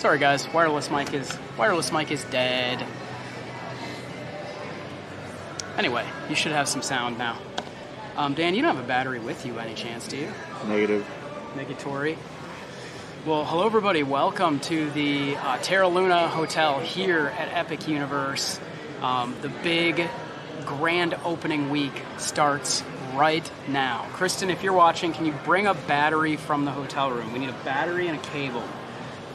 Sorry guys, wireless mic is dead. Anyway, you should have some sound now. Dan, you don't have a battery with you by any chance, do you? Negative. Negatory. Well, hello everybody. Welcome to the Terra Luna Hotel here at Epic Universe. The big grand opening week starts right now. Kristen, if you're watching, can you bring a battery from the hotel room? We need a battery and a cable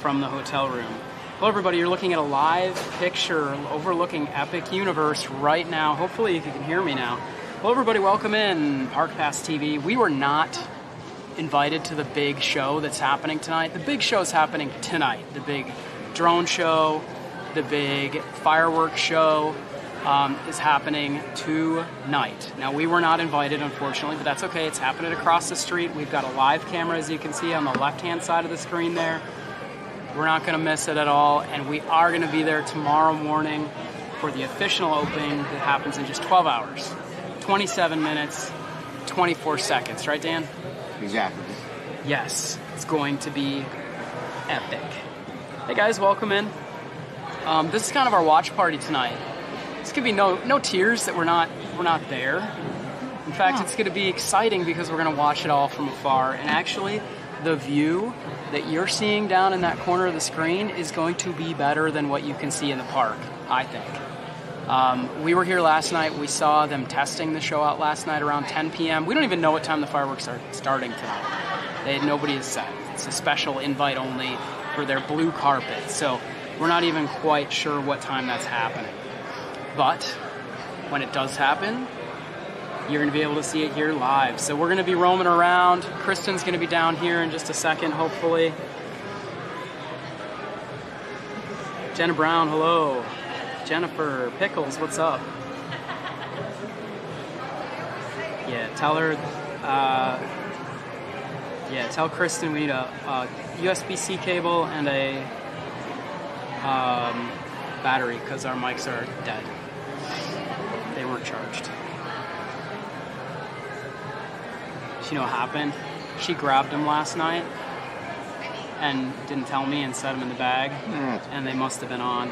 from the hotel room. Hello everybody, you're looking at a live picture overlooking Epic Universe right now. Hopefully you can hear me now. Hello everybody, welcome in Park Pass TV. We were not invited to the big show that's happening tonight. The big show is happening tonight. The big drone show, the big fireworks show is happening tonight. Now we were not invited, unfortunately, but that's okay. It's happening across the street. We've got a live camera, as you can see, on the left-hand side of the screen there. We're not going to miss it at all, and we are going to be there tomorrow morning for the official opening that happens in just 12 hours, 27 minutes, 24 seconds. Right, Dan? Exactly. Yes, it's going to be epic. Hey guys, welcome in. This is kind of our watch party tonight. It's gonna be no tears that we're not there. In fact, it's gonna be exciting because we're gonna watch it all from afar. And actually, the view that you're seeing down in that corner of the screen is going to be better than what you can see in the park, I think. We were here last night. We saw them testing the show out last night around 10 p.m. We don't even know what time the fireworks are starting tonight. Nobody has said. It's a special invite only for their blue carpet. So we're not even quite sure what time that's happening. But when it does happen, you're going to be able to see it here live. So we're going to be roaming around. Kristen's going to be down here in just a second, hopefully. Jenna Brown, hello. Jennifer Pickles, what's up? Yeah, tell her. Tell Kristen we need a USB-C cable and a battery because our mics are dead. They weren't charged. You know what happened? She grabbed them last night and didn't tell me and set them in the bag, and they must have been on.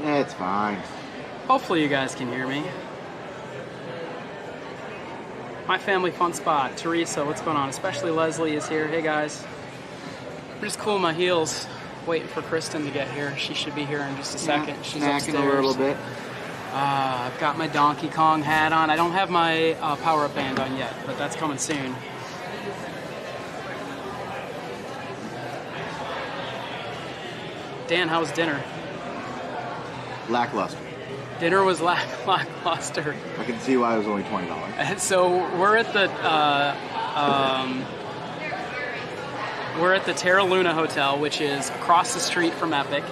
It's fine. Hopefully you guys can hear me. My family fun spot. Teresa, what's going on? Especially Leslie is here. Hey guys. I'm just cooling my heels, waiting for Kristen to get here. She should be here in just a second. She's upstairs. A little bit. I've got my Donkey Kong hat on. I don't have my power-up band on yet, but that's coming soon. Dan, how was dinner? Lackluster. Dinner was lackluster. I can see why it was only $20. So we're at the Terra Luna Hotel, which is across the street from Epic.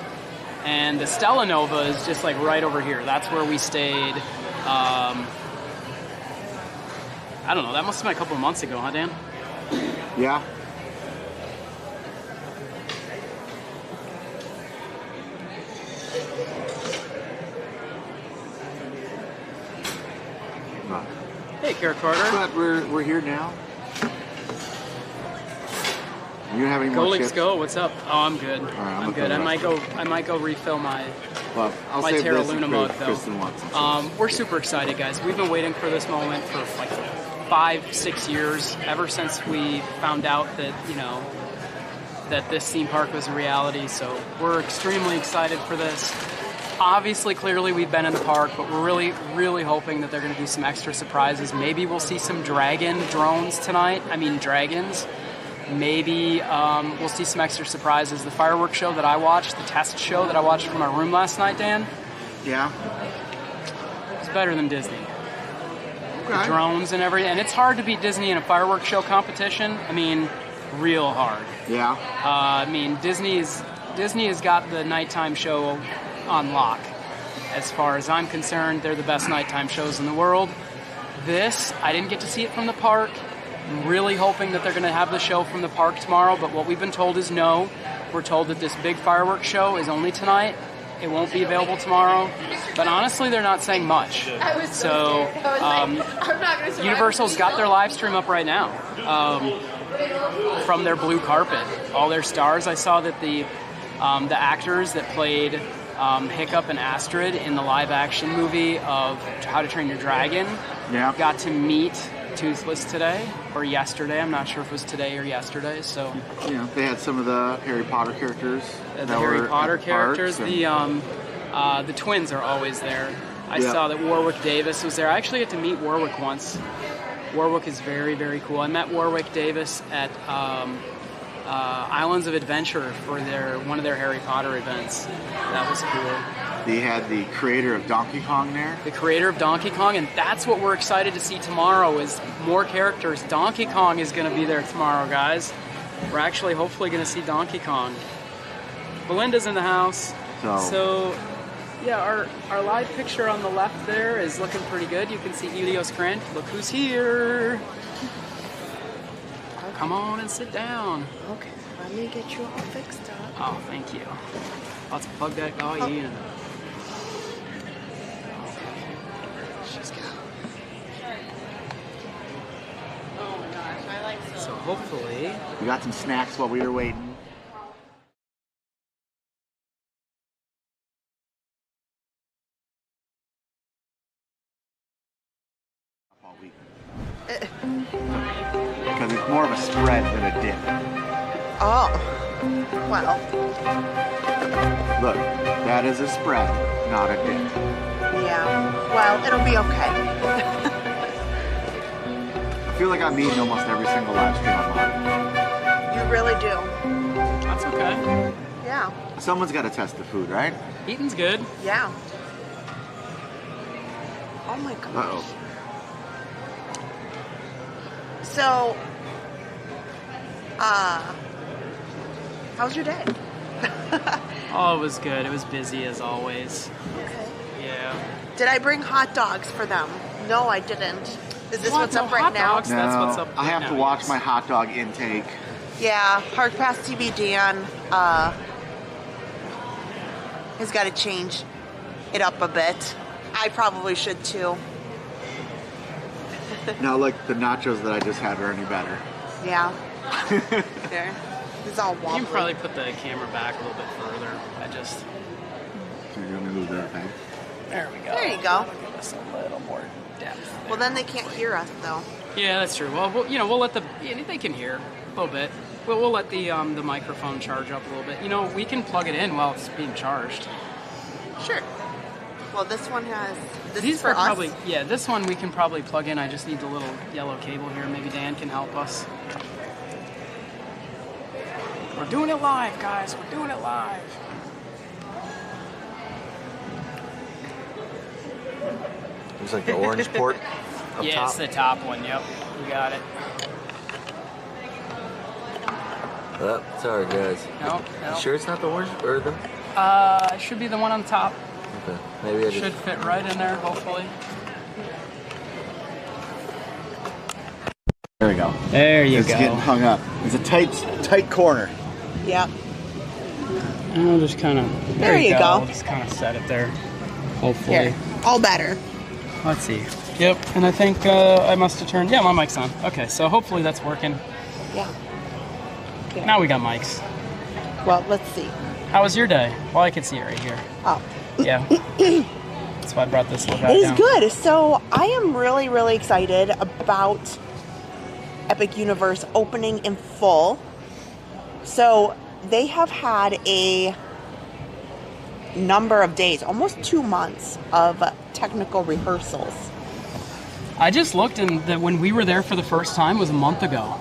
And the Stella Nova is just like right over here. That's where we stayed. I don't know, that must have been a couple of months ago, huh, Dan? Yeah. Hey, Kara Carter. But we're here now. You have any more chips? Go. What's up? Oh, I'm good. All right, I'm good. I might go refill my Terra Luna mug though. We're super excited, guys. We've been waiting for this moment for like 5-6 years, ever since we found out that that this theme park was a reality. So we're extremely excited for this. Obviously, clearly, we've been in the park, but we're really, really hoping that they're going to do some extra surprises. Maybe we'll see some dragon drones tonight. I mean, dragons. Maybe we'll see some extra surprises. The fireworks show that I watched, the test show that I watched from our room last night, Dan. Yeah. It's better than Disney. Okay. The drones and everything. And it's hard to beat Disney in a fireworks show competition. I mean, real hard. Yeah. I mean, Disney has got the nighttime show on lock. As far as I'm concerned, they're the best nighttime shows in the world. This, I didn't get to see it from the park. I'm really hoping that they're going to have the show from the park tomorrow, but what we've been told is no. We're told that this big fireworks show is only tonight. It won't be available tomorrow. But honestly, they're not saying much. So, Universal's got their live stream up right now. from their blue carpet. All their stars. I saw that the actors that played Hiccup and Astrid in the live-action movie of How to Train Your Dragon got to meet Toothless today or yesterday. I'm not sure if it was today or yesterday. So they had some of the Harry Potter characters. The Harry Potter characters. The twins are always there. I saw that Warwick Davis was there. I actually got to meet Warwick once. Warwick is very, very cool. I met Warwick Davis at Islands of Adventure for one of their Harry Potter events. That was cool. They had the creator of Donkey Kong there. The creator of Donkey Kong, and that's what we're excited to see tomorrow is more characters. Donkey Kong is going to be there tomorrow, guys. We're actually hopefully going to see Donkey Kong. Belinda's in the house. So yeah, our live picture on the left there is looking pretty good. You can see Helios Grant. Look who's here. Come on and sit down. Okay, let me get you all fixed up. Oh, thank you. Let's plug that guy in. She's got. Oh my gosh, I like So hopefully. We got some snacks while we were waiting. Because it's more of a spread than a dip. Oh, well. Look, that is a spread, not a dip. Yeah, well, it'll be okay. I feel like I'm eating almost every single live stream I'm on. You really do. That's okay. Yeah. Someone's got to test the food, right? Eating's good. Yeah. Oh my gosh. Uh-oh. So, how's your day? Oh, it was good. It was busy as always. Okay. Yeah. Did I bring hot dogs for them? No, I didn't. Is this what's up right hot now? dogs? That's what's up I right have now, to watch yes. my hot dog intake. Yeah, Hard Pass TV Dan has got to change it up a bit. I probably should too. Now, look, the nachos that I just had are any better. Yeah. There. It's all wobbly. You can probably put the camera back a little bit further. So you're gonna move that thing. There we go. There you go. Give us a little more depth. Well, then they can't hear us though. Yeah, that's true. Well, we'll let they can hear a little bit. We'll let the microphone charge up a little bit. We can plug it in while it's being charged. Sure. Well, this one has. These is for are us. probably this one we can probably plug in. I just need the little yellow cable here. Maybe Dan can help us. We're doing it live, guys. We're doing it live. It's like the orange port up Yeah, top. it's the top one. Yep, you got it. Oh, sorry guys. No. You sure it's not the orange or the? It should be the one on top. Okay, maybe I Should just. fit right in there, hopefully. There we go. There you It's go. getting hung up. It's a tight corner. Yep. I'll just kind of. There you go. I'll just kind of set it there. Hopefully. Here. All better. Let's see. Yep. And I think I must have turned. Yeah, my mic's on. Okay, so hopefully that's working. Yeah. Now we got mics. Well, let's see. How was your day? Well, I can see it right here. Oh. Yeah. That's why I brought this little guy It is down. good. So I am really, really excited about Epic Universe opening in full. So they have had a number of days, almost 2 months of technical rehearsals. I just looked, and when we were there for the first time was a month ago.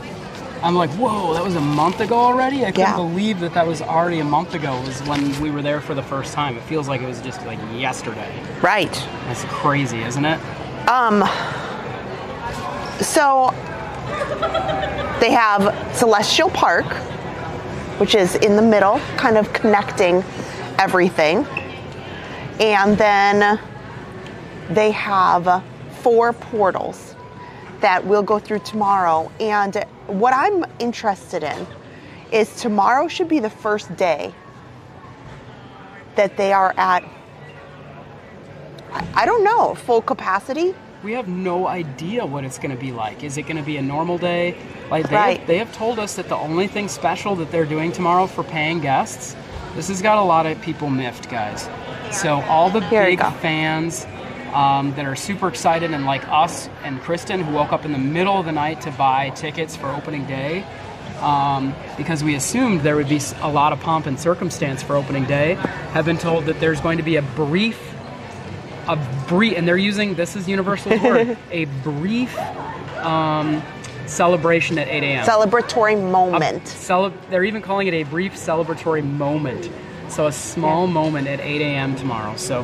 I'm like, whoa, that was a month ago already? I couldn't believe that was already a month ago was when we were there for the first time. It feels like it was just like yesterday. Right. That's crazy, isn't it? So they have Celestial Park, which is in the middle, kind of connecting everything. And then they have 4 portals that we'll go through tomorrow. And what I'm interested in is tomorrow should be the first day that they are at, I don't know, full capacity. we have no idea what it's going to be like. Is it going to be a normal day? Like they have told us that the only thing special that they're doing tomorrow for paying guests, this has got a lot of people miffed, guys. So all the big fans that are super excited, and like us and Kristen, who woke up in the middle of the night to buy tickets for opening day, because we assumed there would be a lot of pomp and circumstance for opening day, have been told that there's going to be a brief, and they're using, this is Universal's word, a brief celebration at 8 a.m. Celebratory moment. They're even calling it a brief celebratory moment. So a small moment at 8 a.m. tomorrow. So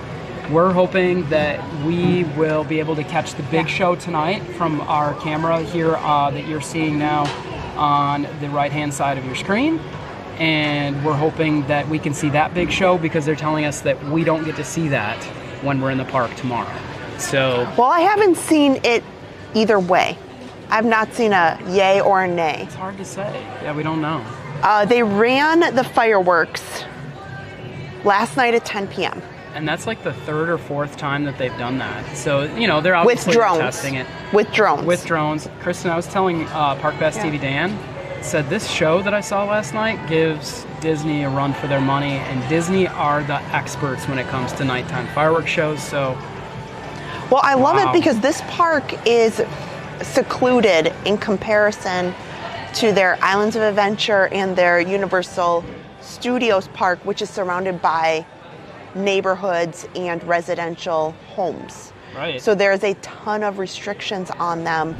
we're hoping that we will be able to catch the big show tonight from our camera here that you're seeing now on the right-hand side of your screen. And we're hoping that we can see that big show, because they're telling us that we don't get to see that when we're in the park tomorrow. So, well, I haven't seen it either way. I've not seen a yay or a nay. It's hard to say. Yeah, we don't know. They ran the fireworks last night at 10 p.m. And that's like the third or fourth time that they've done that. So, you know, they're obviously testing it. With drones. With drones. Kristen, I was telling Park Best TV Dan, said this show that I saw last night gives Disney a run for their money, and Disney are the experts when it comes to nighttime fireworks shows. So, well, I love it because this park is secluded in comparison to their Islands of Adventure and their Universal Studios park, which is surrounded by neighborhoods and residential homes. Right. So there's a ton of restrictions on them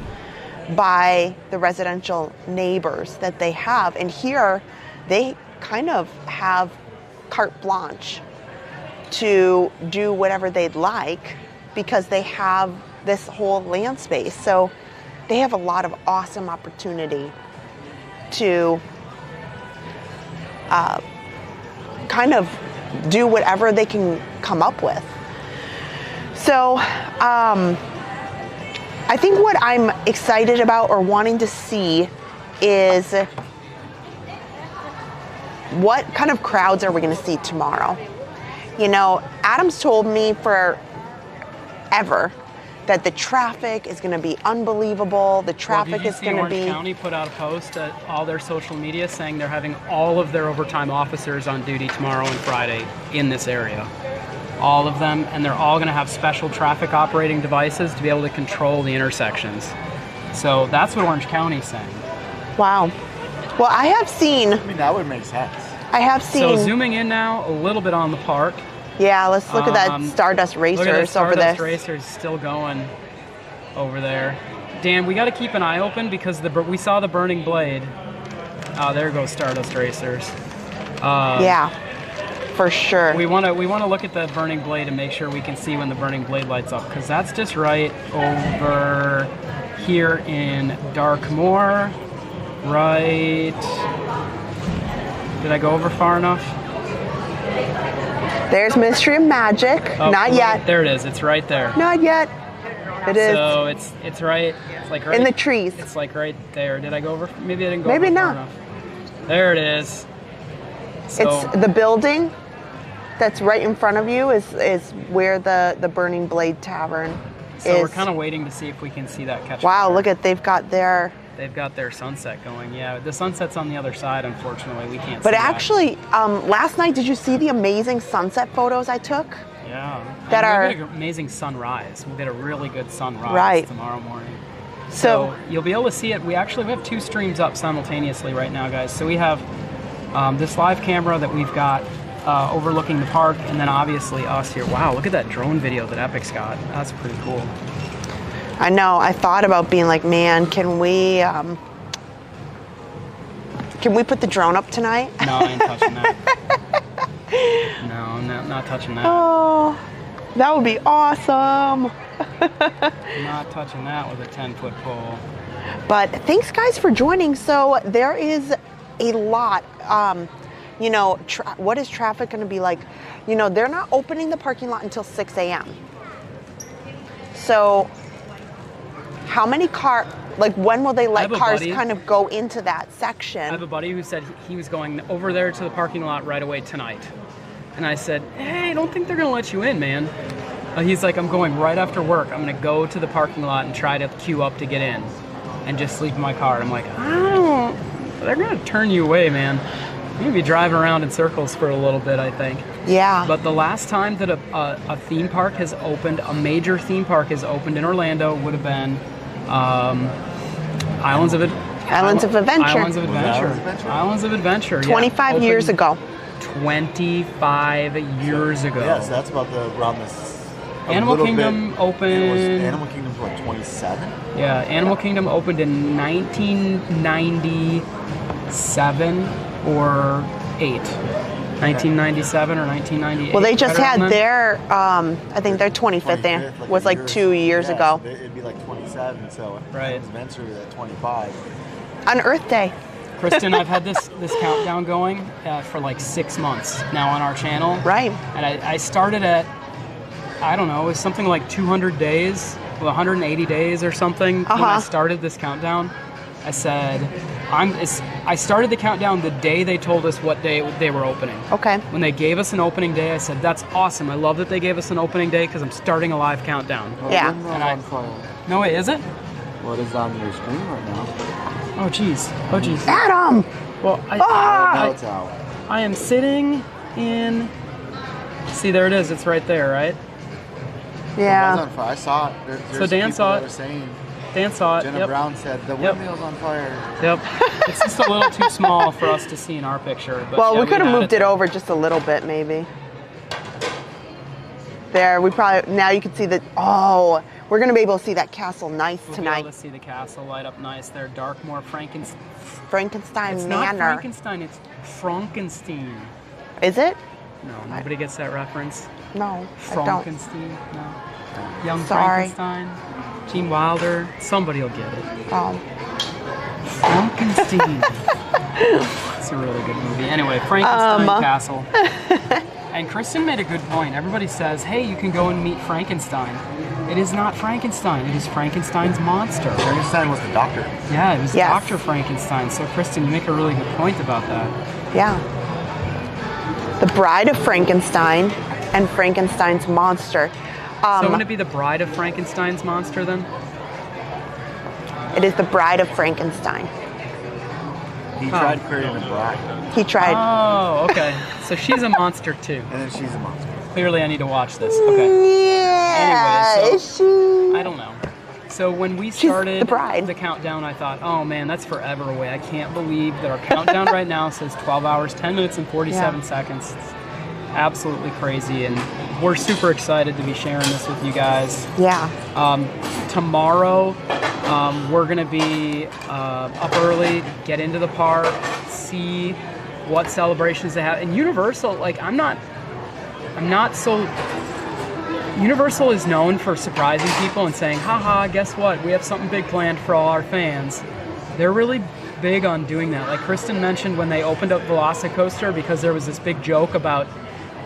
by the residential neighbors that they have. And here, they kind of have carte blanche to do whatever they'd like, because they have this whole land space. So they have a lot of awesome opportunity to kind of do whatever they can come up with. So I think what I'm excited about or wanting to see is what kind of crowds are we going to see tomorrow? You know, Adam's told me forever that the traffic is going to be unbelievable. The traffic is going to be... Orange County put out a post at all their social media saying they're having all of their overtime officers on duty tomorrow and Friday in this area. All of them, and they're all going to have special traffic operating devices to be able to control the intersections. So that's what Orange County's saying. Wow. Well, I have seen... I mean, that would make sense. I have seen... So zooming in now a little bit on the park. Yeah, let's look at that Stardust Racers look at that over there. Stardust Racers still going over there. Dan, we got to keep an eye open because we saw the Burning Blade. Oh, there goes Stardust Racers. Yeah, for sure. We want to look at the Burning Blade and make sure we can see when the Burning Blade lights up, because that's just right over here in Darkmoor. Right. Did I go over far enough? There's Mystery of Magic. Oh, Not yet. There it is. It's right there. Not yet. It is. So it's right. It's like right in the trees. It's like right there. Did I go over? Maybe I didn't go Maybe over not. far enough. There it is. So, it's the building that's right in front of you is where the Burning Blade Tavern is. So we're kind of waiting to see if we can see that catch. Wow, look at they've got their sunset going. Yeah, the sunset's on the other side. Unfortunately, we can't. But see actually, last night, did you see the amazing sunset photos I took? Yeah. That are an amazing sunrise. We did a really good sunrise tomorrow morning. So you'll be able to see it. We have two streams up simultaneously right now, guys. So we have this live camera that we've got overlooking the park, and then obviously us here. Wow, look at that drone video that Epic's got. That's pretty cool. I know. I thought about being like, man, can we put the drone up tonight? No, I ain't touching that. No, not touching that. Oh, that would be awesome. Not touching that with a 10-foot pole. But thanks, guys, for joining. So there is a lot. You know, what is traffic going to be like? You know, they're not opening the parking lot until 6 a.m. So how many when will they let cars kind of go into that section? I have a buddy who said he was going over there to the parking lot right away tonight. And I said, hey, I don't think they're going to let you in, man. He's like, I'm going right after work. I'm going to go to the parking lot and try to queue up to get in and just sleep in my car. I'm like, they're going to turn you away, man. You're going to be driving around in circles for a little bit, I think. Yeah. But the last time that a theme park has opened, a major theme park has opened in Orlando would have been Islands of Adventure. Islands of Adventure. 25 years ago. 25 years ago. Yes, that's about around this. Animal Kingdom opened. Animal Kingdom's what, 27? Yeah, Animal Kingdom opened in 1997 or 8. 1997 or 1998. Well, they just right had around then. their, I think their 25th was like 2 years ago. So it'd be like 27, so Right. Adventure at 25. On Earth Day. Kristen, I've had this countdown going for like 6 months now on our channel. Right. And I started at, I don't know, it was something like 200 days, 180 days or something. When I started this countdown, I said, I started the countdown the day they told us what day they were opening. Okay. When they gave us an opening day, I said, that's awesome. I love that they gave us an opening day because I'm starting a live countdown. Yeah. On fire. No, wait, is it? What is on your screen right now? Oh, jeez. Oh, jeez. Adam! Well, Now it's out. I am sitting in... See, there it is. It's right there, right? It was Yeah. on fire. I saw it. There's So Dan people saw that it. were saying, Dan saw it. Jenna Yep. Brown said, the Yep. windmill's on fire. Yep. It's just a little too small for us to see in our picture. But Well, yeah, we could have had moved it over just a little bit, maybe. There, we probably, now you can see that, we're going to be able to see that castle nice We'll tonight. be able to see the castle light up nice there. Darkmoor, Frankenstein. Frankenstein It's not Manor. Frankenstein, it's Frankenstein. Is it? No, nobody gets that reference. No, I don't. Frankenstein, no. Young Sorry. Frankenstein, Gene Wilder, somebody will get it. Oh. Frankenstein. It's a really good movie. Anyway, Frankenstein Castle. And Kristen made a good point. Everybody says, hey, you can go and meet Frankenstein. It is not Frankenstein. It is Frankenstein's monster. Frankenstein was the doctor. Yeah, it was Yes. Dr. Frankenstein. So, Kristen, you make a really good point about that. Yeah. The Bride of Frankenstein and Frankenstein's monster. So wouldn't it be the Bride of Frankenstein's monster then? It is the Bride of Frankenstein. He tried creating a bride, He tried. Oh, okay. So she's a monster too. and then she's a monster. Clearly I need to watch this. Okay. Yeah. Anyway, Is she? I don't know. So when we She's started the bride. the countdown, I thought, oh man, that's forever away. I can't believe that our countdown right now says 12 hours, 10 minutes, and 47 seconds. It's absolutely crazy. And we're super excited to be sharing this with you guys. Yeah. Tomorrow, we're going to be up early, get into the park, see what celebrations they have. And Universal, like, I'm not so... Universal is known for surprising people and saying, haha, guess what? We have something big planned for all our fans. They're really big on doing that. Like Kristen mentioned when they opened up Velocicoaster, because there was this big joke about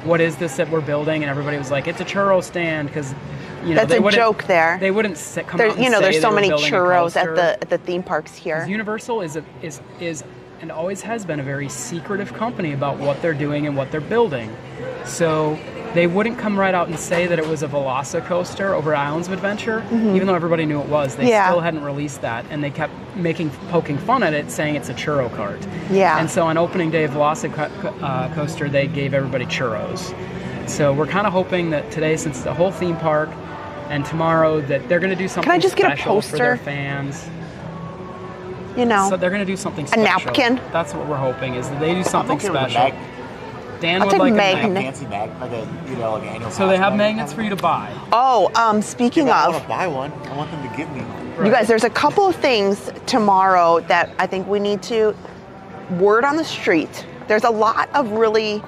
what is this that we're building, and everybody was like, it's a churro stand, because That's a joke there. They wouldn't come out and say there's so they were many building a churros coaster. at the theme parks here. Universal is and always has been a very secretive company about what they're doing and what they're building. So they wouldn't come right out and say that it was a Velocicoaster over Islands of Adventure, even though everybody knew it was. They still hadn't released that, and they kept poking fun at it, saying it's a churro cart. Yeah. And so on opening day of Velocicoaster, they gave everybody churros. So we're kind of hoping that today, since the whole theme park, and tomorrow, that they're going to do something Can I just get a special for their poster? fans. You know, So they're going to do something special. napkin? That's what we're hoping, is that they do something okay with a special. magnet. Dan I'll would take like a magnet. magnet. Fancy magnet, like like an annual. So they pass have magnet. magnets for you to buy. speaking I of, want to buy one. I want them to give me one. you guys, there's a couple of things tomorrow that I think we need to word on the street. There's a lot of really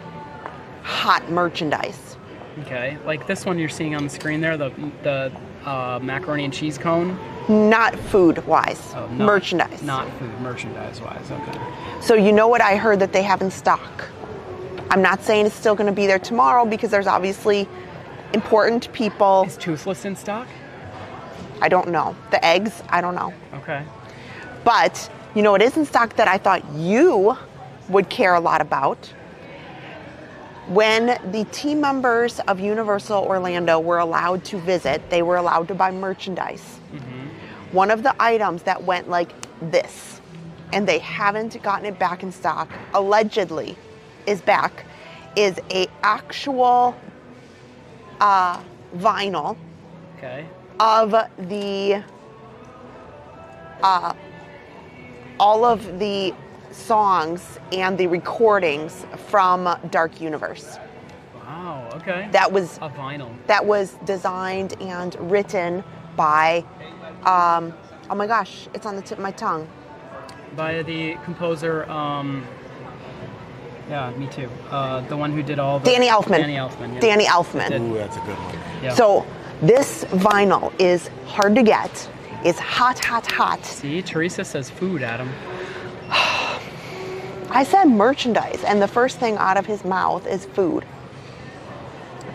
hot merchandise. Okay, like this one you're seeing on the screen there, the macaroni and cheese cone. Not food-wise, Oh, merchandise. Not food, merchandise-wise. Okay. So you know what I heard that they have in stock? I'm not saying it's still going to be there tomorrow because there's obviously important people. Is Toothless in stock? I don't know. The eggs, I don't know. Okay. But you know what is in stock that I thought you would care a lot about? when the team members of Universal Orlando were allowed to visit, they were allowed to buy merchandise. One of the items that went like this, and they haven't gotten it back in stock, allegedly is back, is a actual vinyl of the all of the songs and the recordings from Dark Universe. Wow, okay. That was a vinyl. That was designed and written by, oh my gosh, it's on the tip of my tongue. By the composer, yeah, me too. The one who did all the... Danny Elfman. Danny Elfman, yeah. Danny Elfman. Ooh, that's a good one. Yeah. So this vinyl is hard to get. It's hot, hot, hot. See, Teresa says food, Adam. I said merchandise, and the first thing out of his mouth is food.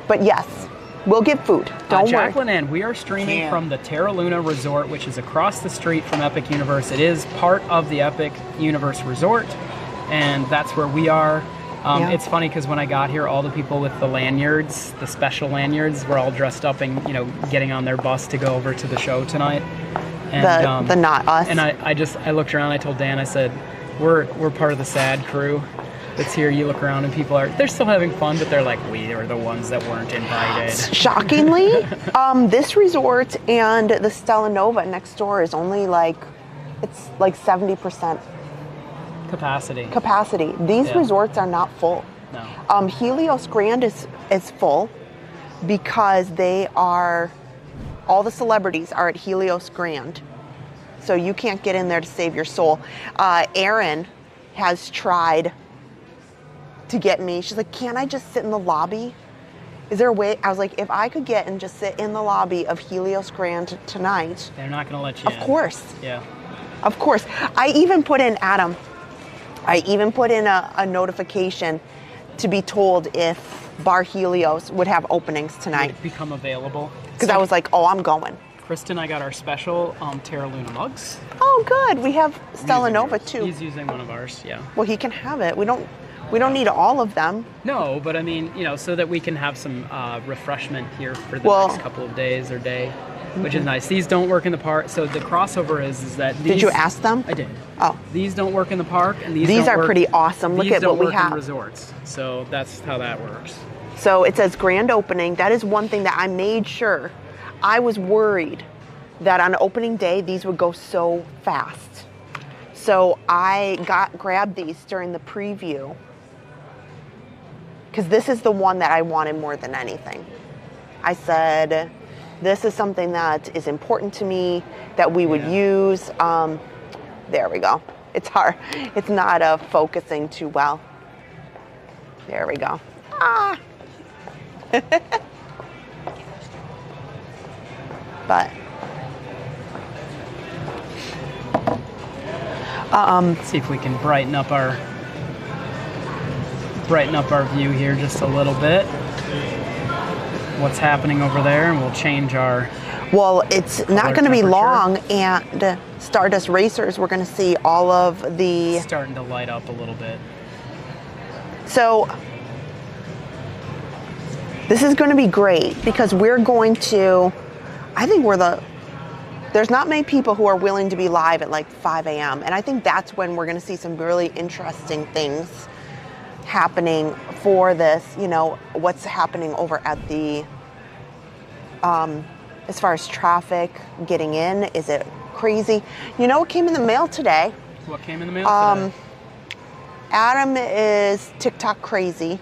But yes, we'll get food. Don't worry. Jacqueline Ann, we are streaming from the Terra Luna Resort, which is across the street from Epic Universe. It is part of the Epic Universe Resort, and that's where we are. It's funny because when I got here, all the people with the lanyards, the special lanyards, were all dressed up and, you know, getting on their bus to go over to the show tonight. And, the not us. And I looked around, I told Dan, I said, we're part of the sad crew that's here. You look around and people they're still having fun, but they're like, we are the ones that weren't invited. Shockingly, this resort and the Stella Nova next door is only it's like 70% capacity. These resorts are not full. No. Helios Grand is full because all the celebrities are at Helios Grand. So you can't get in there to save your soul. Erin has tried to get me. She's like, can't I just sit in the lobby? Is there a way? I was like, if I could get and just sit in the lobby of Helios Grand tonight. They're not going to let you in. Of course. Yeah. Of course. I even put in a notification to be told if Bar Helios would have openings tonight. Would it become available? Because I was like, oh, I'm going. Kristen and I got our special Terra Luna mugs. Oh, good. We have Stella Nova too. He's using one of ours, yeah. Well, he can have it. We don't need all of them. No, but I mean, you know, so that we can have some refreshment here for the next couple of days or day, which is nice. These don't work in the park. So the crossover is that these... Did you ask them? I did. Oh. These don't work in the park, and these are don't work, pretty awesome. Look at what we have. These don't work in resorts. So that's how that works. So it says grand opening. That is one thing that I made sure. I was worried that on opening day, these would go so fast. So I grabbed these during the preview because this is the one that I wanted more than anything. I said, this is something that is important to me that we would use. There we go. It's hard. It's not focusing too well. There we go. Ah. But let's see if we can brighten up our view here just a little bit. What's happening over there, and we'll change our... Well, it's not going to be long, and Stardust Racers, we're going to see all of the... It's starting to light up a little bit. So this is going to be great because we're going to... I think there's not many people who are willing to be live at like 5 a.m. And I think that's when we're going to see some really interesting things happening for this, you know, what's happening over at the, as far as traffic getting in, is it crazy? You know what came in the mail today? What came in the mail today? Adam is TikTok crazy.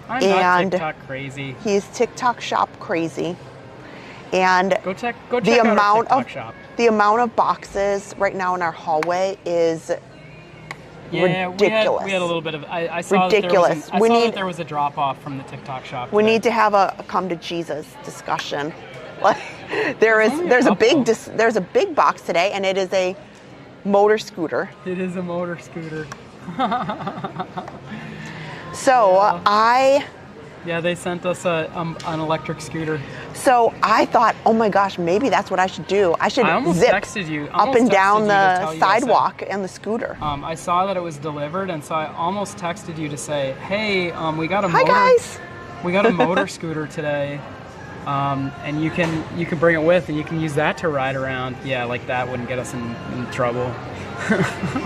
I'm not TikTok crazy. He's TikTok shop crazy. And go check out our TikTok shop. The amount of boxes right now in our hallway is ridiculous. We had a little bit of... I saw ridiculous. That there was a drop-off from the TikTok shop today. We need to have a come to Jesus discussion. Like, there's a big box today, and it is a motor scooter. It is a motor scooter. So I Yeah, they sent us an electric scooter. So I thought, oh my gosh, maybe that's what I should do. I should zip texted you. up and down the sidewalk and the scooter. I saw that it was delivered, and so I almost texted you to say, hey, we got a Hi guys. We got a motor scooter today, and you can bring it with, and you can use that to ride around. Yeah, like that wouldn't get us in trouble.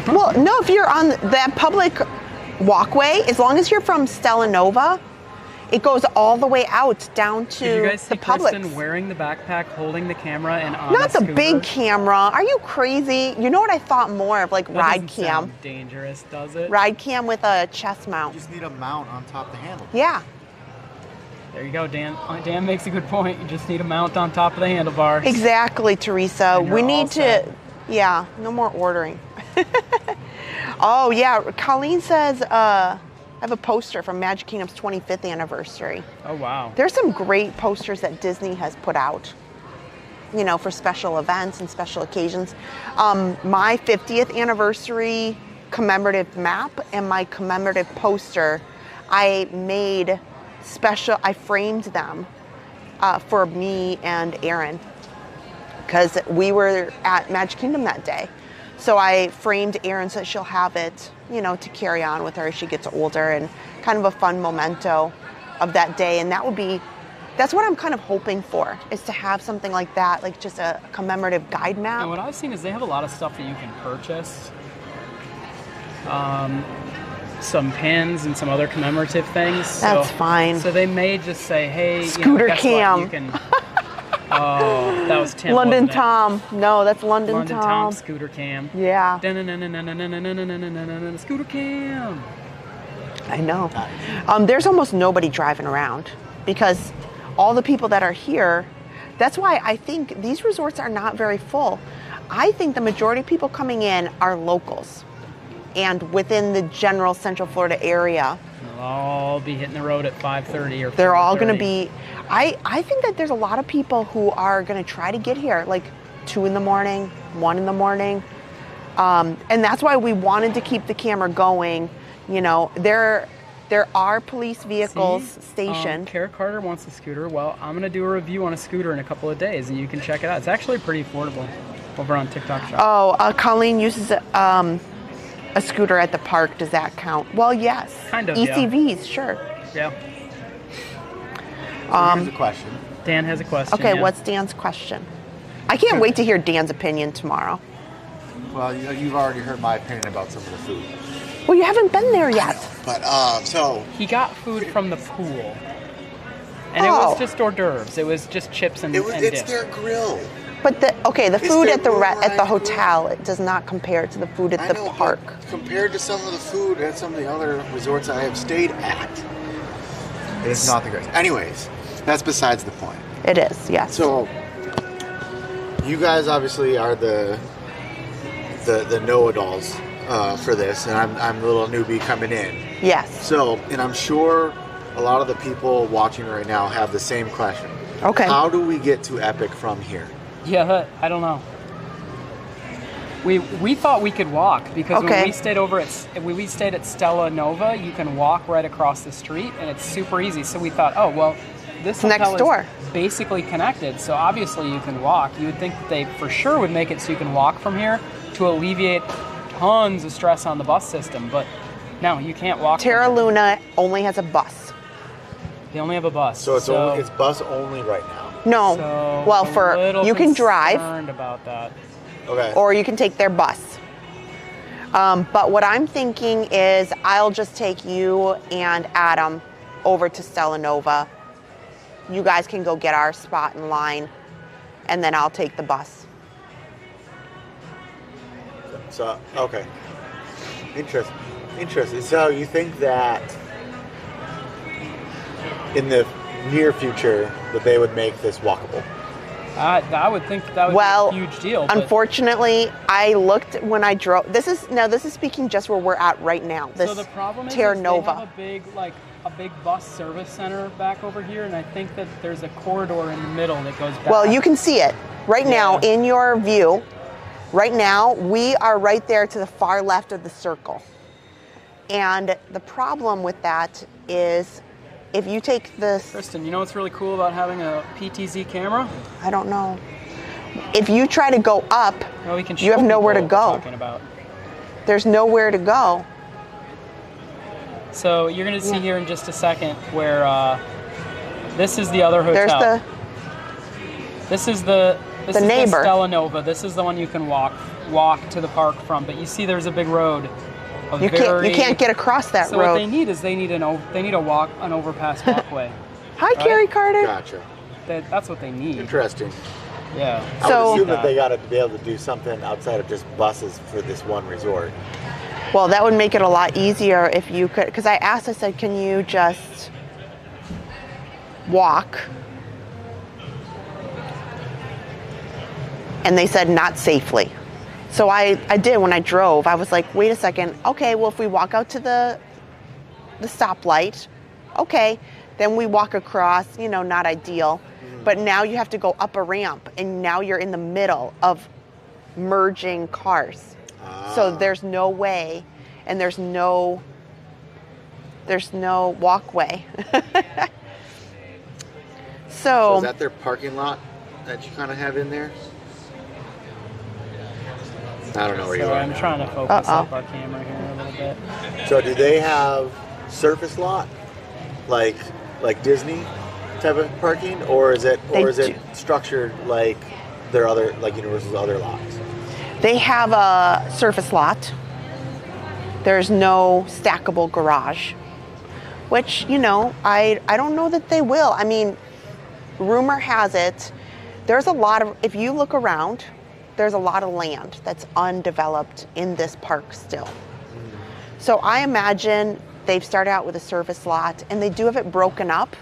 Well, no, if you're on that public walkway, as long as you're from Stella Nova, it goes all the way out down to Did you guys see the public. Kristen wearing the backpack, holding the camera, and on Not a the scooter? big camera. Are you crazy? You know what I thought more of, like That ride doesn't cam. sound dangerous, does it? Ride cam with a chest mount. You just need a mount on top of the handle. Yeah. There you go, Dan. Dan makes a good point. You just need a mount on top of the handlebars. Exactly, Teresa. And you're We all need to, set. yeah, no more ordering. Oh, yeah. Colleen says, I have a poster from Magic Kingdom's 25th anniversary. Oh, wow. There's some great posters that Disney has put out, you know, for special events and special occasions. My 50th anniversary commemorative map and my commemorative poster, I made special, I framed them for me and Erin because we were at Magic Kingdom that day. So I framed Erin so that she'll have it, you know, to carry on with her as she gets older, and kind of a fun memento of that day. And that's what I'm kind of hoping for, is to have something like that, like just a commemorative guide map. And what I've seen is they have a lot of stuff that you can purchase. Some pins and some other commemorative things. That's fine. So they may just say, hey, Scooter guess cam. What? You can, oh, that was Tim. London wasn't it? Tom. No, that's London London Tom. Tom scooter cam. Yeah. Scooter cam. I know. There's almost nobody driving around because all the people that are here, that's why I think these resorts are not very full. I think the majority of people coming in are locals and within the general Central Florida area. They'll all be hitting the road at 5:30 or 4:30. They're all going to be, I think that there's a lot of people who are going to try to get here like 2 in the morning, 1 in the morning. And that's why we wanted to keep the camera going. You know, there are police vehicles stationed. Kara Carter wants a scooter. Well, I'm going to do a review on a scooter in a couple of days, and you can check it out. It's actually pretty affordable over on TikTok Shop. Oh, Colleen uses a scooter at the park. Does that count? Well, yes. Kind of, ECVs, yeah. sure. Yeah. Here's a question. Dan has a question. Okay, yeah. what's Dan's question? I can't wait to hear Dan's opinion tomorrow. Well, you've already heard my opinion about some of the food. Well, you haven't been there yet. But, so... He got food from the pool. And it Oh. was just hors d'oeuvres. It was just chips and It's dip. their grill. But the It's food their at the variety hotel, it does not compare to the food at I the know, park. but compared to some of the food at some of the other resorts I have stayed at, it's not the greatest. Anyways, that's besides the point. It is, yes. So, you guys obviously are the know-it-alls for this, and I'm the little newbie coming in. Yes. So, and I'm sure a lot of the people watching right now have the same question. Okay. How do we get to Epic from here? Yeah, I don't know. We thought we could walk because Okay. when we stayed at Stella Nova, you can walk right across the street and it's super easy. So we thought, oh well, this Next hotel door. is basically connected, so obviously you can walk. You would think that they for sure would make it so you can walk from here to alleviate tons of stress on the bus system, but no, you can't walk. Terra from here. Luna only has a bus. They only have a bus. So it's bus only right now. No. So Well, a little you can drive concerned about that. Okay. or you can take their bus. But what I'm thinking is I'll just take you and Adam over to Stella Nova. You guys can go get our spot in line, and then I'll take the bus. So, okay. Interesting. So you think that in the near future that they would make this walkable? I would think that would Well, be a huge deal. But Unfortunately, I looked when I drove. This is speaking just where we're at right now. This so the problem is, Terra they Nova. have a big bus service center back over here, and I think that there's a corridor in the middle that goes back. Well, you can see it right now Yeah. in your view. Right now, we are right there to the far left of the circle. And the problem with that is if you take this, Kristen, you know what's really cool about having a PTZ camera? I don't know. If you try to go up, Well, we can you have show nowhere to people what we're go. talking about. There's nowhere to go. So you're going to see here in just a second where this is the other hotel. There's This is the neighbor. The Stella Nova. This is the one you can walk to the park from. But you see, there's a big road. You can't get across that so road. what they need is an overpass walkway. Hi, Carrie Carter. Gotcha. That's what they need. Interesting. Yeah. I So- would assume that they got to be able to do something outside of just buses for this one resort. Well, that would make it a lot easier if you could, because I said, can you just walk? And they said, not safely. So I did when I drove. I was like, wait a second. Okay, well, if we walk out to the stoplight, okay. Then we walk across, not ideal. But now you have to go up a ramp, and now you're in the middle of merging cars. So there's no way, and there's no walkway. So is that their parking lot that you kind of have in there? I don't know where you are. I'm now. trying to focus up our camera here a little bit. So do they have surface lot, like Disney type of parking, or is it structured like their other, like Universal's other lots? They have a surface lot. There's no stackable garage, which, I don't know that they will. I mean, rumor has it, there's a lot of, if you look around, there's a lot of land that's undeveloped in this park still. So I imagine they've started out with a surface lot, and they do have it broken up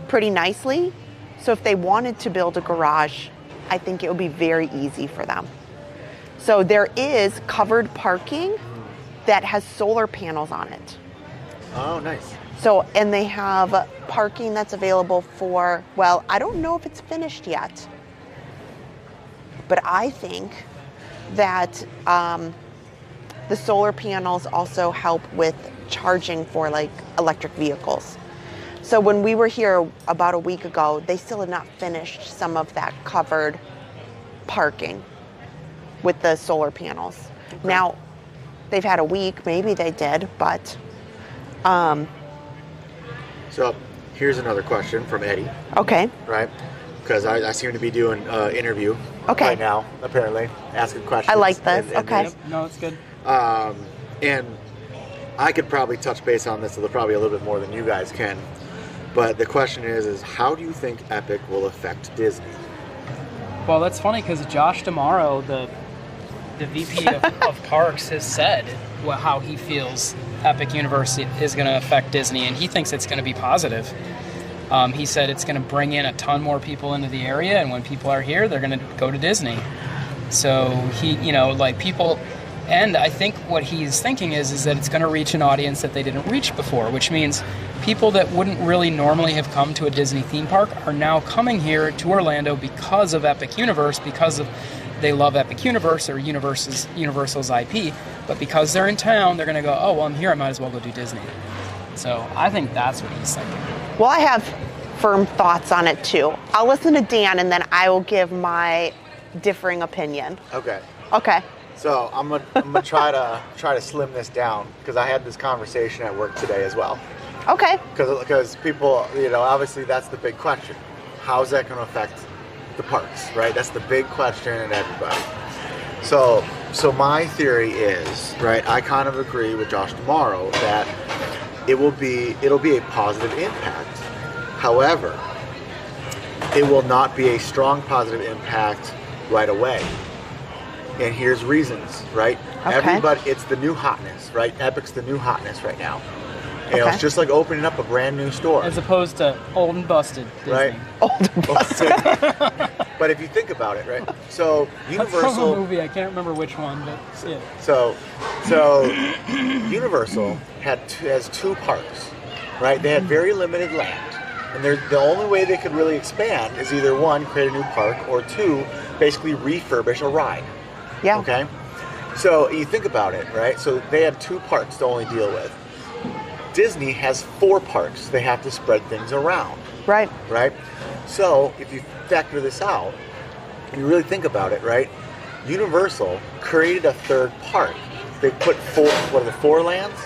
pretty nicely. So if they wanted to build a garage, I think it would be very easy for them. So there is covered parking that has solar panels on it. Oh, nice. So, and they have parking that's available for, well, I don't know if it's finished yet, but I think that the solar panels also help with charging for like electric vehicles. So when we were here about a week ago, they still had not finished some of that covered parking with the solar panels. Okay. Now, they've had a week, maybe they did, but... So here's another question from Eddie. Okay. Right? Because I seem to be doing an interview right now, apparently, asking questions. I like this. Okay. Yep. No, it's good. And I could probably touch base on this probably a little bit more than you guys can. But the question is how do you think Epic will affect Disney? Well, that's funny because Josh Damaro, the VP of Parks, has said how he feels Epic Universe is going to affect Disney, and he thinks it's going to be positive. He said it's going to bring in a ton more people into the area, and when people are here, they're going to go to Disney. So he, people, and I think what he's thinking is that it's going to reach an audience that they didn't reach before, which means people that wouldn't really normally have come to a Disney theme park are now coming here to Orlando because of Epic Universe, because of they love Epic Universe or Universal's IP, but because they're in town, they're going to go, oh, well, I'm here, I might as well go do Disney. So I think that's what he's thinking. Well, I have firm thoughts on it too. I'll listen to Dan and then I will give my differing opinion. Okay. Okay. So I'm gonna try to slim this down because I had this conversation at work today as well. Okay. Because people, obviously that's the big question. How's that going to affect the parks, right? That's the big question in everybody. So my theory is, right, I kind of agree with Josh Damaro that it'll be a positive impact. However, it will not be a strong positive impact right away. And here's reasons, right? Okay. Everybody, it's the new hotness, right? Epic's the new hotness right now. Okay. It's just like opening up a brand new store. As opposed to old and busted Disney. Right? Old and busted. But if you think about it, right? So That's from a Universal movie, I can't remember which one, but yeah. So Universal has two parks, right? They had very limited land. And the only way they could really expand is either one, create a new park, or two, basically refurbish a ride. Yeah. Okay? So you think about it, right? So they have two parks to only deal with. Disney has 4 parks. They have to spread things around. Right. Right? So if you factor this out, you really think about it, right? Universal created a 3rd park. They put 4 lands?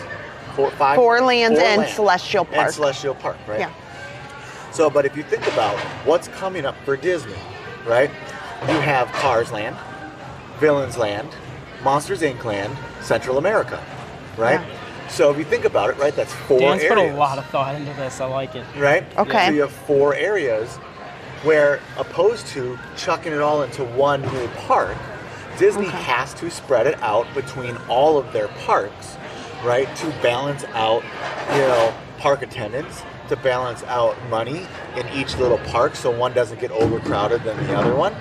5? 4 lands and lands. Celestial Park. And Celestial Park, right? Yeah. So, but if you think about what's coming up for Disney, right? You have Cars Land, Villains Land, Monsters Inc. Land, Central America, right? Yeah. So if you think about it, right, that's 4 Dan's areas. put a lot of thought into this. I like it. Right? Okay. So you have 4 areas where, opposed to chucking it all into one new park, Disney has to spread it out between all of their parks, right, to balance out, park attendance, to balance out money in each little park so one doesn't get overcrowded than the other one.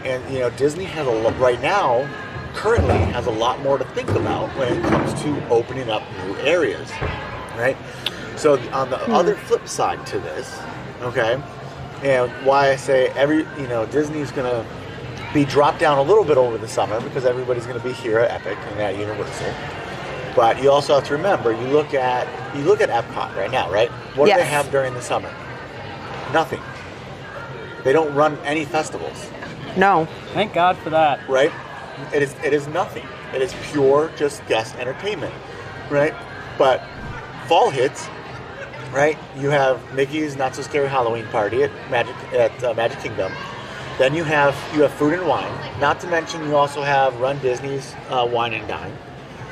And, Disney has right now, currently has a lot more to think about when it comes to opening up new areas, right? So on the other flip side to this, okay, and why I say Disney's going to be dropped down a little bit over the summer because everybody's going to be here at Epic and at Universal. But you also have to remember, you look at Epcot right now, right? What do they have during the summer? Nothing. They don't run any festivals. No. Thank God for that. Right? It is nothing. It is pure just guest entertainment, right? But fall hits, right? You have Mickey's Not So Scary Halloween Party at Magic Kingdom. Then you have food and wine. Not to mention you also have Run Disney's Wine and Dine.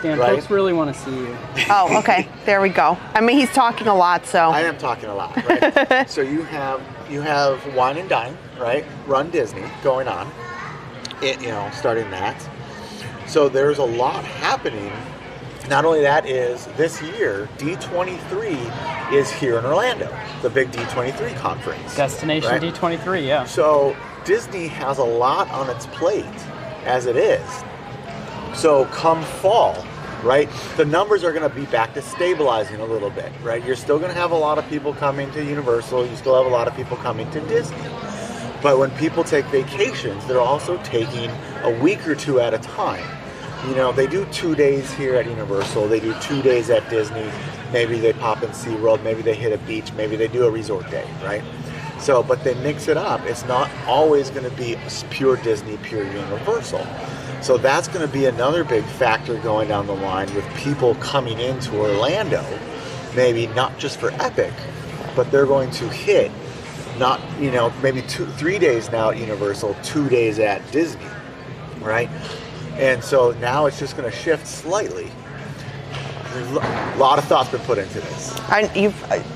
Dan, right? folks really want to see you. Oh, okay. There we go. I mean, he's talking a lot, so. I am talking a lot, right? So you have Wine and Dine, right? Run Disney going on. Starting that. So there's a lot happening. Not only that is this year, D23 is here in Orlando, the big D23 conference. Destination right? D23, yeah. So Disney has a lot on its plate as it is. So come fall, right, the numbers are going to be back to stabilizing a little bit, right? You're still going to have a lot of people coming to Universal. You still have a lot of people coming to Disney. But when people take vacations, they're also taking a week or 2 at a time. They do 2 days here at Universal. They do 2 days at Disney. Maybe they pop in SeaWorld. Maybe they hit a beach. Maybe they do a resort day, right? So, but they mix it up. It's not always going to be pure Disney, pure Universal. So that's going to be another big factor going down the line with people coming into Orlando, maybe not just for Epic, but they're going to hit not, maybe 3 days now at Universal, 2 days at Disney, right? And so now it's just going to shift slightly. There's a lot of thought's been put into this.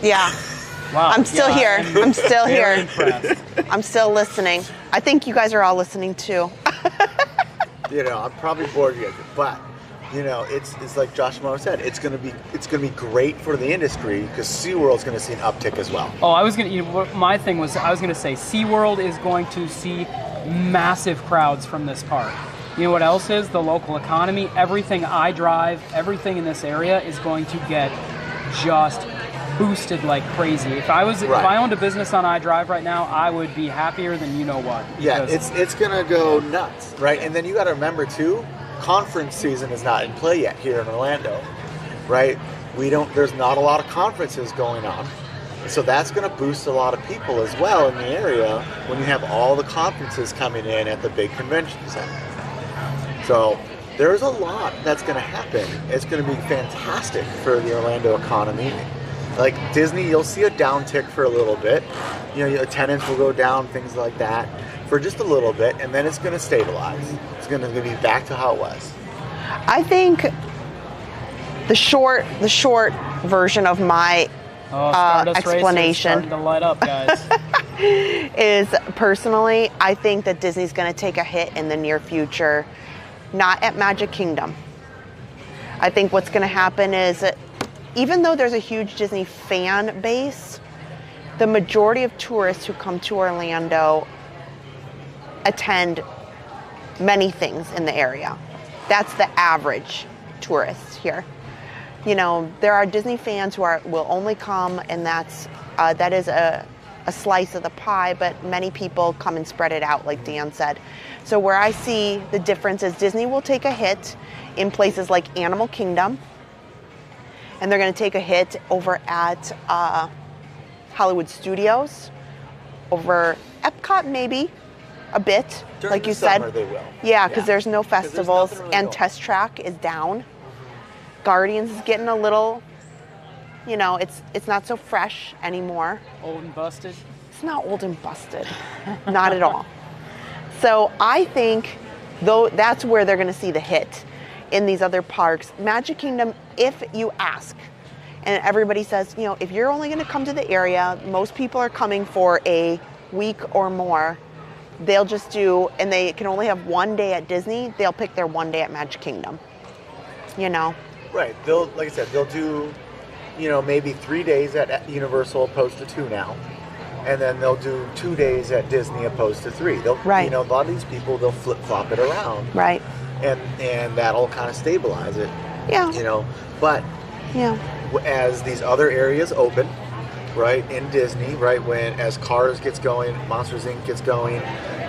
Yeah. Wow. I'm still here. I'm still here. Impressed. I'm still listening. I think you guys are all listening too. I'm probably bored yet, but it's like Josh Moore said, it's gonna be great for the industry because SeaWorld's gonna see an uptick as well. Oh, my thing was, I was gonna say, SeaWorld is going to see massive crowds from this park. You know what else is? The local economy. Everything I drive, everything in this area is going to get just boosted like crazy. If I owned a business on iDrive right now, I would be happier than you know what. Yeah, it's gonna go nuts, right? And then you got to remember too, conference season is not in play yet here in Orlando, right? There's not a lot of conferences going on, so that's gonna boost a lot of people as well in the area when you have all the conferences coming in at the big convention center. So there's a lot that's gonna happen. It's gonna be fantastic for the Orlando economy. Like Disney, you'll see a downtick for a little bit. Your attendance will go down, things like that, for just a little bit, and then it's going to stabilize. It's going to be back to how it was. I think the short version of my explanation starting to light up, guys. is personally, I think that Disney's going to take a hit in the near future, not at Magic Kingdom. I think what's going to happen is that even though there's a huge Disney fan base, the majority of tourists who come to Orlando attend many things in the area. That's the average tourist here. There are Disney fans who will only come, and that is a slice of the pie, but many people come and spread it out, like Dan said. So where I see the difference is Disney will take a hit in places like Animal Kingdom and they're going to take a hit over at Hollywood Studios, over Epcot maybe a bit, During like the you summer, said. they will. Yeah, because there's no 'Cause there's festivals, nothing really and going. Test Track is down. Guardians is getting a little, you know, it's not so fresh anymore. Old and busted. It's not old and busted, not at all. So I think though that's where they're going to see the hit in these other parks. Magic Kingdom, if you ask, and everybody says, you know, if you're only going to come to the area, most people are coming for a week or more, they'll just do, and they can only have one day at Disney, they'll pick their one day at Magic Kingdom, you know. Right. They'll, like I said, they'll do, you know, maybe 3 days at Universal opposed to 2 now. And then they'll do 2 days at Disney opposed to 3. They'll, Right. you know, a lot of these people, they'll flip-flop it around. Right. And that'll kind of stabilize it. Yeah. You know, but Yeah. as these other areas open, right, in Disney, right, as Cars gets going, Monsters Inc. gets going,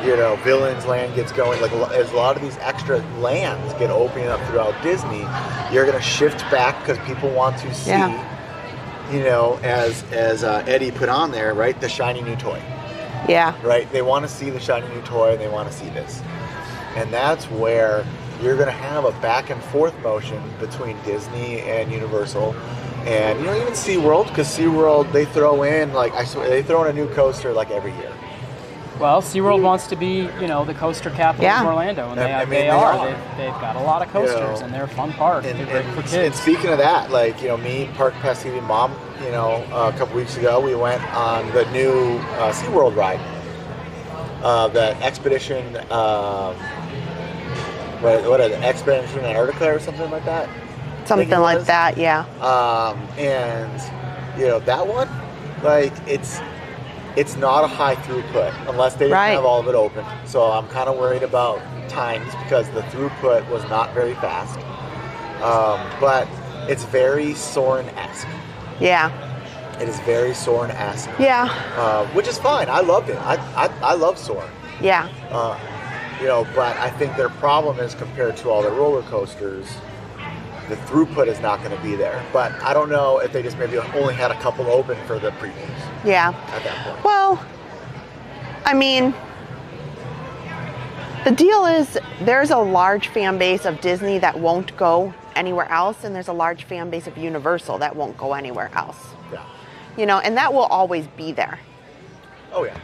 you know, Villains Land gets going, like as a lot of these extra lands get opening up throughout Disney, you're going to shift back because people want to see, you know, as Eddie put on there, right, the shiny new toy, Yeah. right? They want to see the shiny new toy and they want to see this. And that's where you're going to have a back and forth motion between Disney and Universal. And, you know, even SeaWorld, because SeaWorld, they throw in, like, I swear, they throw in a new coaster, like, every year. Well, SeaWorld wants to be, you know, the coaster capital Yeah. of Orlando, and I mean, they they are. are. They've got a lot of coasters, You know, and they're a fun park. They're great for And kids. speaking of that, like, you know, me, Park Pass TV Mom, you know, a couple weeks ago, we went on the new SeaWorld ride. The Expedition, what is it, Expedition Antarctica or something like that? Something like that, yeah. And, you know, that one, like, it's not a high throughput unless they Right. have all of it open. So I'm kind of worried about times because the throughput was not very fast. But it's very Soarin'-esque. Yeah. It is very Soarin'-esque. Yeah. Which is fine. I loved it. I love Soarin'. Yeah. You know, but I think their problem is compared to all the roller coasters, the throughput is not going to be there. But I don't know if they just maybe only had a couple open for the previews Yeah. at that point. Well, I mean, the deal is there's a large fan base of Disney that won't go anywhere else, and there's a large fan base of Universal that won't go anywhere else. Yeah. You know, and that will always be there. Oh, yeah.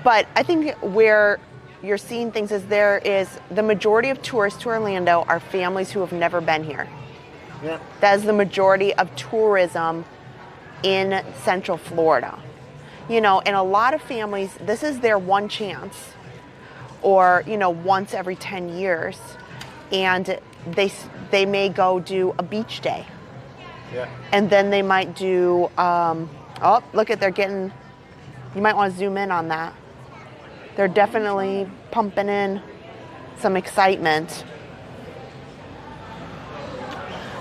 But I think where you're seeing things is there is the majority of tourists to Orlando are families who have never been here. Yeah. That is the majority of tourism in Central Florida. You know, and a lot of families, this is their one chance, or, you know, once every 10 years, and they may go do a beach day. Yeah. And then they might do, oh, look at, they're getting, you might want to zoom in on that. They're definitely pumping in some excitement.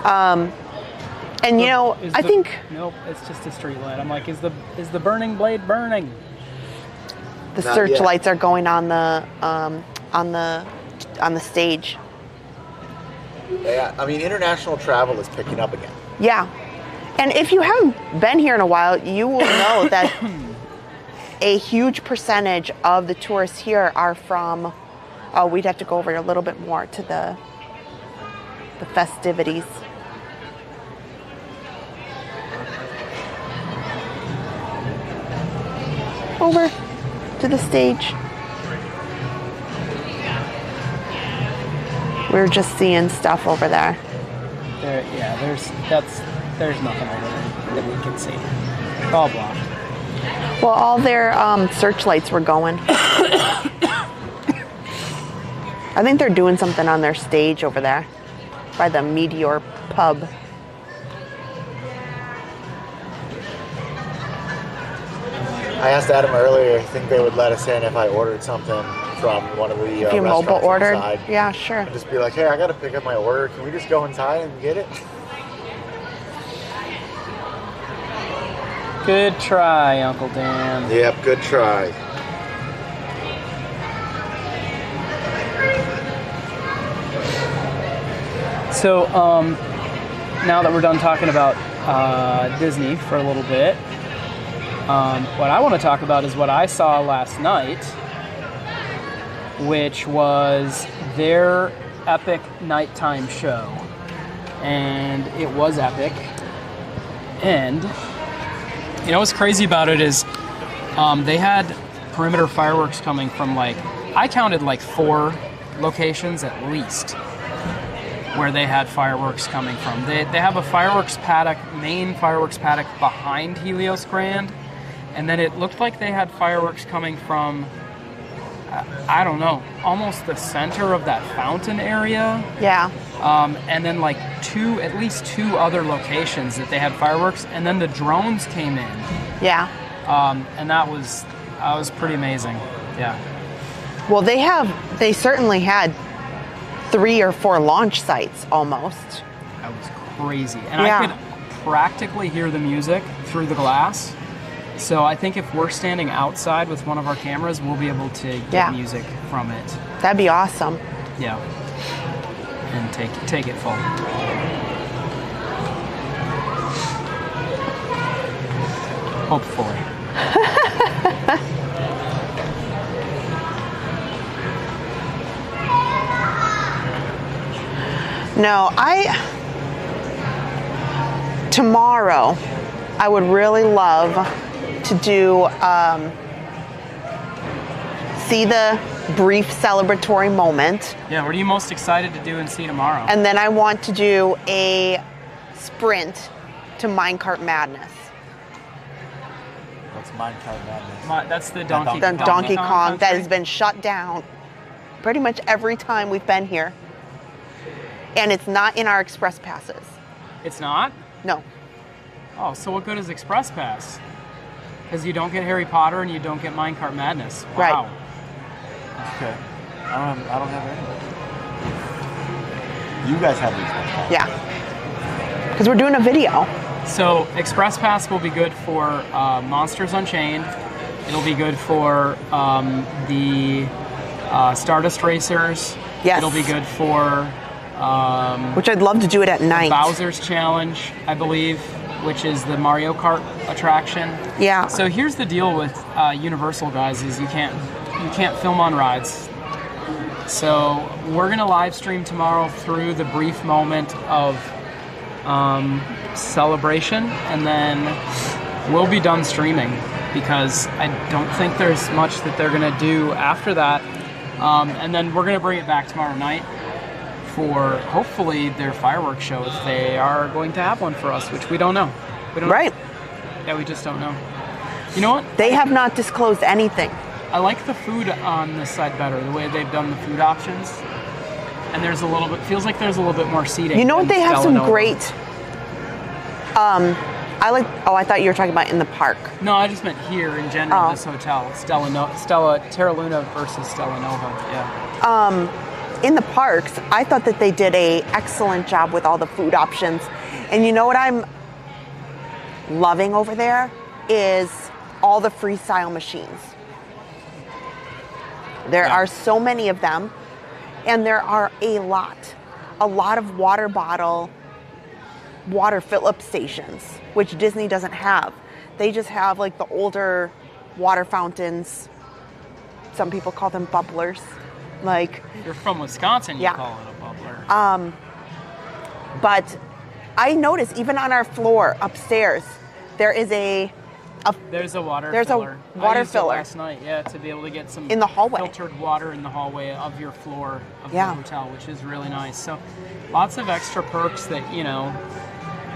And you know, I think Nope, it's just a street light. I'm like, is the burning blade burning? the Not searchlights are going on the stage. Yeah. I mean, international travel is picking up again. Yeah. And if you haven't been here in a while, you will know that a huge percentage of the tourists here are from, oh, we'd have to go over a little bit more to the festivities. Over to the stage. We're just seeing stuff over there. There's nothing over there that we can see. It's all blocked. Well, all their searchlights were going. I think they're doing something on their stage over there by the Meteor Pub. I asked Adam earlier, I think they would let us in if I ordered something from one of the If you mobile restaurants ordered, inside. yeah, sure. I'd just be like, hey, I got to pick up my order. Can we just go inside and get it? Good try, Uncle Dan. Yep, good try. So, now that we're done talking about Disney for a little bit. What I want to talk about is what I saw last night, which was their epic nighttime show. And it was epic. And, you know what's crazy about it is they had perimeter fireworks coming from I counted 4 locations at least where they had fireworks coming from. They have a fireworks paddock, main fireworks paddock behind Helios Grand. And then it looked like they had fireworks coming from, I don't know, almost the center of that fountain area. Yeah. And then at least 2 other locations that they had fireworks. And then the drones came in. Yeah. And that was pretty amazing. Yeah. Well, they certainly had 3 or 4 launch sites almost. That was crazy. And Yeah. I could practically hear the music through the glass. So I think if we're standing outside with one of our cameras, we'll be able to get music from it. That'd be awesome. Yeah. And take it full. Hopefully. No, tomorrow, I would really love to do, see the brief celebratory moment. Yeah, what are you most excited to do and see tomorrow? And then I want to do a sprint to Minecart Madness. What's Minecart Madness? That's the Donkey The Kong. Donkey Kong that country. has been shut down pretty much every time we've been here. And it's not in our express passes. It's not? No. Oh, so what good is Express Pass? Because you don't get Harry Potter and you don't get Minecart Madness. Wow. Right. Okay. I don't have any. You guys have these ones. Yeah. Because we're doing a video. So Express Pass will be good for Monsters Unchained. It'll be good for the Stardust Racers. Yes. It'll be good for Which I'd love to do it at night. Bowser's Challenge, I believe, which is the Mario Kart attraction. Yeah. So here's the deal with Universal, guys, is you can't film on rides. So we're gonna live stream tomorrow through the brief moment of celebration, and then we'll be done streaming because I don't think there's much that they're gonna do after that. And then we're gonna bring it back tomorrow night for hopefully their fireworks show, if they are going to have one for us, which we don't know. We don't Right. know. Yeah, we just don't know. You know what? They have not disclosed anything. I like the food on this side better, the way they've done the food options. And there's a little bit, feels like there's a little bit more seating. You know what? than They have some Stellanova. great. I thought you were talking about in the park. No, I just meant here in general, Oh. this hotel. Terra Luna versus Stellanova, yeah. In the parks, I thought that they did a excellent job with all the food options. And you know what I'm loving over there is all the freestyle machines. There Yeah. are so many of them, and there are a lot of water fill-up stations, which Disney doesn't have. They just have like the older water fountains. Some people call them bubblers. Like, You're from Wisconsin, you Yeah. call it a bubbler. but I noticed even on our floor upstairs, there is There's a water there's a filler. water I used filler. it last night, yeah, to be able to get some In the hallway. filtered water in the hallway of your floor of Yeah. the hotel, which is really nice. So lots of extra perks that,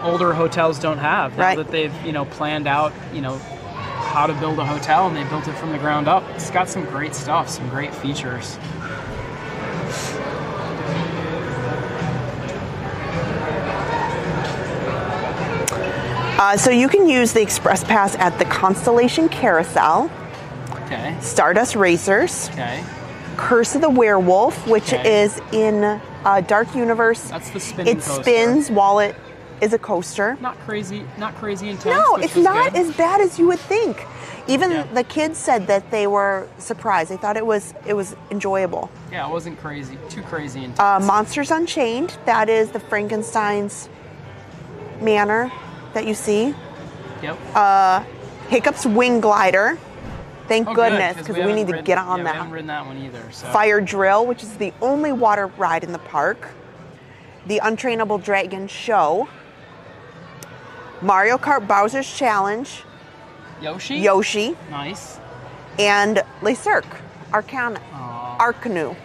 older hotels don't have. Now Right. that they've, planned out, how to build a hotel, and they built it from the ground up. It's got some great stuff, some great features. so you can use the Express Pass at the Constellation Carousel, Okay. Stardust Racers, Okay. Curse of the Werewolf, which Okay. is in Dark Universe. That's the spinning It coaster. spins while it is a coaster. Not crazy intense. No, which it's was not good. as bad as you would think. Even Yeah. the kids said that they were surprised. They thought it was enjoyable. Yeah, it wasn't too crazy intense. Monsters Unchained, that is the Frankenstein's manor. that you see. Yep. Hiccup's Wing Glider. Thank Oh, goodness, good, because we need to get on We that. haven't ridden that one either. So. Fire Drill, which is the only water ride in the park. The Untrainable Dragon Show. Mario Kart Bowser's Challenge. Yoshi. Nice. And Le Cirque. Arcana. Arcanu.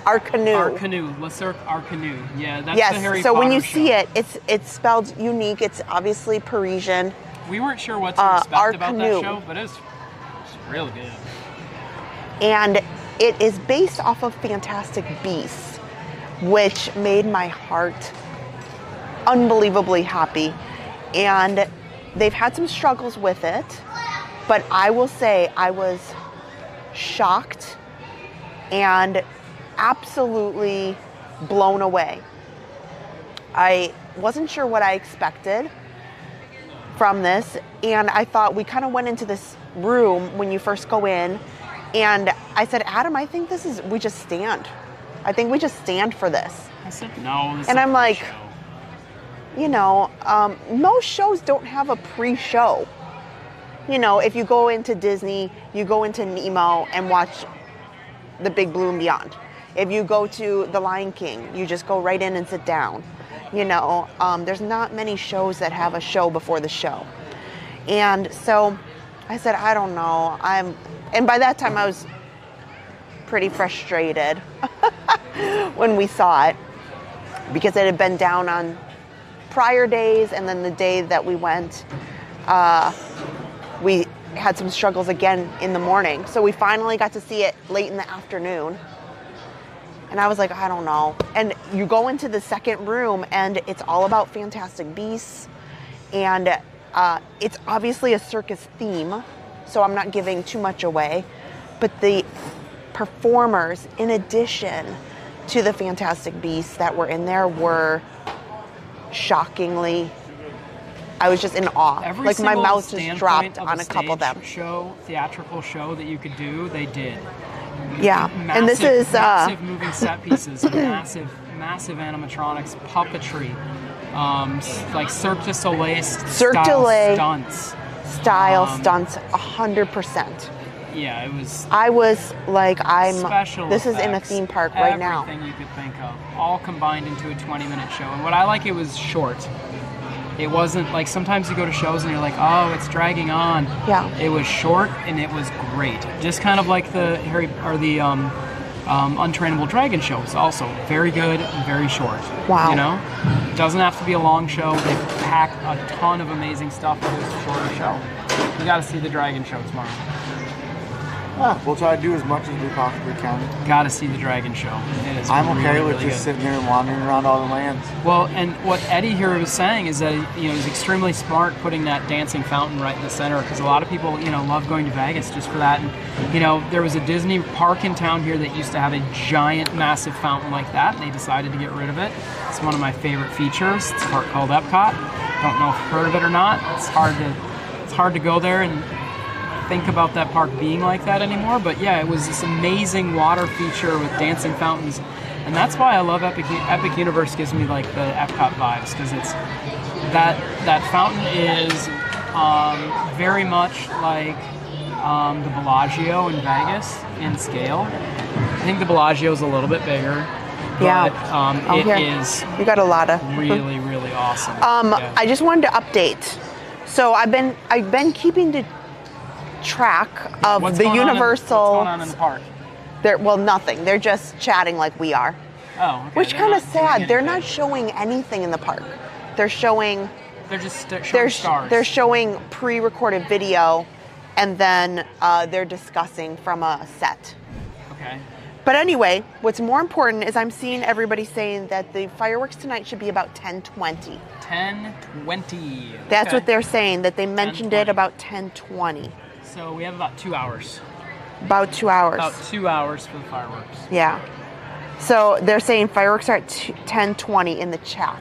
Arcanu. Le Cirque Arcanu. Yeah, that's yes, the Harry so Potter when you show. see it, it's spelled unique. It's obviously Parisian. We weren't sure what to expect about that Arcanu. show, but it's real good. And it is based off of Fantastic Beasts, which made my heart unbelievably happy. And they've had some struggles with it, but I will say I was shocked and absolutely blown away. I wasn't sure what I expected from this, and I thought we kind of went into this room when you first go in, and I said, Adam, I think we just stand. I think we just stand for this. I said, no. This And is I'm a like, show. you know, most shows don't have a pre-show. You know, if you go into Disney, you go into Nemo and watch The Big Blue and Beyond. If you go to The Lion King, you just go right in and sit down. You know, there's not many shows that have a show before the show. And so I said, I don't know. And by that time I was pretty frustrated when we saw it, because it had been down on prior days, and then the day that we went, we had some struggles again in the morning. So we finally got to see it late in the afternoon. And I was like, I don't know. And you go into the second room, and it's all about Fantastic Beasts. And it's obviously a circus theme, so I'm not giving too much away. But the performers, in addition to the Fantastic Beasts that were in there, were shockingly, I was just in awe. Every like my single mouth just standpoint dropped of on a couple of them. Theatrical show that you could do, they did. Yeah, Massive, and this is massive moving set pieces, massive animatronics, puppetry, like Cirque du Soleil stunts. Stunts, 100%. Yeah, it was. I was like, Special this is in a effects, theme park right now. Everything you could think of, all combined into a 20-minute show. And what I like, it was short. It wasn't like sometimes you go to shows and you're like, oh, it's dragging on. Yeah. It was short and it was great. Just kind of like the Untrainable Dragon show. It's also very good and very short. Wow. You know, it doesn't have to be a long show. They pack a ton of amazing stuff into a shorter show. You got to see the Dragon show tomorrow. We'll try to do as much as we possibly can. Got to see the Dragon show. It is I'm okay really, with really just good. sitting here and wandering around all the lands. Well, and what Eddie here was saying is that he's extremely smart putting that dancing fountain right in the center, because a lot of people love going to Vegas just for that. And there was a Disney park in town here that used to have a giant, massive fountain like that, and they decided to get rid of it. It's one of my favorite features. It's a park called Epcot. Don't know if you've heard of it or not. It's hard to go there and think about that park being like that anymore, but yeah, it was this amazing water feature with dancing fountains, and that's why I love Epic Universe. Gives me like the Epcot vibes, because it's that fountain is very much like the Bellagio in Vegas in scale. I think the Bellagio is a little bit bigger, but it is you got a lot of really, really awesome. Yeah. I just wanted to update. So I've been keeping the track of What's the going Universal. What's going on in the park? Nothing. They're just chatting like we are. Oh, okay. Which They're kind of not doing sad. They're not anything. showing anything in the park. They're showing. They're just showing stars. They're showing pre-recorded video, and then they're discussing from a set. Okay. But anyway, what's more important is I'm seeing everybody saying that the fireworks tonight should be about 10:20. 10:20. That's Okay. what they're saying. That they mentioned 10:20. it about 10:20. So we have about 2 hours. About 2 hours. About 2 hours for the fireworks. Yeah. So they're saying fireworks are at 10:20 in the chat.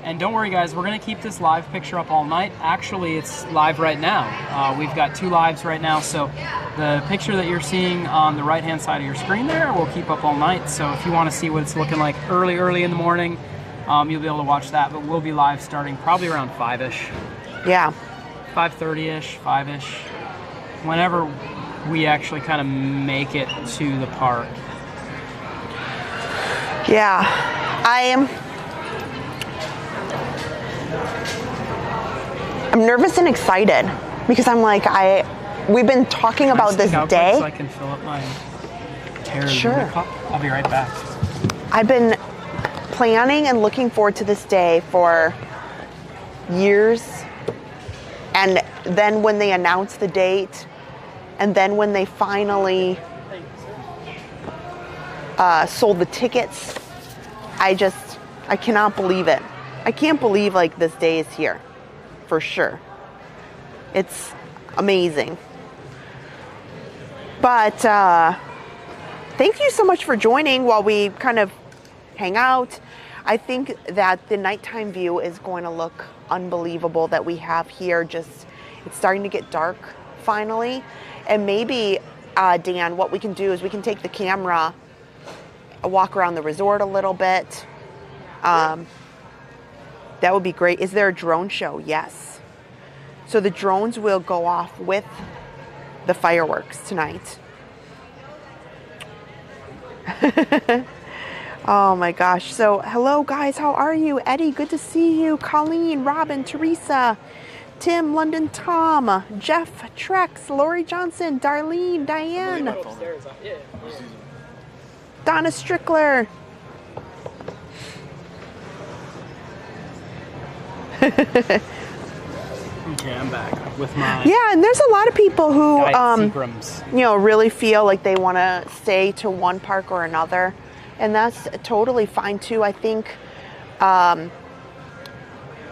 And don't worry, guys. We're going to keep this live picture up all night. Actually, it's live right now. We've got 2 lives right now. So the picture that you're seeing on the right-hand side of your screen there, we'll keep up all night. So if you want to see what it's looking like early in the morning, you'll be able to watch that. But we'll be live starting probably around 5-ish. Yeah. 5:30ish, 5ish, whenever we actually kind of make it to the park. Yeah, I'm nervous and excited because I'm like, we've been talking about this day. So I can fill up my Terra Sure. cup. I'll be right back. I've been planning and looking forward to this day for years. And then when they announced the date, and then when they finally sold the tickets, I cannot believe it. I can't believe like this day is here, for sure. It's amazing. But thank you so much for joining while we kind of hang out. I think that the nighttime view is going to look unbelievable that we have here. Just, it's starting to get dark finally. And maybe, Dan, what we can do is we can take the camera, walk around the resort a little bit. That would be great. Is there a drone show? Yes. So the drones will go off with the fireworks tonight. Oh my gosh. So hello guys, how are you? Eddie, good to see you. Colleen, Robin, Teresa, Tim, London, Tom, Jeff, Trex, Lori Johnson, Darlene, Diane, Donna Strickler. Okay, I'm back with my Yeah, and there's a lot of people who Seagrams. really feel like they want to stay to one park or another, and that's totally fine too. I think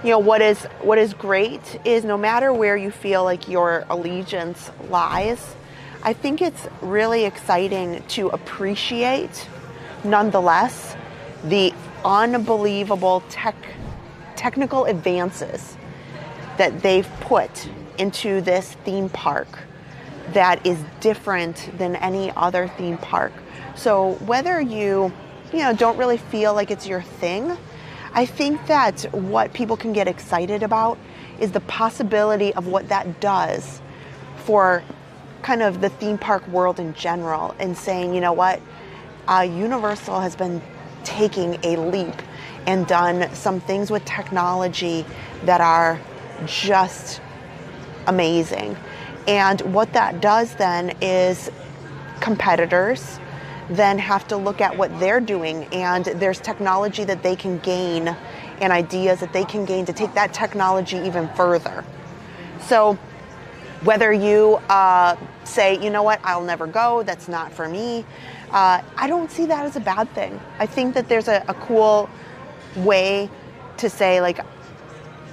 what is great is no matter where you feel like your allegiance lies, I think it's really exciting to appreciate nonetheless the unbelievable technical advances that they've put into this theme park that is different than any other theme park. So whether you don't really feel like it's your thing, I think that what people can get excited about is the possibility of what that does for kind of the theme park world in general, and saying, you know what, Universal has been taking a leap and done some things with technology that are just amazing. And what that does then is competitors then have to look at what they're doing, and there's technology that they can gain and ideas that they can gain to take that technology even further. So whether you say, you know what, I'll never go, that's not for me, I don't see that as a bad thing. I think that there's a cool way to say, like,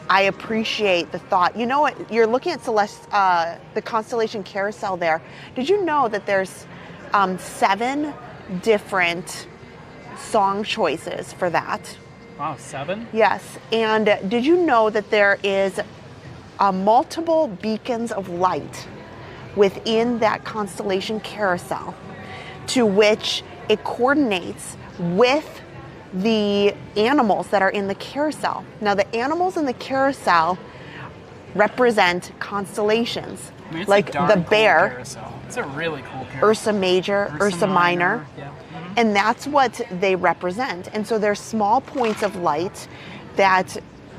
I appreciate the thought. You know what, you're looking at the Constellation Carousel there. Did you know that there's 7 different song choices for that? Wow, 7? Yes. And did you know that there is multiple beacons of light within that Constellation Carousel, to which it coordinates with the animals that are in the carousel. Now, the animals in the carousel represent constellations, I mean, it's like a darn the cool bear, carousel. It's a really cool carousel. Ursa Major, Ursa Minor. Yeah. Mm-hmm. And that's what they represent. And so there's small points of light that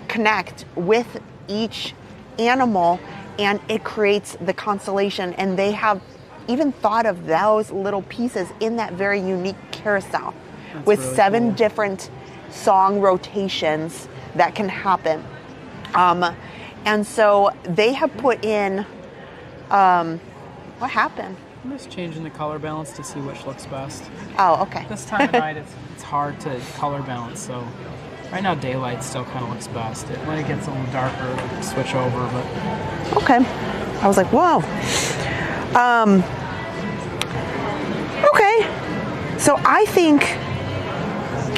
connect with each animal, and it creates the constellation. And they have even thought of those little pieces in that very unique carousel. That's with really 7 cool. different song rotations that can happen. And so they have put in, what happened? I'm just changing the color balance to see which looks best. Oh, okay. This time of night, it's hard to color balance, so right now daylight still kind of looks best. When it gets a little darker, it'll switch over, but... Okay. I was like, whoa. Okay. So I think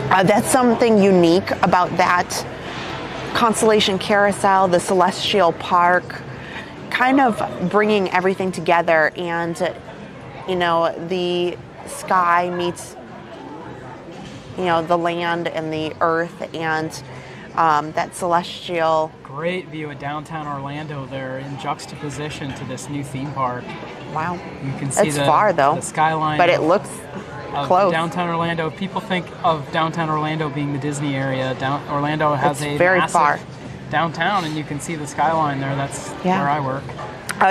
that's something unique about that Constellation Carousel, the Celestial Park, kind of bringing everything together, and the sky meets the land and the earth, and that celestial. Great view of downtown Orlando there in juxtaposition to this new theme park. Wow. You can see It's far though, the skyline. but it looks of close. Downtown Orlando. People think of downtown Orlando being the Disney area. Orlando has It's a very massive far. downtown, and you can see the skyline there. That's where I work.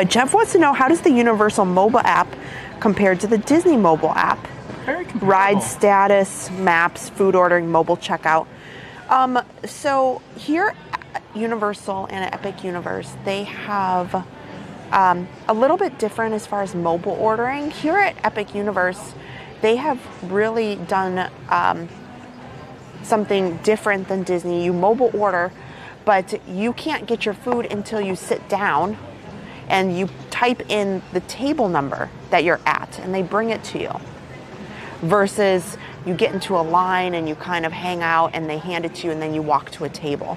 Jeff wants to know, how does the Universal mobile app compare to the Disney mobile app? Very comparable. Ride status, maps, food ordering, mobile checkout. So here at Universal and at Epic Universe, they have a little bit different as far as mobile ordering. Here at Epic Universe, they have really done something different than Disney. You mobile order, but you can't get your food until you sit down and you type in the table number that you're at, and they bring it to you. Versus you get into a line and you kind of hang out and they hand it to you and then you walk to a table.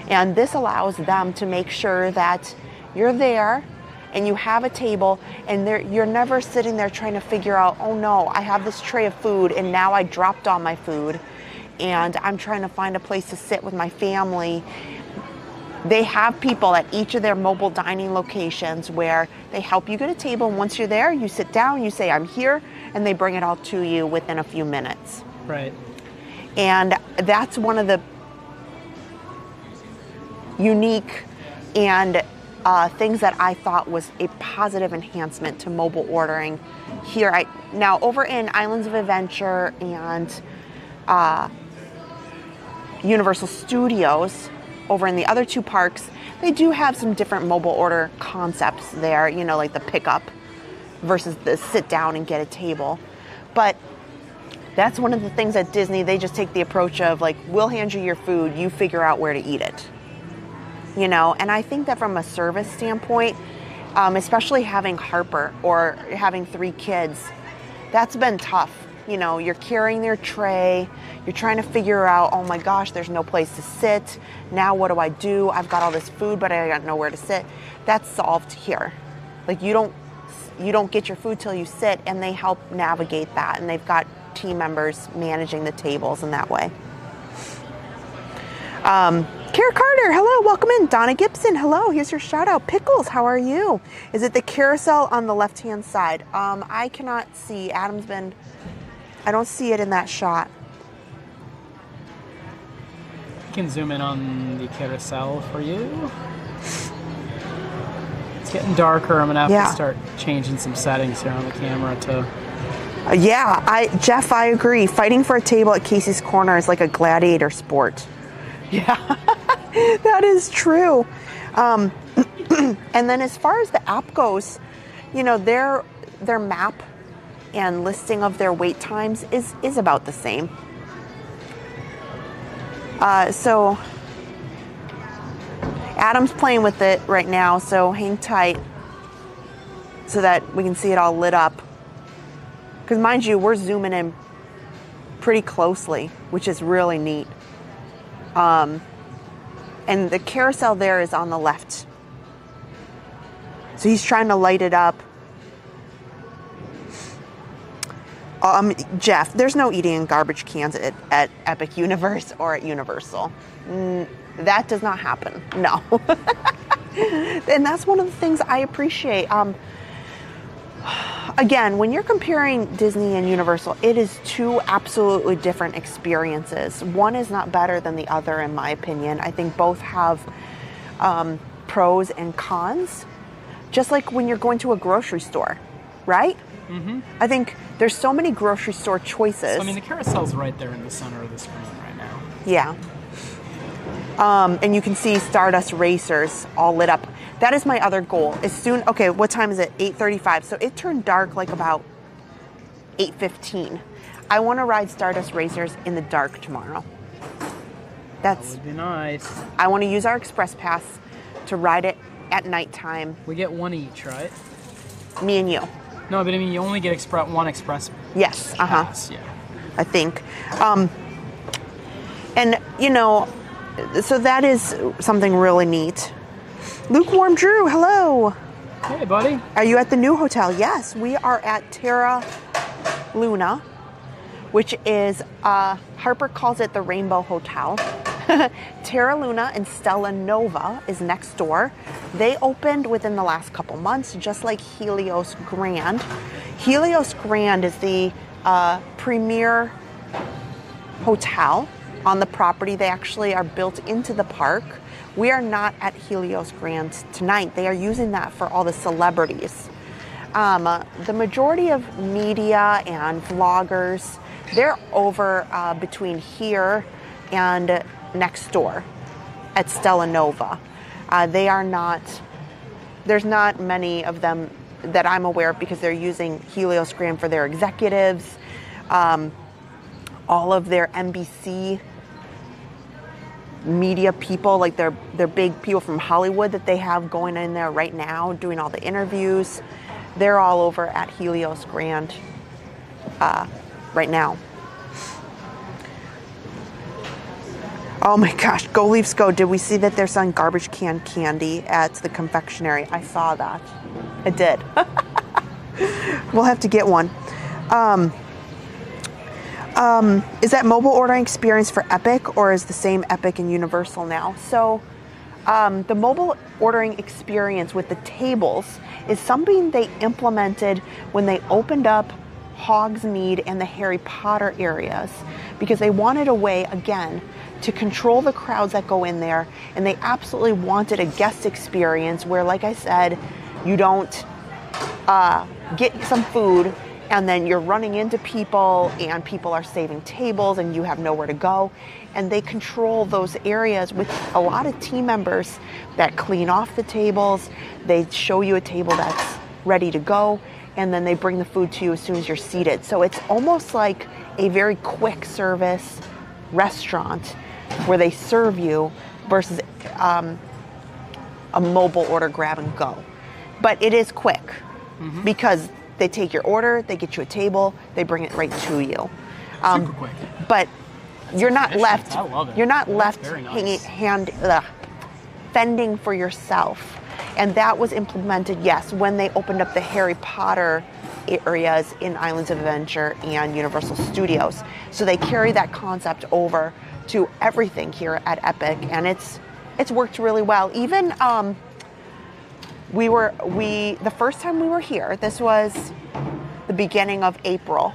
And this allows them to make sure that you're there and you have a table, and you're never sitting there trying to figure out, oh no, I have this tray of food and now I dropped all my food and I'm trying to find a place to sit with my family. They have people at each of their mobile dining locations where they help you get a table, and once you're there, you sit down, you say, I'm here, and they bring it all to you within a few minutes. Right. And that's one of the unique and things that I thought was a positive enhancement to mobile ordering here. Now, over in Islands of Adventure and Universal Studios, over in the other two parks, they do have some different mobile order concepts there, you know, like the pickup versus the sit down and get a table. But that's one of the things at Disney, they just take the approach of like, we'll hand you your food, you figure out where to eat it. You know, and I think that from a service standpoint, especially having Harper or having 3 kids, that's been tough. You know, you're carrying their tray, you're trying to figure out, oh my gosh, there's no place to sit. Now what do? I've got all this food, but I got nowhere to sit. That's solved here. Like you don't get your food till you sit, and they help navigate that, and they've got team members managing the tables in that way. Kara Carter, hello, welcome in. Donna Gibson, hello, here's your shout out. Pickles, how are you? Is it the carousel on the left hand side? I cannot see. I don't see it in that shot. You can zoom in on the carousel for you. It's getting darker. I'm gonna have to start changing some settings here on the camera to. Jeff, I agree. Fighting for a table at Casey's Corner is like a gladiator sport. Yeah, that is true. And then as far as the app goes, you know, their map and listing of their wait times is about the same. So Adam's playing with it right now, so hang tight so that we can see it all lit up. Because mind you, we're zooming in pretty closely, which is really neat. And the carousel there is on the left. So he's trying to light it up. Jeff, there's no eating in garbage cans at Epic Universe or at Universal. That does not happen, no. And that's one of the things I appreciate. Again, when you're comparing Disney and Universal, it is 2 absolutely different experiences. One is not better than the other, in my opinion. I think both have pros and cons. Just like when you're going to a grocery store, right? Mm-hmm. I think there's so many grocery store choices. So, I mean, the carousel's right there in the center of the screen right now. Yeah. And you can see Stardust Racers all lit up. That is my other goal. Okay, what time is it? 8:35. So it turned dark like about 8:15. I want to ride Stardust Racers in the dark tomorrow. That would be nice. I want to use our Express Pass to ride it at nighttime. We get 1 each, right? Me and you. No, but I mean, you only get one Express Yes, Pass, yeah. I think. And, you know, so that is something really neat. Lukewarm Drew, hello. Hey, buddy. Are you at the new hotel? Yes, we are at Terra Luna, which is, Harper calls it the Rainbow Hotel. Terra Luna and Stella Nova is next door. They opened within the last couple months, just like Helios Grand. Helios Grand is the premier hotel on the property. They actually are built into the park. We are not at Helios Grand tonight. They are using that for all the celebrities. The majority of media and vloggers, they're over between here and next door at Stella Nova. They are not, there's not many of them that I'm aware of because they're using Helios Grand for their executives. All of their NBC media people, like they're big people from Hollywood that they have going in there right now doing all the interviews. They're all over at Helios Grand right now. Oh my gosh, go Leafs go. Did we see that they're selling garbage can candy at the confectionery? I saw that. I did. We'll have to get one. Is that mobile ordering experience for Epic, or is the same Epic and Universal now? So the mobile ordering experience with the tables is something they implemented when they opened up Hogsmeade and the Harry Potter areas, because they wanted a way, again, to control the crowds that go in there, and they absolutely wanted a guest experience where, like I said, you don't get some food and then you're running into people and people are saving tables and you have nowhere to go. And they control those areas with a lot of team members that clean off the tables. They show you a table that's ready to go, and then they bring the food to you as soon as you're seated. So it's almost like a very quick service restaurant where they serve you versus a mobile order grab and go. But it is quick because they take your order, they get you a table, they bring it right to you. Super quick. But you're not left. I love it. You're not left Very nice. fending for yourself. And that was implemented, yes, when they opened up the Harry Potter areas in Islands of Adventure and Universal Studios. So they carry that concept over to everything here at Epic, and it's worked really well. Even the first time we were here, this was the beginning of April.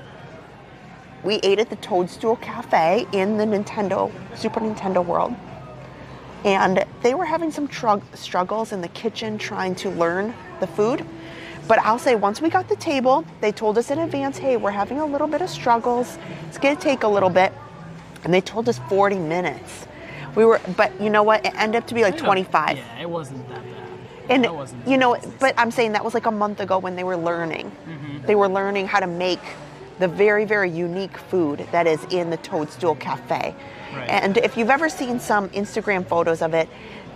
We ate at the Toadstool Cafe in the Super Nintendo World. And they were having some struggles in the kitchen trying to learn the food. But I'll say once we got the table, they told us in advance, hey, we're having a little bit of struggles. It's going to take a little bit. And they told us 40 minutes. But you know what? It ended up to be like 25. Yeah, it wasn't that bad. And, that wasn't but I'm saying that was like a month ago when they were learning. They were learning how to make the very, very unique food that is in the Toadstool Cafe. Right. And if you've ever seen some Instagram photos of it,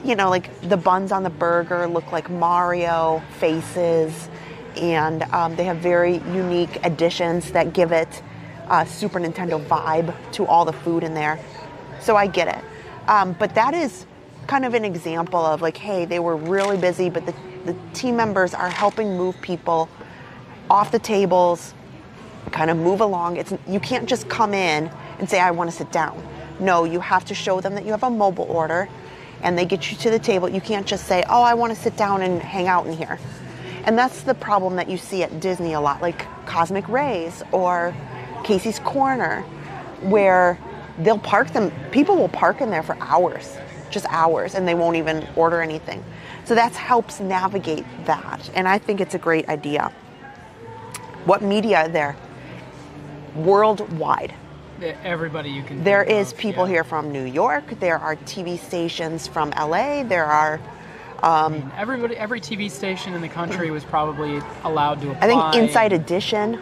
like the buns on the burger look like Mario faces, and they have very unique additions that give it a Super Nintendo vibe to all the food in there. So I get it. But that is kind of an example of like, hey, they were really busy, but the team members are helping move people off the tables, kind of move along. You can't just come in and say, I want to sit down. No, you have to show them that you have a mobile order and they get you to the table. You can't just say, oh, I want to sit down and hang out in here. And that's the problem that you see at Disney a lot, like Cosmic Rays or Casey's Corner, where they'll park them. People will park in there for hours, just hours, and they won't even order anything. So that helps navigate that. And I think it's a great idea. What media are there? Worldwide. Everybody you can. There think is of, people here from New York. There are TV stations from LA. There are. Every TV station in the country was probably allowed to apply. I think Inside Edition.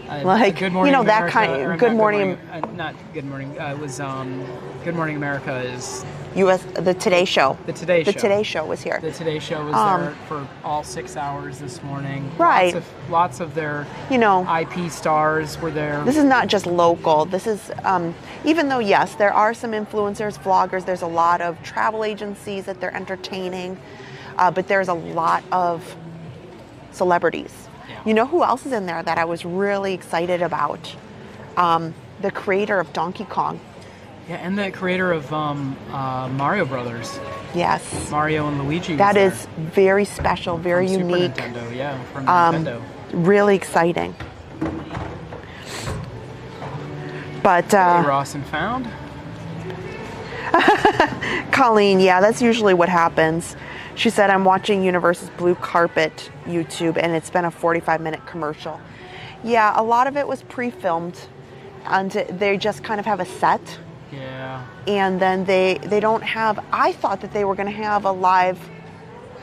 Like, Good Morning that America, kind or of Good not Morning. Not Good Morning. It was Good Morning America is. The Today Show. The Today Show. The Today Show was here. The Today Show was there for all 6 hours this morning. Right. Lots of their IP stars were there. This is not just local. This is, even though, yes, there are some influencers, vloggers, there's a lot of travel agencies that they're entertaining, but there's a lot of celebrities. Yeah. You know who else is in there that I was really excited about? The creator of Donkey Kong. Yeah, and the creator of Mario Brothers, Yes. Mario and Luigi. That was is there. very special, very From unique. Super Nintendo, yeah, from Nintendo. Really exciting. But Hey, Ross and Found. Colleen, yeah, that's usually what happens. She said, I'm watching Universal's Blue Carpet YouTube, and it's been a 45-minute commercial. Yeah, a lot of it was pre-filmed, and they just kind of have a set. Yeah. And then they don't have, I thought that they were going to have a live,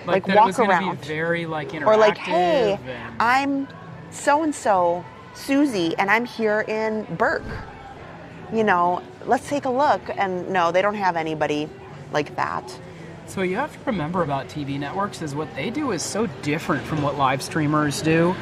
like that walk it was gonna around. Be very like interactive. Or like, hey, and- I'm so-and-so, Susie, and I'm here in Burke. You know, let's take a look. And no, they don't have anybody like that. So what you have to remember about TV networks is what they do is so different from what live streamers do,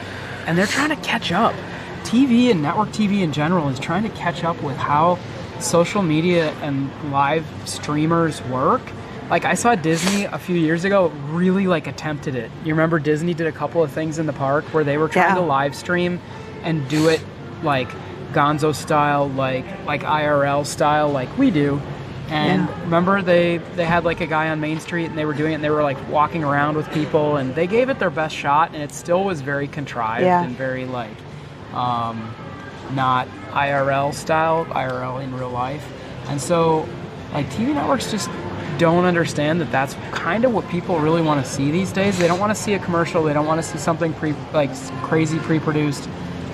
and they're trying to catch up. TV and network TV in general is trying to catch up with how social media and live streamers work. Like I saw Disney a few years ago really like attempted it. You remember Disney did a couple of things in the park where they were trying to live stream and do it like Gonzo style, like IRL style, like we do. And remember they had like a guy on Main Street and they were doing it and they were like walking around with people and they gave it their best shot and it still was very contrived and very like not IRL style, IRL in real life. And so like TV networks just don't understand that that's kind of what people really want to see these days. They don't want to see a commercial. They don't want to see something crazy pre-produced.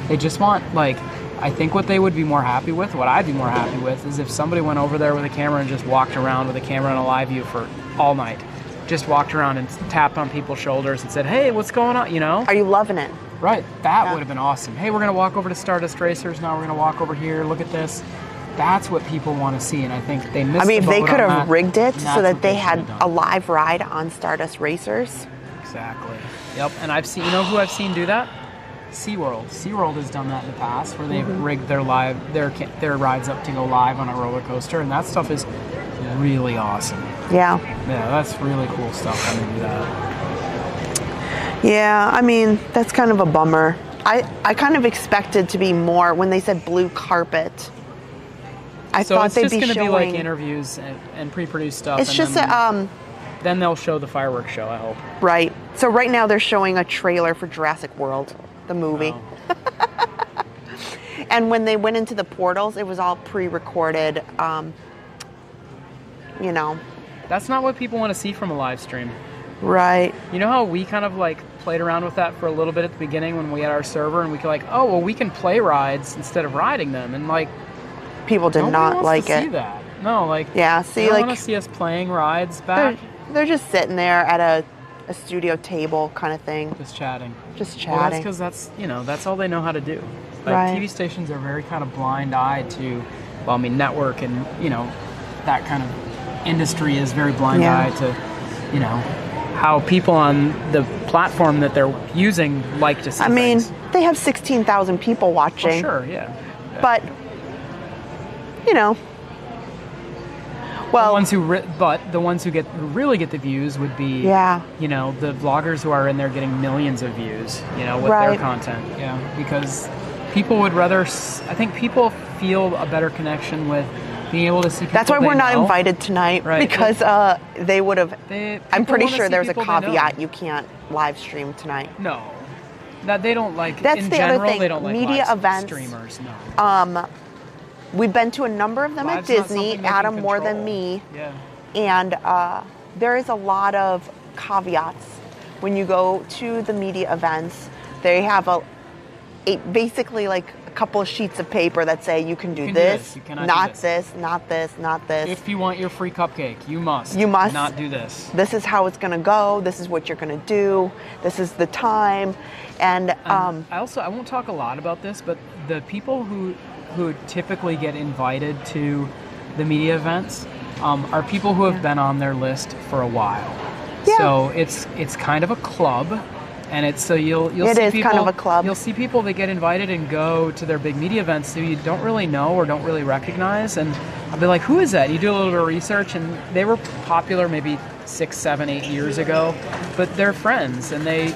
They just want like, I think what they would be more happy with, what I'd be more happy with, is if somebody went over there with a camera and just walked around with a camera and a live view for all night. Just walked around and tapped on people's shoulders and said, hey, what's going on, you know? Are you loving it? Right, that would have been awesome. Hey, we're going to walk over to Stardust Racers, now we're going to walk over here, look at this. That's what people want to see, and I think they missed the boat. I mean, if they could have that, rigged it so that they should had have a done. live ride on Stardust Racers. Exactly. Yep, and I've seen, you know who I've seen do that? SeaWorld. SeaWorld has done that in the past where they've rigged their rides up to go live on a roller coaster, and that stuff is really awesome. Yeah. Yeah, that's really cool stuff when they do that. Yeah, I mean, that's kind of a bummer. I kind of expected to be more when they said blue carpet. I So thought it's they'd just be going to showing be like interviews and pre-produced stuff. It's and just then, then they'll show the fireworks show, I hope. right. So right now they're showing a trailer for Jurassic World, the movie. Oh. And when they went into the portals, it was all pre-recorded. You know. That's not what people want to see from a live stream. Right. You know how we kind of like played around with that for a little bit at the beginning when we had our server and we could like, oh, well, we can play rides instead of riding them. And like, People did nobody not wants like to it. see that. No, like, Yeah, they see, don't like want to see us playing rides back, they're just sitting there at a studio table kind of thing, just chatting. just Well, that's chatting. because that's all they know how to do. Like Right. TV stations are very kind of blind-eyed to, well, I mean, network and that kind of industry is very blind-eyed to, how people on the platform that they're using like to see. I mean, things. they have 16,000 people watching. Sure, yeah. But, the well, ones who really get the views would be, yeah, the vloggers who are in there getting millions of views, with their Right. content. Yeah, because people would rather. I think people feel a better connection with being able to see people. that's why we're they not know. invited tonight, Right. because they would have. They- I'm people pretty wanna sure see there's a people they know. caveat: you can't live stream tonight. No, that they don't like. That's in the other general, thing. They don't like Media live events, streamers. No. We've been to a number of them Live's at not Disney. something they can Adam more than control. me, Yeah. and there is a lot of caveats when you go to the media events. They have basically like a couple of sheets of paper that say you can do can do this, this, you cannot do not this. this, not this, not this. If you want your free cupcake, you must. You must. not do this. This is how it's going to go. This is what you're going to do. This is the time. And I won't talk a lot about this, but the people who typically get invited to the media events are people who have been on their list for a while. Yeah. So it's kind of a club, and it's so you'll It see is people, kind of a club. You'll see people that get invited and go to their big media events who you don't really know or don't really recognize, and I'll be like, who is that? You do a little bit of research, and they were popular maybe 6, 7, 8 years ago, but they're friends, and they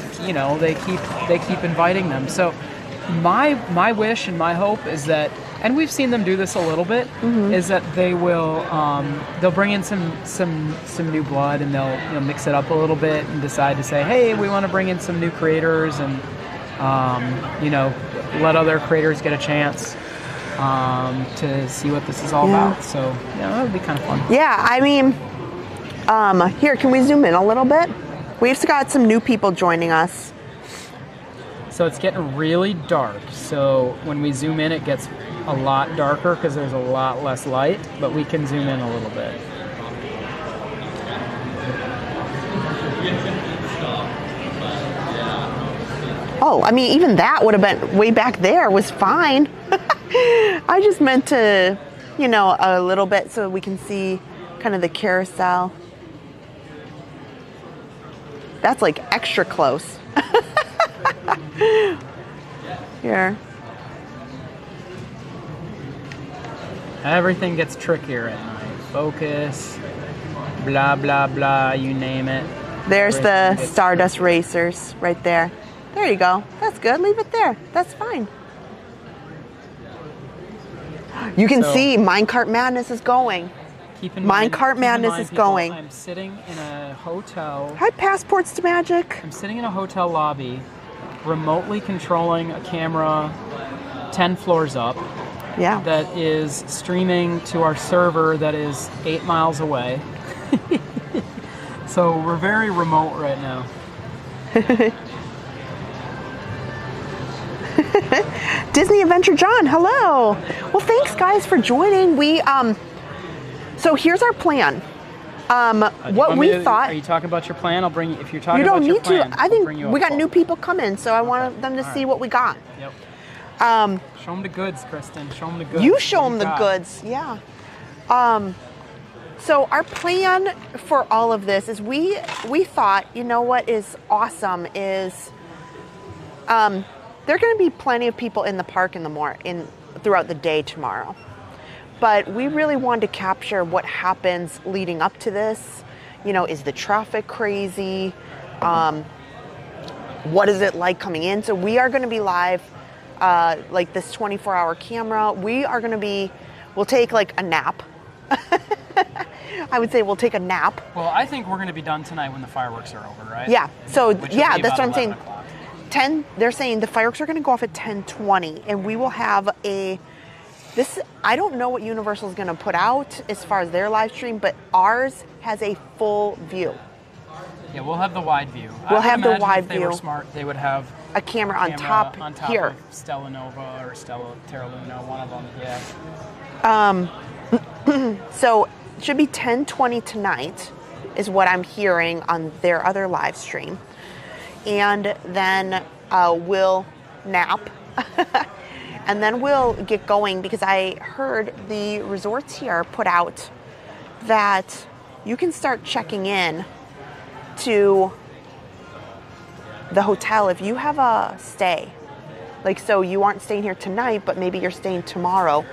keep inviting them. So my wish and my hope is that and we've seen them do this a little bit, is that they will they'll bring in some new blood, and they'll mix it up a little bit and decide to say, hey, we want to bring in some new creators, and let other creators get a chance to see what this is all about. So that would be kind of fun. Yeah, I mean, here, can we zoom in a little bit? We've got some new people joining us. So it's getting really dark. So when we zoom in, it gets a lot darker because there's a lot less light, but we can zoom in a little bit. Oh, I mean, even that would have been way back there was fine. I just meant to, a little bit so we can see kind of the carousel. That's like extra close. Here. Everything gets trickier at night. Focus, blah, blah, blah, you name it. There's the Stardust Racers right there. There you go. That's good. Leave it there. That's fine. You can see Minecart Madness is going. Minecart Madness is going. I'm sitting in a hotel. Hi, Passports to Magic. I'm sitting in a hotel lobby, remotely controlling a camera 10 floors up. Yeah. That is streaming to our server that is 8 miles away. So we're very remote right now. Disney Adventure John, hello. Well, thanks guys for joining. So here's our plan. What we thought. Are you talking about your plan? I'll bring you. If you're talking you don't about your need plan, to. I think we got new people coming, so I want them to see what we got. Yep. Show them the goods, Kristen. Show them the goods. You show them the goods, yeah. So our plan for all of this is we thought, what is awesome is there are going to be plenty of people in the park throughout the day tomorrow. But we really wanted to capture what happens leading up to this. Is the traffic crazy? What is it like coming in? So we are going to be live, like this 24-hour camera. We'll take like a nap. I would say we'll take a nap. Well, I think we're going to be done tonight when the fireworks are over, right? Yeah. So that's what I'm saying. O'clock. They're saying the fireworks are going to go off at 10:20, and we will have I don't know what Universal is going to put out as far as their live stream, but ours has a full view. Yeah, we'll have the wide view. We'll have the wide if they view. were smart, they would have a camera on top here. Of Stella Nova or Terra Luna, one of them. Yeah. So it should be 10:20 tonight, is what I'm hearing on their other live stream, and then we'll nap. And then we'll get going because I heard the resorts here put out that you can start checking in to the hotel if you have a stay. Like, so you aren't staying here tonight, but maybe you're staying tomorrow.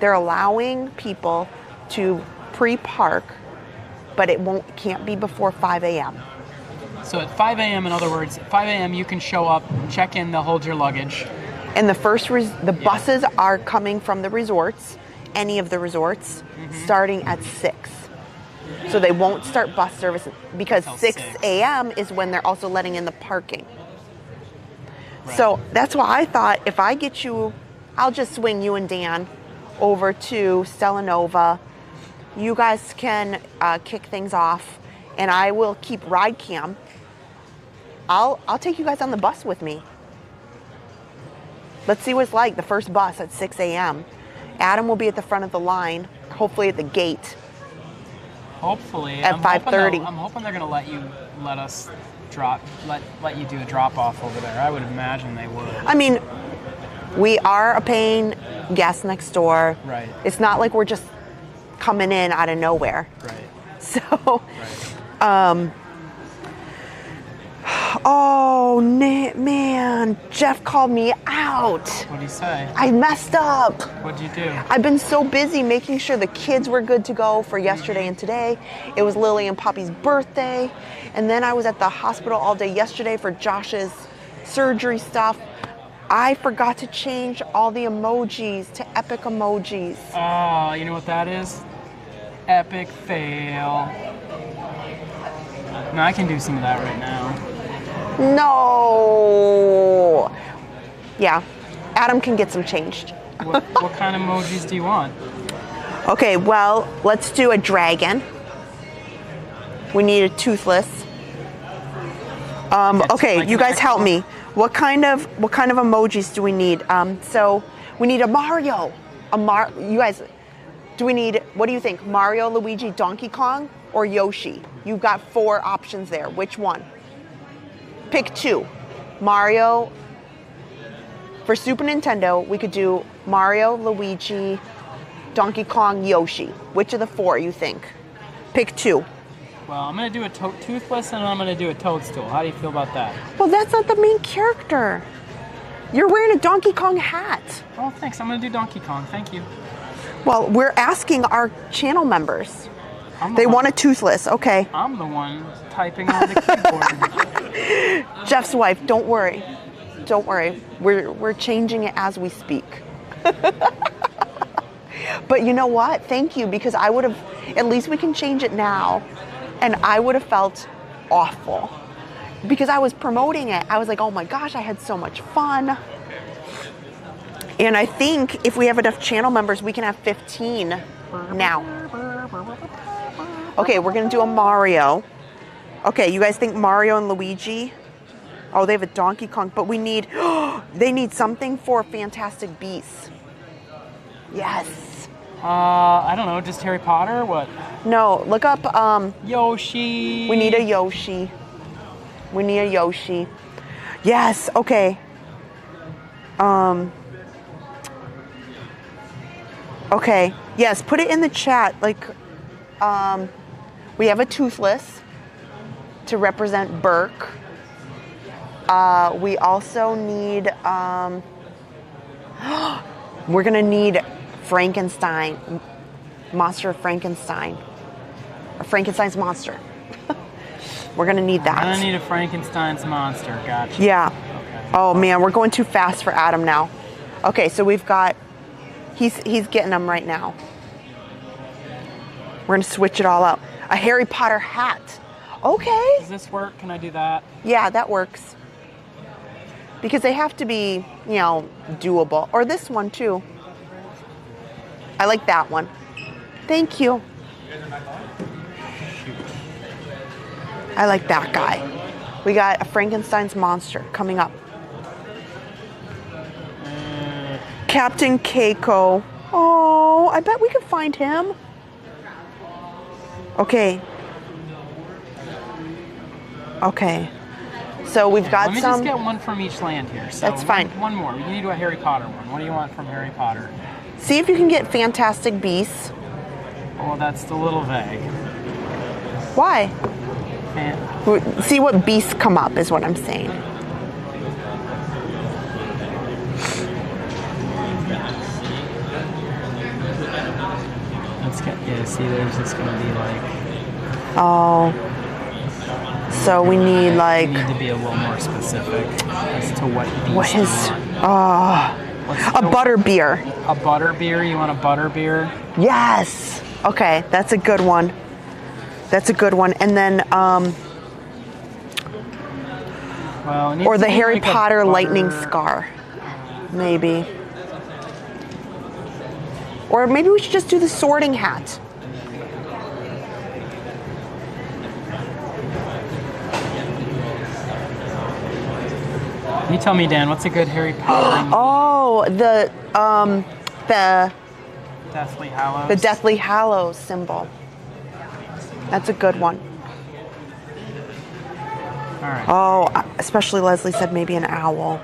They're allowing people to pre-park, but can't be before 5 a.m. So at 5 a.m., in other words, at 5 a.m. you can show up, check in, they'll hold your luggage. And the buses are coming from the resorts, any of the resorts, starting at 6. So they won't start bus service because 6 a.m. is when they're also letting in the parking. Right. So that's why I thought if I get you, I'll just swing you and Dan over to Stella Nova. You guys can kick things off, and I will keep ride cam. I'll take you guys on the bus with me. Let's see what it's like, the first bus at 6 a.m. Adam will be at the front of the line, hopefully at the gate. Hopefully. At 5:30. I'm hoping they're going to let you do a drop off over there. I would imagine they would. I mean, we are a paying guest next door. Right. It's not like we're just coming in out of nowhere. Right. So, right. Oh, man, Jeff called me out. What'd he say? I messed up. What'd you do? I've been so busy making sure the kids were good to go for yesterday and today. It was Lily and Poppy's birthday. And then I was at the hospital all day yesterday for Josh's surgery stuff. I forgot to change all the emojis to epic emojis. Oh, you know what that is? Epic fail. No, I can do some of that right now. No. Yeah, Adam can get some changed. What kind of emojis do you want? Okay, well, let's do a dragon. We need a toothless. Okay, like you an guys help actual- me. What kind of emojis do we need? So we need a Mario. You guys, do we need? What do you think? Mario, Luigi, Donkey Kong, or Yoshi? You've got 4 options there. Which one? Pick 2. Mario. For Super Nintendo, we could do Mario, Luigi, Donkey Kong, Yoshi. Which of the 4 you think? Pick 2. Well, I'm going to do a toothless and I'm going to do a toadstool. How do you feel about that? Well, that's not the main character. You're wearing a Donkey Kong hat. Oh, thanks. I'm going to do Donkey Kong. Thank you. Well, we're asking our channel members. I'm the They one- want a toothless. Okay. I'm the one typing on the keyboard. Jeff's wife, don't worry. Don't worry. We're changing it as we speak. But you know what? Thank you, because I would have, at least we can change it now. And I would have felt awful because I was promoting it. I was like, oh my gosh, I had so much fun. And I think if we have enough channel members, we can have 15 now. Okay, we're going to do a Mario. Okay, you guys think Mario and Luigi? Oh, they have a Donkey Kong, but we need, they need something for Fantastic Beasts. Yes. I don't know, just Harry Potter or what? No, look up, Yoshi. we need a Yoshi. We need a Yoshi. Yes, okay. Okay, yes, put it in the chat. Like, we have a toothless to represent Burke. We also need, we're gonna need Frankenstein, Monster of Frankenstein, or Frankenstein's monster. We're gonna need that. I'm gonna need a Frankenstein's monster. Gotcha. Yeah. Okay. Oh man, we're going too fast for Adam now. Okay, so we've got, he's getting them right now. We're gonna switch it all out. A Harry Potter hat. Okay. Does this work? Can I do that? Yeah, that works. Because they have to be, you know, doable. Or this one too. I like that one. Thank you. I like that guy. We got a Frankenstein's monster coming up. Captain Keiko. Oh, I bet we could find him. Okay. Okay. So we've got Let me some. just get one from each land here. So That's fine. One more. You need a Harry Potter one. What do you want from Harry Potter? See if you can get Fantastic Beasts. Well, that's a little vague. Why? And See what beasts come up is what I'm saying. let's get, yeah, see, there's just going to be like, Oh. So we need like, you need to be a little more specific as to what beast what you is, want. a butterbeer. A butter beer? You want a butter beer? Yes. Okay, that's a good one. That's a good one. And then, Well, it needs or to the be Harry like a Potter butter- lightning scar, maybe. Or maybe we should just do the sorting hat. You tell me, Dan, what's a good Harry Potter? Oh, the Deathly Hallows. the Deathly Hallows symbol. That's a good one. All right. Oh, especially Leslie said maybe an owl.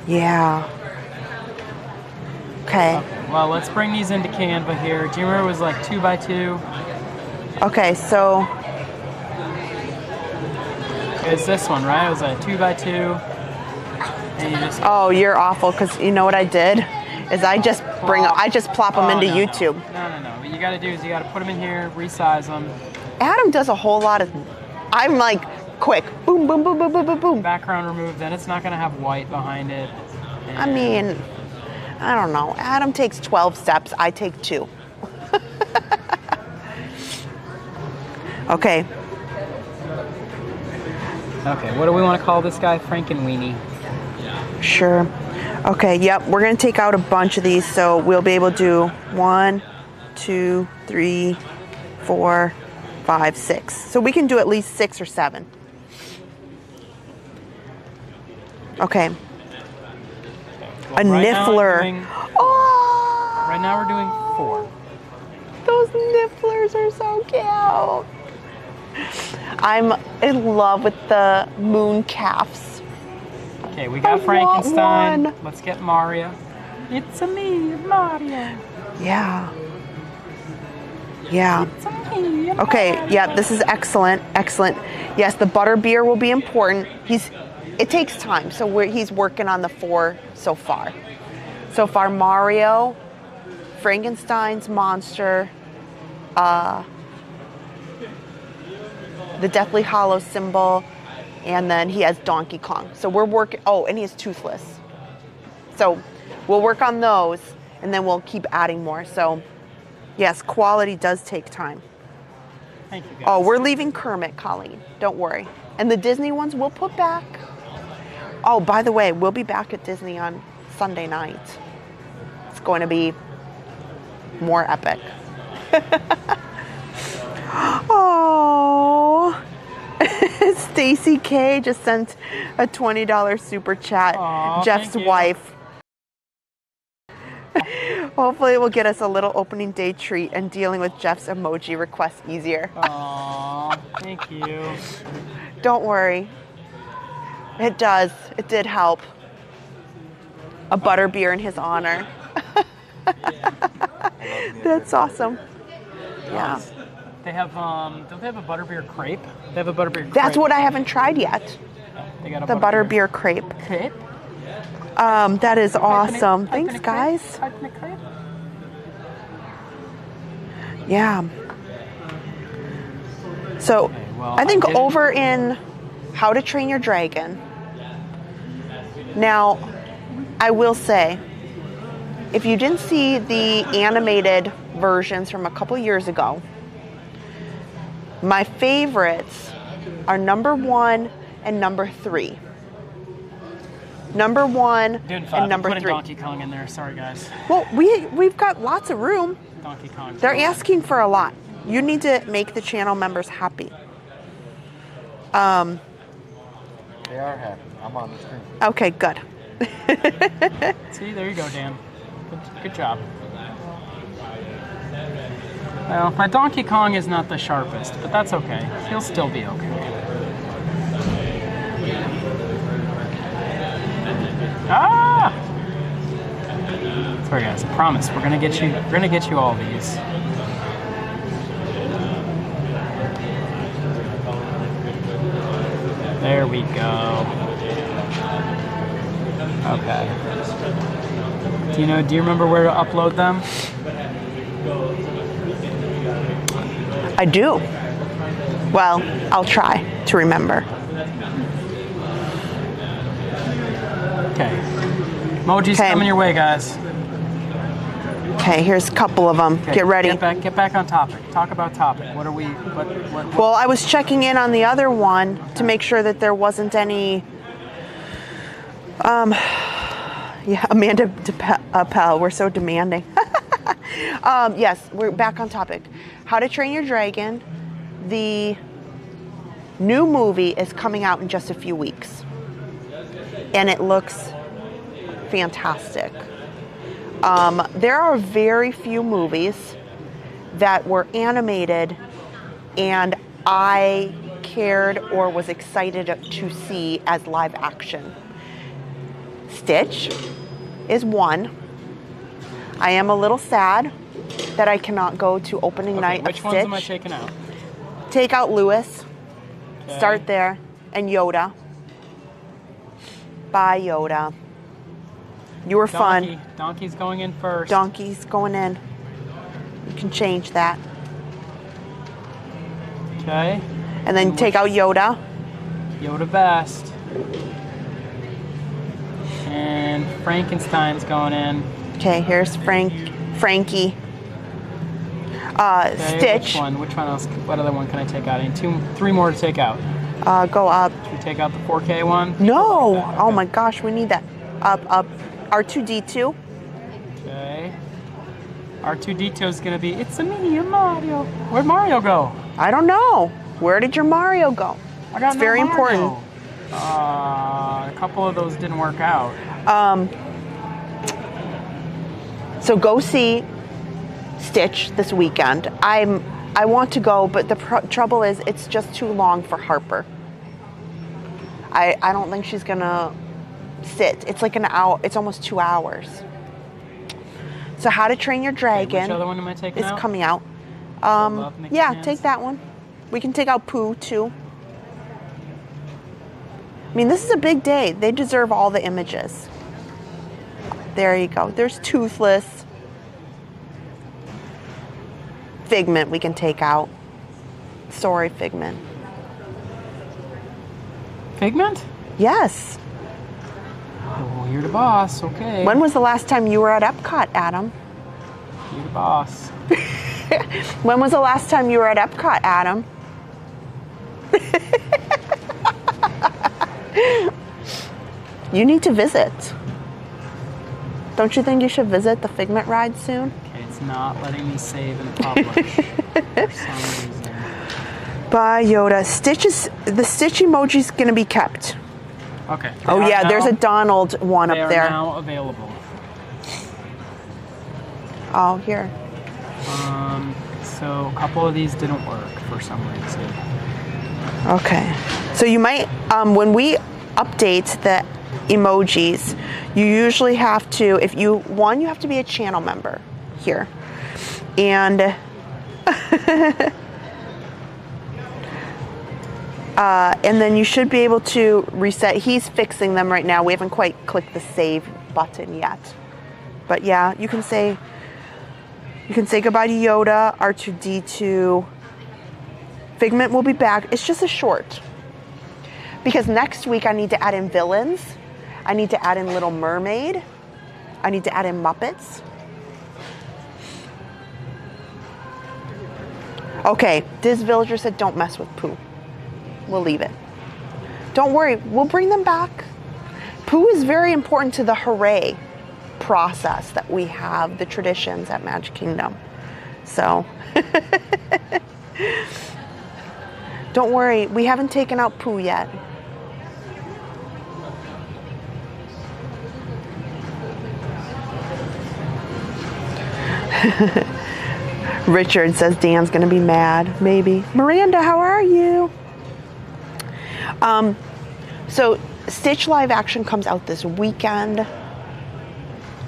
Yeah. Okay. Well, let's bring these into Canva here. Do you remember it was like 2x2? Okay, so It's this one, right? It was a 2x2. And you just oh, you're awful because you know what I did is I just plop them into YouTube. No. What you got to do is you got to put them in here, resize them. Adam does a whole lot of. I'm like quick. Boom, boom, boom, boom, boom, boom, boom. Background removed, then it's not going to have white behind it. I mean, I don't know. Adam takes 12 steps. I take 2. Okay. Okay, what do we want to call this guy? Frankenweenie. Sure. Okay, yep. We're going to take out a bunch of these, so we'll be able to do 1, 2, 3, 4, 5, 6. So we can do at least 6 or 7. Okay. Well, A niffler. Oh! Right now we're doing 4. Those nifflers are so cute. I'm in love with the moon calves. Okay, we got I Frankenstein. want one. Let's get Mario. It's a me, Mario. Yeah. Yeah. It's a me, Okay, Mario. yeah, this is excellent. Excellent. Yes, the butterbeer will be important. It takes time, so he's working on the 4 so far. So far, Mario, Frankenstein's monster, the Deathly Hollow symbol, and then he has Donkey Kong. So we're working, and he has Toothless. So we'll work on those, and then we'll keep adding more. So yes, quality does take time. Thank you, guys. Oh, we're leaving Kermit, Colleen. Don't worry. And the Disney ones we'll put back. Oh, by the way, we'll be back at Disney on Sunday night. It's going to be more epic. Oh, Stacy K just sent a $20 super chat. Aw, Jeff's thank you. wife. Hopefully it will get us a little opening day treat and dealing with Jeff's emoji request easier. Aw, thank you. Don't worry. It does. It did help. A butterbeer in his honor. That's awesome. Yeah. They have, don't they have a butterbeer crepe? They have a butterbeer crepe. That's what I haven't tried yet. They got a The butterbeer crepe. crepe. That is awesome. Type in a Thanks, crepe. guys. Type in a crepe. Yeah. So, Okay, well, I think I didn't- over in How to Train Your Dragon. Now, I will say, if you didn't see the animated versions from a couple years ago, my favorites are number 1 and number 3. Number 1 Doing 5. and number I'm putting 3. Donkey Kong in there. Sorry, guys. Well, we've got lots of room. Donkey Kong. They're asking for a lot. You need to make the channel members happy. They are happy. I'm on the screen. Okay, good. See, there you go, Dan. Good job. Well, my Donkey Kong is not the sharpest, but that's okay. He'll still be okay. Ah! Sorry, guys. I promise we're gonna get you. We're gonna get you all these. There we go. Okay. Do you remember where to upload them? I do. Well, I'll try to remember. Okay. Emoji's Okay. coming your way, guys. Okay, here's a couple of them. Okay, Get ready. Get back on topic. Talk about topic. What are we? What? Well, I was checking in on the other one to make sure that there wasn't any. Yeah, Amanda Appel, we're so demanding. Yes, we're back on topic. How to Train Your Dragon. The new movie is coming out in just a few weeks, and it looks fantastic. There are very few movies that were animated and I cared or was excited to see as live action. Stitch is one. I am a little sad that I cannot go to opening night Which of ones Stitch. am I taking out? Take out Lewis. Okay. Start there. And Yoda. Bye, Yoda. You were fun. Donkey's going in first. Donkey's going in. You can change that. Okay. And then take out Yoda. Yoda best. And Frankenstein's going in. Okay, here's Frankie. Okay, Stitch. Which one else? What other one can I take out? I need 3 more to take out. Go up. Should we take out the 4K one? No. Like that. Oh Okay. my gosh, we need that. Up. R2D2. Okay. R2D2 is gonna be. It's a mini Mario. Where'd Mario go? I don't know. Where did your Mario go? I got It's very Mario. important. A couple of those didn't work out. So go see Stitch this weekend. I want to go, but the trouble is it's just too long for Harper. I don't think she's gonna sit. It's like an hour. It's almost 2 hours. So How to Train Your Dragon Which other one am I taking is out? coming out. Love Mickey Yeah, Hands. take that one. We can take out Pooh too. I mean, this is a big day. They deserve all the images. There you go. There's Toothless. Figment we can take out. Sorry, Figment. Figment? Yes. Oh, you're the boss. Okay. When was the last time you were at Epcot, Adam? You're the boss. When was the last time you were at Epcot, Adam? You need to visit. Don't you think you should visit the Figment ride soon? Okay, it's not letting me save and publish for some reason. Bye, Yoda. The Stitch emoji is going to be kept. Okay. Oh, yeah, there's a Donald one They up are there. now available. Oh, here. So a couple of these didn't work for some reason. Okay. So you might, when we update the emojis, you usually have to, you have to be a channel member here. And and then you should be able to reset. He's fixing them right now. We haven't quite clicked the save button yet. But yeah, you can say goodbye to Yoda, R2D2. Figment will be back. It's just a short. Because next week I need to add in villains. I need to add in Little Mermaid. I need to add in Muppets. Okay, Diz Villager said don't mess with Pooh. We'll leave it. Don't worry, we'll bring them back. Pooh is very important to the hooray process that we have, the traditions at Magic Kingdom. So, don't worry, we haven't taken out Pooh yet. Richard says Dan's gonna be mad, maybe. Miranda, how are you? So Stitch live action comes out this weekend.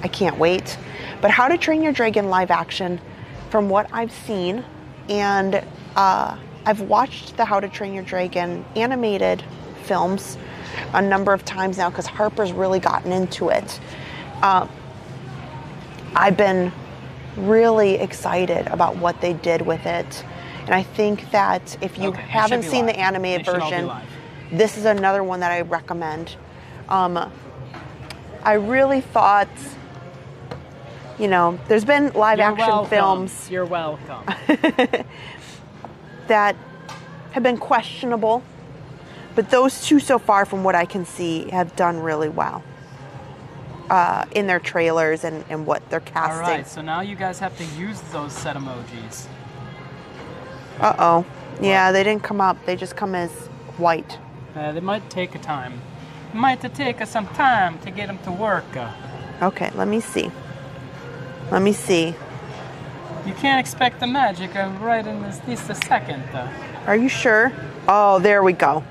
I can't wait. But How to Train Your Dragon live action, from what I've seen, and I've watched the How to Train Your Dragon animated films a number of times now because Harper's really gotten into it. I've been really excited about what they did with it. And I think that if you haven't seen the animated version, this is another one that I recommend. I really thought, there's been live action films. You're welcome. That have been questionable, but those two so far, from what I can see, have done really well in their trailers and what they're casting. All right, so now you guys have to use those set emojis. Uh-oh. Yeah, they didn't come up. They just come as white. They might take a time. It might take us some time to get them to work. Okay, let me see. Let me see. You can't expect the magic right in this a second. Are you sure? Oh, there we go.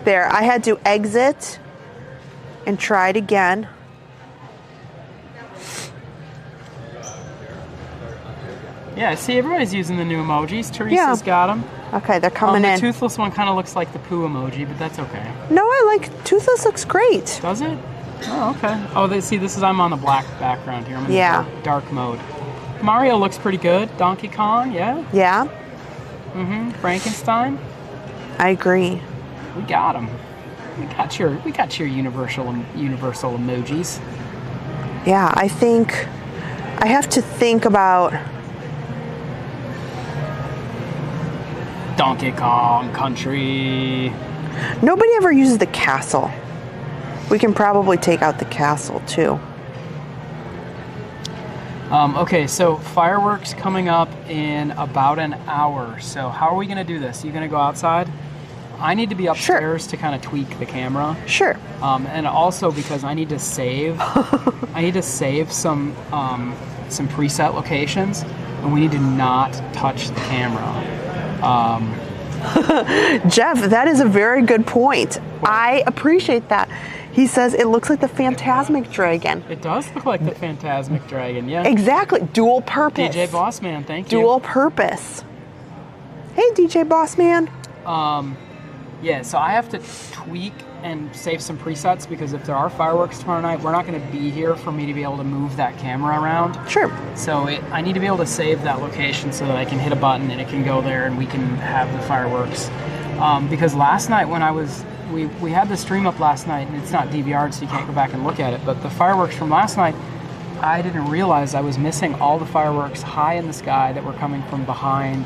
There, I had to exit and try it again. Yeah, see, everybody's using the new emojis. Teresa's got them. Okay, they're coming the in. The toothless one kind of looks like the poo emoji, but that's okay. No, I like Toothless. Looks great. Does it? Oh, okay. Oh, I'm on the black background here. I'm in the dark mode. Mario looks pretty good. Donkey Kong, yeah. Yeah. Frankenstein. I agree. We got them. We got your universal emojis. Yeah, I think I have to think about Donkey Kong Country. Nobody ever uses the castle. We can probably take out the castle too. Okay, so fireworks coming up in about an hour. So how are we going to do this? Are you going to go outside? I need to be upstairs to kind of tweak the camera. Sure. And also because I need to save. I need to save some preset locations, and we need to not touch the camera. Jeff, that is a very good point. I appreciate that. He says it looks like the Phantasmic Dragon. It does look like the Phantasmic Dragon, yeah. Exactly. Dual purpose. DJ Bossman, thank you. Dual purpose. Hey, DJ Bossman. Yeah, so I have to tweak and save some presets because if there are fireworks tomorrow night, we're not going to be here for me to be able to move that camera around. Sure. So I need to be able to save that location so that I can hit a button and it can go there and we can have the fireworks. Because last night when we had the stream up last night, and it's not DVR'd so you can't go back and look at it, but the fireworks from last night, I didn't realize I was missing all the fireworks high in the sky that were coming from behind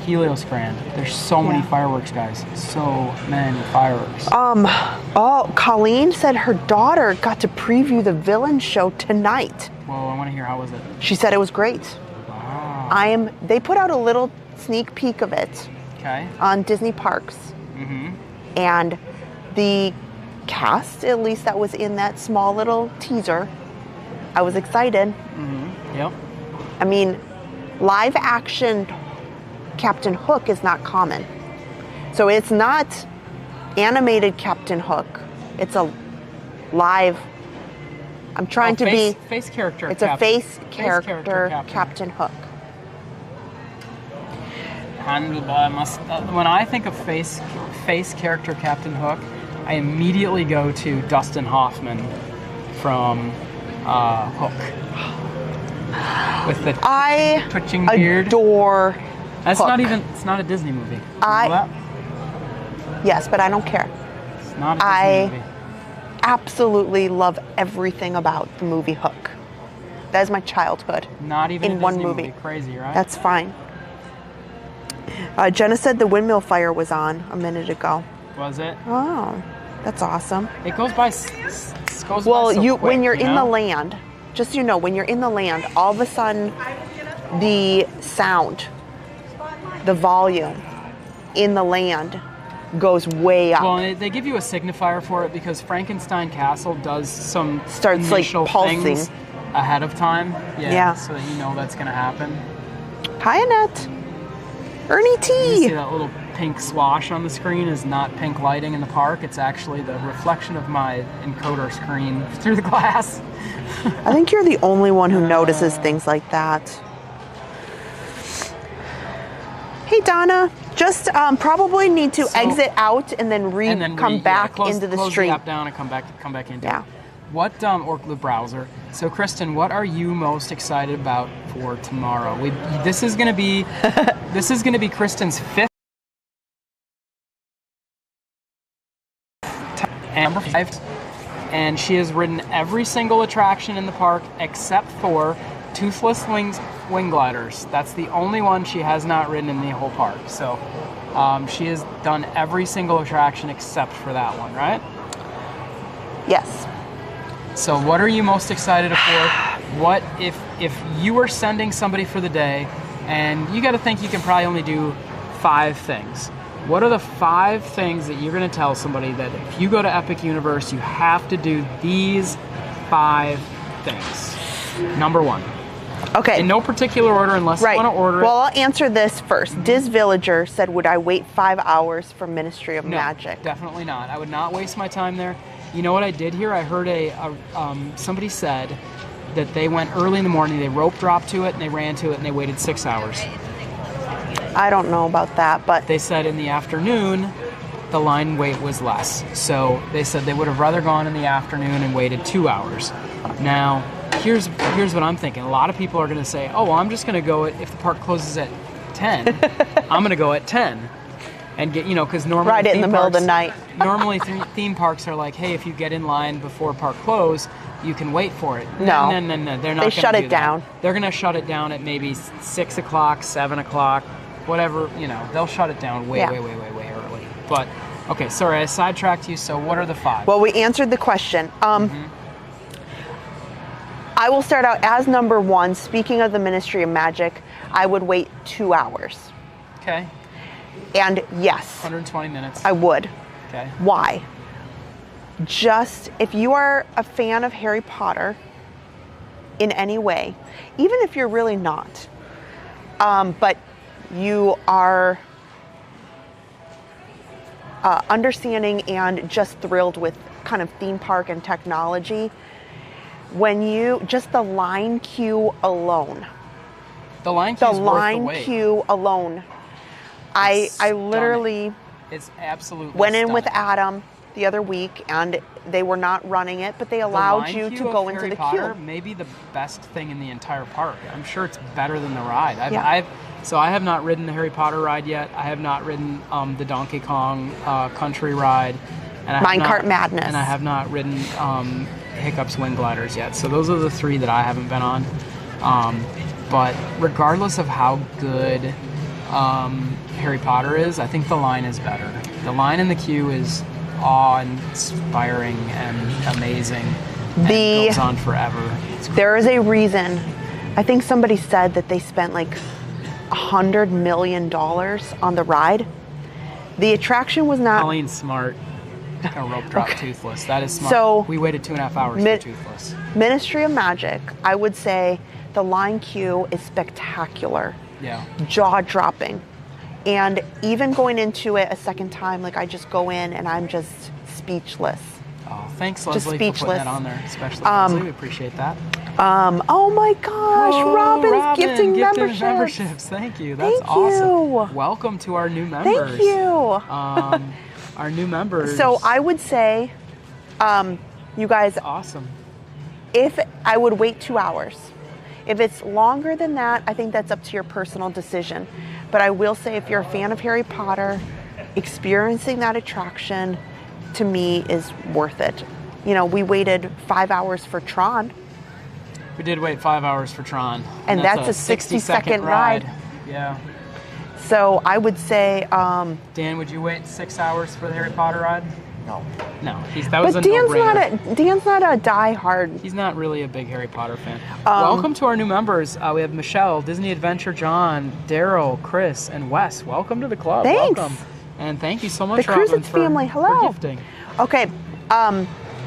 Helios Grand. There's so many fireworks, guys. So many fireworks. Colleen said her daughter got to preview the villain show tonight. Well, I want to hear, how was it? She said it was great. Wow. They put out a little sneak peek of it on Disney Parks. Mm-hmm. And the cast, at least that was in that small little teaser, I was excited. Mm-hmm. Yep. I mean, live action Captain Hook is not common. So it's not animated Captain Hook. It's a live, I'm trying to be... Face character. It's a face character Captain Hook. When I think of face character Captain Hook, I immediately go to Dustin Hoffman from Hook with the twitching beard. I adore That's Hook. It's not a Disney movie. You know that? Yes, but I don't care. It's not a Disney movie. Absolutely love everything about the movie Hook. That is my childhood. Not even in a one Disney movie. Crazy, right? That's fine. Jenna said the windmill fire was on a minute ago. Was it? Oh, that's awesome. It goes by. When you're in the land, just so you know, when you're in the land, all of a sudden, the sound, the volume in the land goes way up. Well, they give you a signifier for it because Frankenstein Castle does some starts initial like pulsing things ahead of time. Yeah. So that you know that's going to happen. Hi, Annette. Ernie T. You see that little pink swash on the screen is not pink lighting in the park. It's actually the reflection of my encoder screen through the glass. I think you're the only one who notices things like that. Hey, Donna. Just probably need to exit out and then come back into the stream. Close the app down and come back into it. What or the browser? So, Kristen, what are you most excited about for tomorrow? This is going to be Kristen's fifth and number 5, and she has ridden every single attraction in the park except for Toothless Wing Gliders. That's the only one she has not ridden in the whole park. So, she has done every single attraction except for that one, right? Yes. So what are you most excited for? What if you were sending somebody for the day, and you got to think you can probably only do 5 things. What are the 5 things that you're going to tell somebody that if you go to Epic Universe, you have to do these 5 things? Number 1. Okay. In no particular order unless you want to order it. Well, I'll answer this first. Diz Villager said, would I wait 5 hours for Ministry of Magic? No, definitely not. I would not waste my time there. You know what I did here? I heard somebody said that they went early in the morning, they rope dropped to it, and they ran to it, and they waited 6 hours. I don't know about that, but... They said in the afternoon, the line wait was less. So they said they would have rather gone in the afternoon and waited 2 hours. Now, here's what I'm thinking. A lot of people are going to say, oh, well, I'm just going to go if the park closes at 10, I'm going to go at 10. and get, because normally Ride it in the middle of the night. Normally theme parks are like, hey, if you get in line before park close, you can wait for it. No. They're not. They shut it down. They're gonna shut it down at maybe 6 o'clock, 7 o'clock, whatever. They'll shut it down way early. But okay, sorry, I sidetracked you. So what are the 5? Well, we answered the question. I will start out as number 1. Speaking of the Ministry of Magic, I would wait 2 hours. Okay. And yes, 120 minutes. I would. Okay. Why? Just if you are a fan of Harry Potter in any way, even if you're really not, but you are understanding and just thrilled with kind of theme park and technology, just the line queue alone. The line queue is worth the wait. Queue alone. I literally it's absolutely went in with stunning. Adam the other week, and they were not running it, but they allowed you to go into the queue. Maybe the best thing in the entire park. I'm sure it's better than the ride. Yeah. So I have not ridden the Harry Potter ride yet. I have not ridden the Donkey Kong Country ride. And Minecart Madness. And I have not ridden Hiccup's Wing Gliders yet. So those are the 3 that I haven't been on. But regardless of how good Harry Potter is, I think the line is better. The line in the queue is awe-inspiring and amazing. And it goes on forever. There is a reason. I think somebody said that they spent like $100 million on the ride. The attraction was not... Colleen's smart. A rope drop Toothless. That is smart. So, we waited 2.5 hours for Toothless. Ministry of Magic, I would say the line queue is spectacular. Yeah. Jaw-dropping. And even going into it a second time, like I just go in and I'm just speechless. Oh, thanks, Leslie, for putting that on there. Especially Leslie, we appreciate that. Oh my gosh, Robin's gifting memberships. Thank you. That's awesome. Welcome to our new members. Thank you. Our new members. So I would say, you guys, awesome. If I would wait 2 hours. If it's longer than that, I think that's up to your personal decision. But I will say, if you're a fan of Harry Potter, experiencing that attraction, to me, is worth it. We waited 5 hours for Tron. We did wait 5 hours for Tron. And that's a 60-second ride. Yeah. So I would say... Dan, would you wait 6 hours for the Harry Potter ride? No. That was a no-brainer. Dan's not a die-hard. He's not really a big Harry Potter fan. Welcome to our new members. We have Michelle, Disney Adventure John, Daryl, Chris, and Wes. Welcome to the club. Thanks. Welcome. And thank you so much, the Robin, Cruisits family. Hello. for gifting. Okay.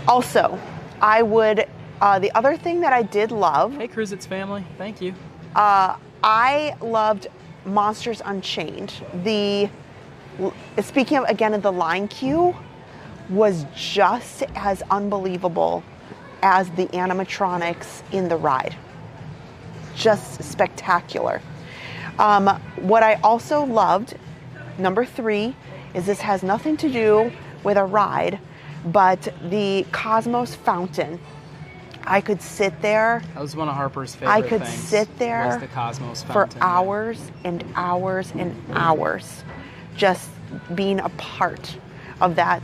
Also, I would... the other thing that I did love... Hey, Cruisits family. Thank you. I loved Monsters Unchained. Speaking of, again, of the line queue, was just as unbelievable as the animatronics in the ride. Just spectacular. What I also loved, number 3, is this has nothing to do with a ride, but the Cosmos Fountain. I could sit there. That was one of Harper's favorite things. I could sit there was the Cosmos for Fountain, hours and hours and hours, just being a part of that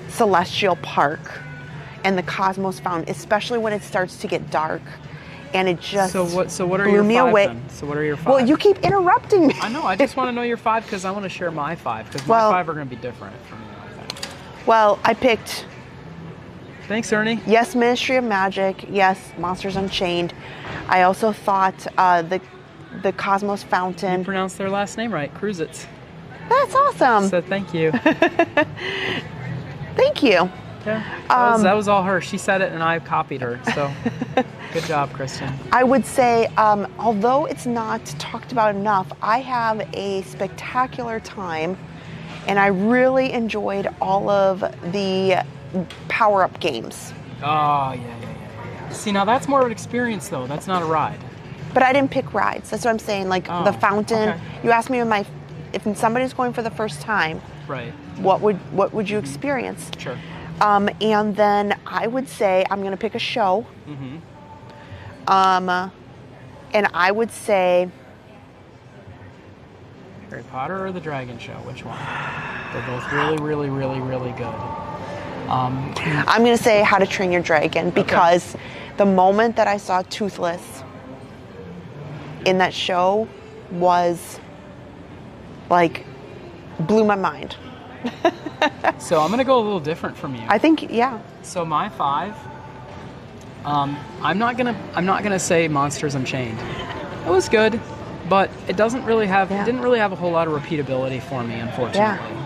celestial park and the Cosmos Fountain, especially when it starts to get dark, and it just So what are blew your me 5 away. then? So what are your 5? Well, you keep interrupting me. I know. I just want to know your 5 because I want to share my 5 because my 5 are going to be different from you, I think. Well, I picked. Thanks, Ernie. Yes, Ministry of Magic. Yes, Monsters Unchained. I also thought the Cosmos Fountain. You pronounced their last name right, Cruisits. That's awesome. So thank you. Thank you. Yeah, that was all her. She said it and I copied her. So good job, Kristen. I would say, although it's not talked about enough, I have a spectacular time, and I really enjoyed all of the power-up games. Oh, yeah. See, now that's more of an experience, though. That's not a ride. But I didn't pick rides. That's what I'm saying. Like the fountain. Okay. You asked me if somebody's going for the first time, right? What would you experience? Sure. And then I would say I'm going to pick a show. Mm-hmm. And I would say Harry Potter or the Dragon Show? Which one? They're both really, really, really, really good. I'm going to say How to Train Your Dragon because the moment that I saw Toothless in that show was like blew my mind. So I'm going to go a little different from you. I think, yeah. So my 5, I'm not gonna say Monsters Unchained. It was good, but it didn't really have a whole lot of repeatability for me, unfortunately. Yeah.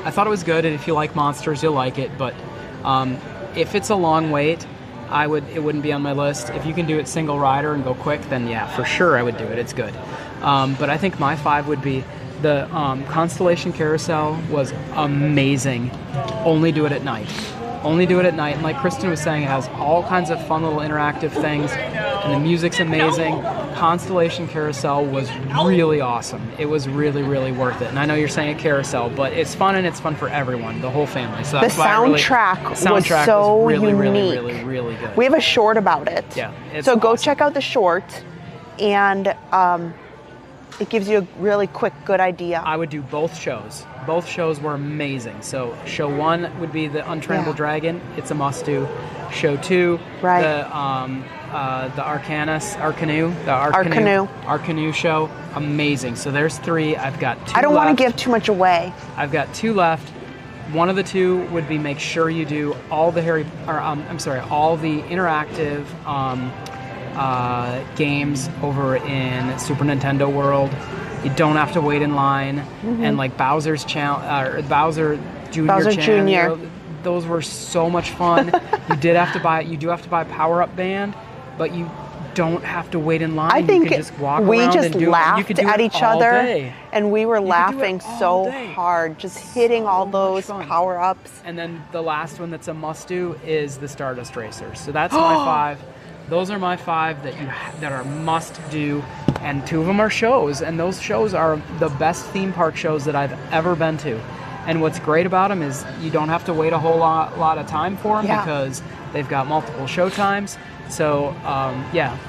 I thought it was good, and if you like monsters, you'll like it. But if it's a long wait, it wouldn't be on my list. If you can do it single rider and go quick, then yeah, for sure I would do it. It's good. But I think my 5 would be the Constellation Carousel was amazing. Only do it at night. Only do it at night. And like Kristen was saying, it has all kinds of fun little interactive things, and the music's amazing. Constellation Carousel was really awesome. It was really, really worth it. And I know you're saying a carousel, but it's fun, and it's fun for everyone, the whole family. So that's the soundtrack was so really, unique. really, really, really good. We have a short about it. Yeah. So go check out the short, and it gives you a really quick, good idea. I would do both shows. Both shows were amazing. So show 1 would be the Untrainable Dragon. It's a must-do. Show 2, the Arcanu show. Amazing. So there's 3. I've got 2 I don't want left. to give too much away. I've got 2 left. One of the 2 would be make sure you do all the all the interactive games over in Super Nintendo World. You don't have to wait in line, and like Bowser's Bowser Jr. Those were so much fun. You do have to buy a power-up band, but you don't have to wait in line. I think you can just walk we around just and do laughed it. at each other, Day. and we were laughing so day. hard, just hitting all those power-ups. And then the last one that's a must-do is the Stardust Racers. So that's my 5. Those are my 5 that are must-do, and 2 of them are shows, and those shows are the best theme park shows that I've ever been to. And what's great about them is you don't have to wait a whole lot of time for them because they've got multiple show times. So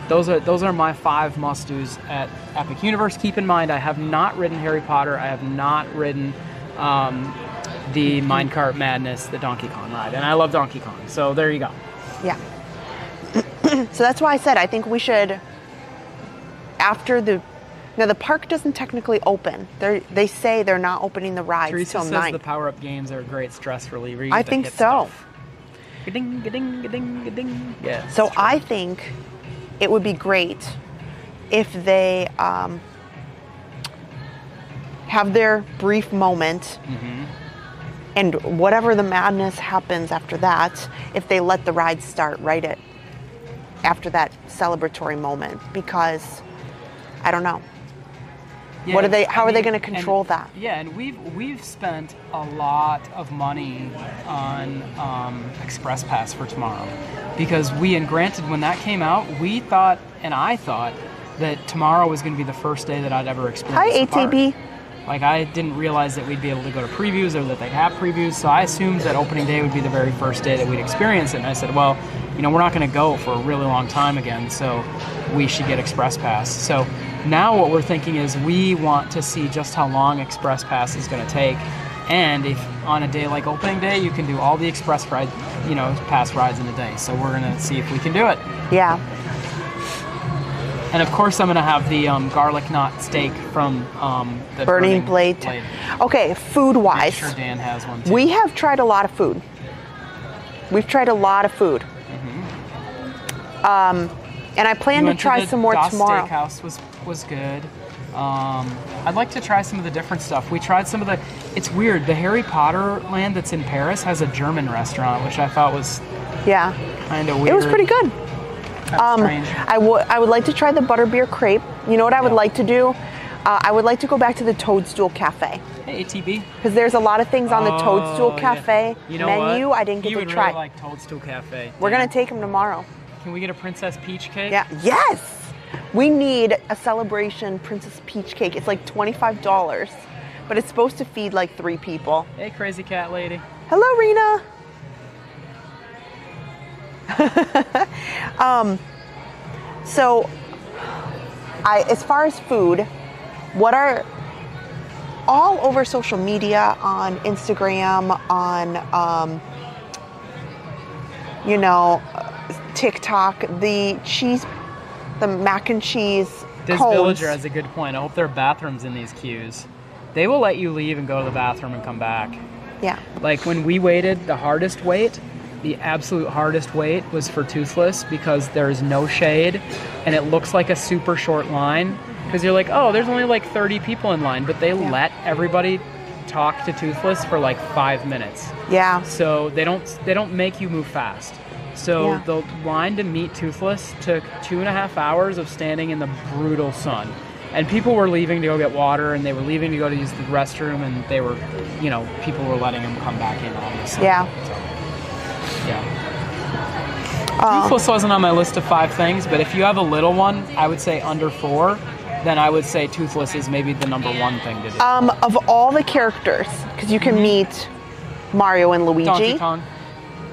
those are my 5 must-dos at Epic Universe. Keep in mind, I have not ridden Harry Potter. I have not ridden the Minecart Madness, the Donkey Kong ride, and I love Donkey Kong. So there you go. Yeah. So that's why I said I think we should, after the park doesn't technically open. They say they're not opening the rides Teresa till says 9. the power-up games are a great stress reliever. I think so. Ga-ding, ga-ding, ga-ding, ga-ding. Yeah. So I think it would be great if they have their brief moment, and whatever the madness happens after that, if they let the ride start right after that celebratory moment, because I don't know. Yeah, how are they going to control that? Yeah, and we've spent a lot of money on Express Pass for tomorrow, because granted, when that came out, I thought that tomorrow was going to be the first day that I'd ever experience the park. ATB. Like, I didn't realize that we'd be able to go to previews or that they'd have previews, so I assumed that opening day would be the very first day that we'd experience it. And I said, well, we're not going to go for a really long time again, so we should get Express Pass. So now what we're thinking is we want to see just how long Express Pass is going to take, and if on a day like opening day, you can do all the Express Pass rides in a day. So we're going to see if we can do it. Yeah. And of course, I'm going to have the garlic knot steak from the Burning Blade. Okay, food-wise. I'm sure Dan has one too. We have tried a lot of food. We've tried a lot of food. And I plan to try some more tomorrow. Steakhouse was good. I'd like to try some of the different stuff. We tried some of the. It's weird. The Harry Potter land that's in Paris has a German restaurant, which I thought was kind of weird. It was pretty good. Strange. I would like to try the butterbeer crepe. You know what I would like to do? I would like to go back to the Toadstool Cafe. Hey, ATB. Because there's a lot of things on the Toadstool Cafe menu I didn't get to try. Really like Toadstool Cafe. We're going to take them tomorrow. Can we get a Princess Peach cake? Yeah. Yes! We need a celebration Princess Peach cake. It's like $25, but it's supposed to feed like 3 people. Hey, crazy cat lady. Hello, Rena. So, as far as food, all over social media, on Instagram, on TikTok. The mac and cheese This cones. villager has a good point. I hope there are bathrooms in these queues. They will let you leave and go to the bathroom and come back. Yeah. Like when we waited, the absolute hardest wait was for Toothless because there's no shade and it looks like a super short line. Because you're like, oh, there's only like 30 people in line, but they let everybody talk to Toothless for like 5 minutes. Yeah. So they don't make you move fast. So the line to meet Toothless took 2.5 hours of standing in the brutal sun. And people were leaving to go get water, and they were leaving to go to use the restroom, and they were, people were letting them come back in, obviously. Yeah. So, yeah. Toothless wasn't on my list of 5 things, but if you have a little one, I would say under 4, then I would say Toothless is maybe the number 1 thing to do. Of all the characters, because you can meet Mario and Luigi. Donkey Kong.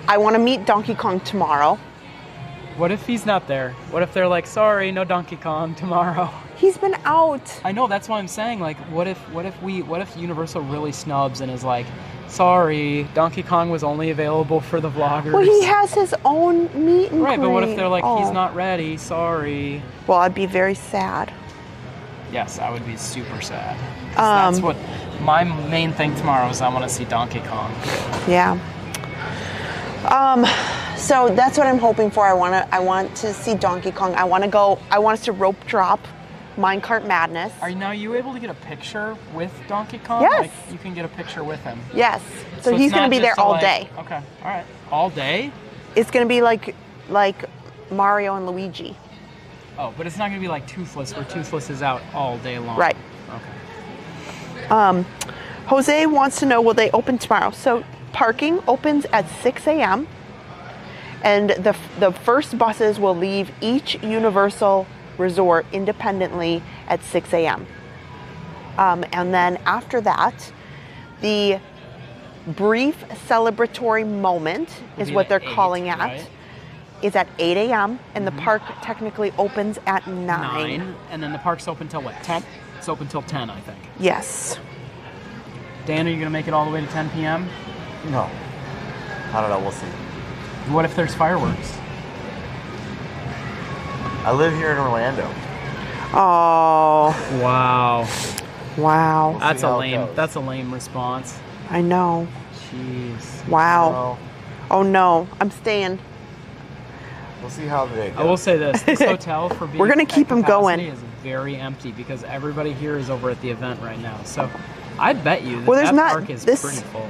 I want to meet Donkey Kong tomorrow. What if he's not there? What if they're like, sorry, no Donkey Kong tomorrow? He's been out. I know, that's what I'm saying. Like, what if Universal really snubs and is like, sorry, Donkey Kong was only available for the vloggers. Well, he has his own meet and Right, but what if they're like, greet? he's not ready, sorry. Well, I'd be very sad. Yes, I would be super sad. That's what my main thing tomorrow is. I want to see Donkey Kong. Yeah. So that's what I'm hoping for. I want to see Donkey Kong. I want us to rope drop Minecart Madness. Are you able to get a picture with Donkey Kong? Yes. Like, you can get a picture with him. Yes. So it's he's going not to be just there all day. Okay, all right. All day? It's going to be like Mario and Luigi. Oh, but it's not going to be like Toothless, where Toothless is out all day long. Right. Okay. Jose wants to know, will they open tomorrow? So parking opens at 6 a.m. and the first buses will leave each Universal resort independently at 6 a.m. And then after that, the brief celebratory moment is what they're calling it. Right? Is at 8 a.m. and the park technically opens at 9. And then the park's open till what, 10? It's open till 10, I think. Yes. Dan, are you going to make it all the way to 10 p.m.? No. I don't know. We'll see. What if there's fireworks? I live here in Orlando. Oh. Wow. Wow. That's how a it lame. goes. That's a lame response. I know. Jeez. Wow. So Oh no, I'm staying. we'll see how the day goes. I will say this: this hotel for being We're gonna at keep 'em going. capacity is very empty because everybody here is over at the event right now. So I bet you that, Well, there's that not- park is this- pretty full.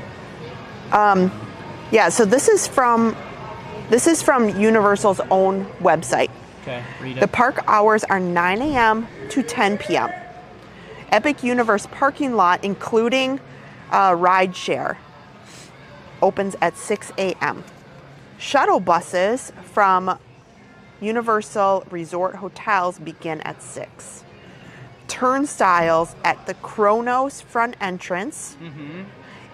Yeah, so this is from Universal's own website. Okay, read it. The park hours are 9 a.m. to 10 p.m. Epic Universe parking lot, including ride share, opens at 6 a.m. Shuttle buses from Universal Resort Hotels begin at 6. Turnstiles at the Kronos front entrance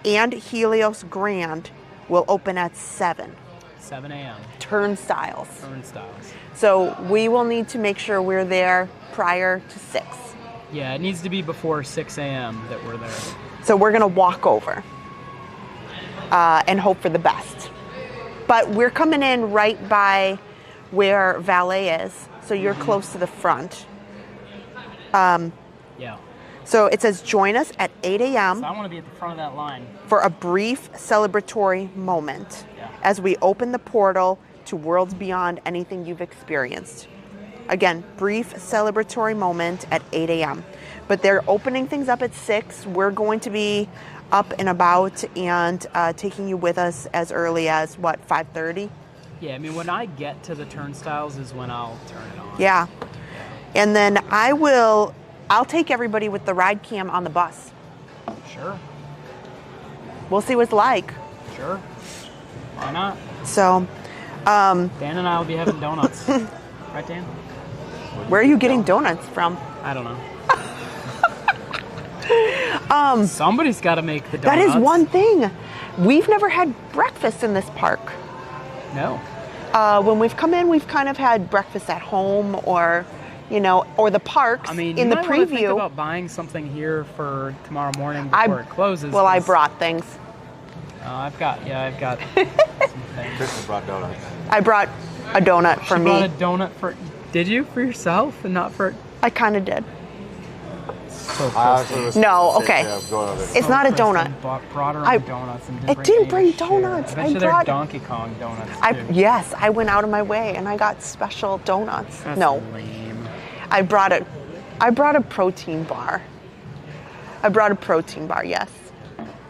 and Helios Grand will open at 7. 7 a.m. Turnstiles. Turnstiles. So we will need to make sure we're there prior to 6. Yeah, it needs to be before 6 a.m. that we're there. So we're going to walk over and hope for the best. But we're coming in right by where valet is, so you're close to the front. Yeah. So it says join us at 8 So a.m. I want to be at the front of that line. for a brief celebratory moment Yeah. as we open the portal to worlds beyond anything you've experienced. Again, brief celebratory moment at 8 a.m. But they're opening things up at 6. We're going to be up and about and taking you with us as early as, 5:30? Yeah, I mean, when I get to the turnstiles is when I'll turn it on. Yeah. And then I'll take everybody with the ride cam on the bus. Sure. We'll see what it's like. Sure. Why not? So, Dan and I will be having donuts. Right, Dan? where are you getting donuts from? I don't know. Somebody's got to make the That donuts. is one thing. We've never had breakfast in this park. No. When we've come in, we've kind of had breakfast at home or, or the parks I mean, in you the might wanna think preview. about buying something here for tomorrow morning before it closes. Well, I 'cause, brought things. I've got some things. Kristen brought donuts. I brought a donut for She me. brought a donut for. Did you for yourself and not for? I kind of did. So I honestly was No, sick okay. of going over there. It's not a Kristen donut. Brought her I- own donuts and I didn't bring any to share. donuts. I bet I you they're brought- Donkey Kong donuts too. Yes, I went out of my way and I got special donuts. That's No, lame. I brought a protein bar. I brought a protein bar. Yes.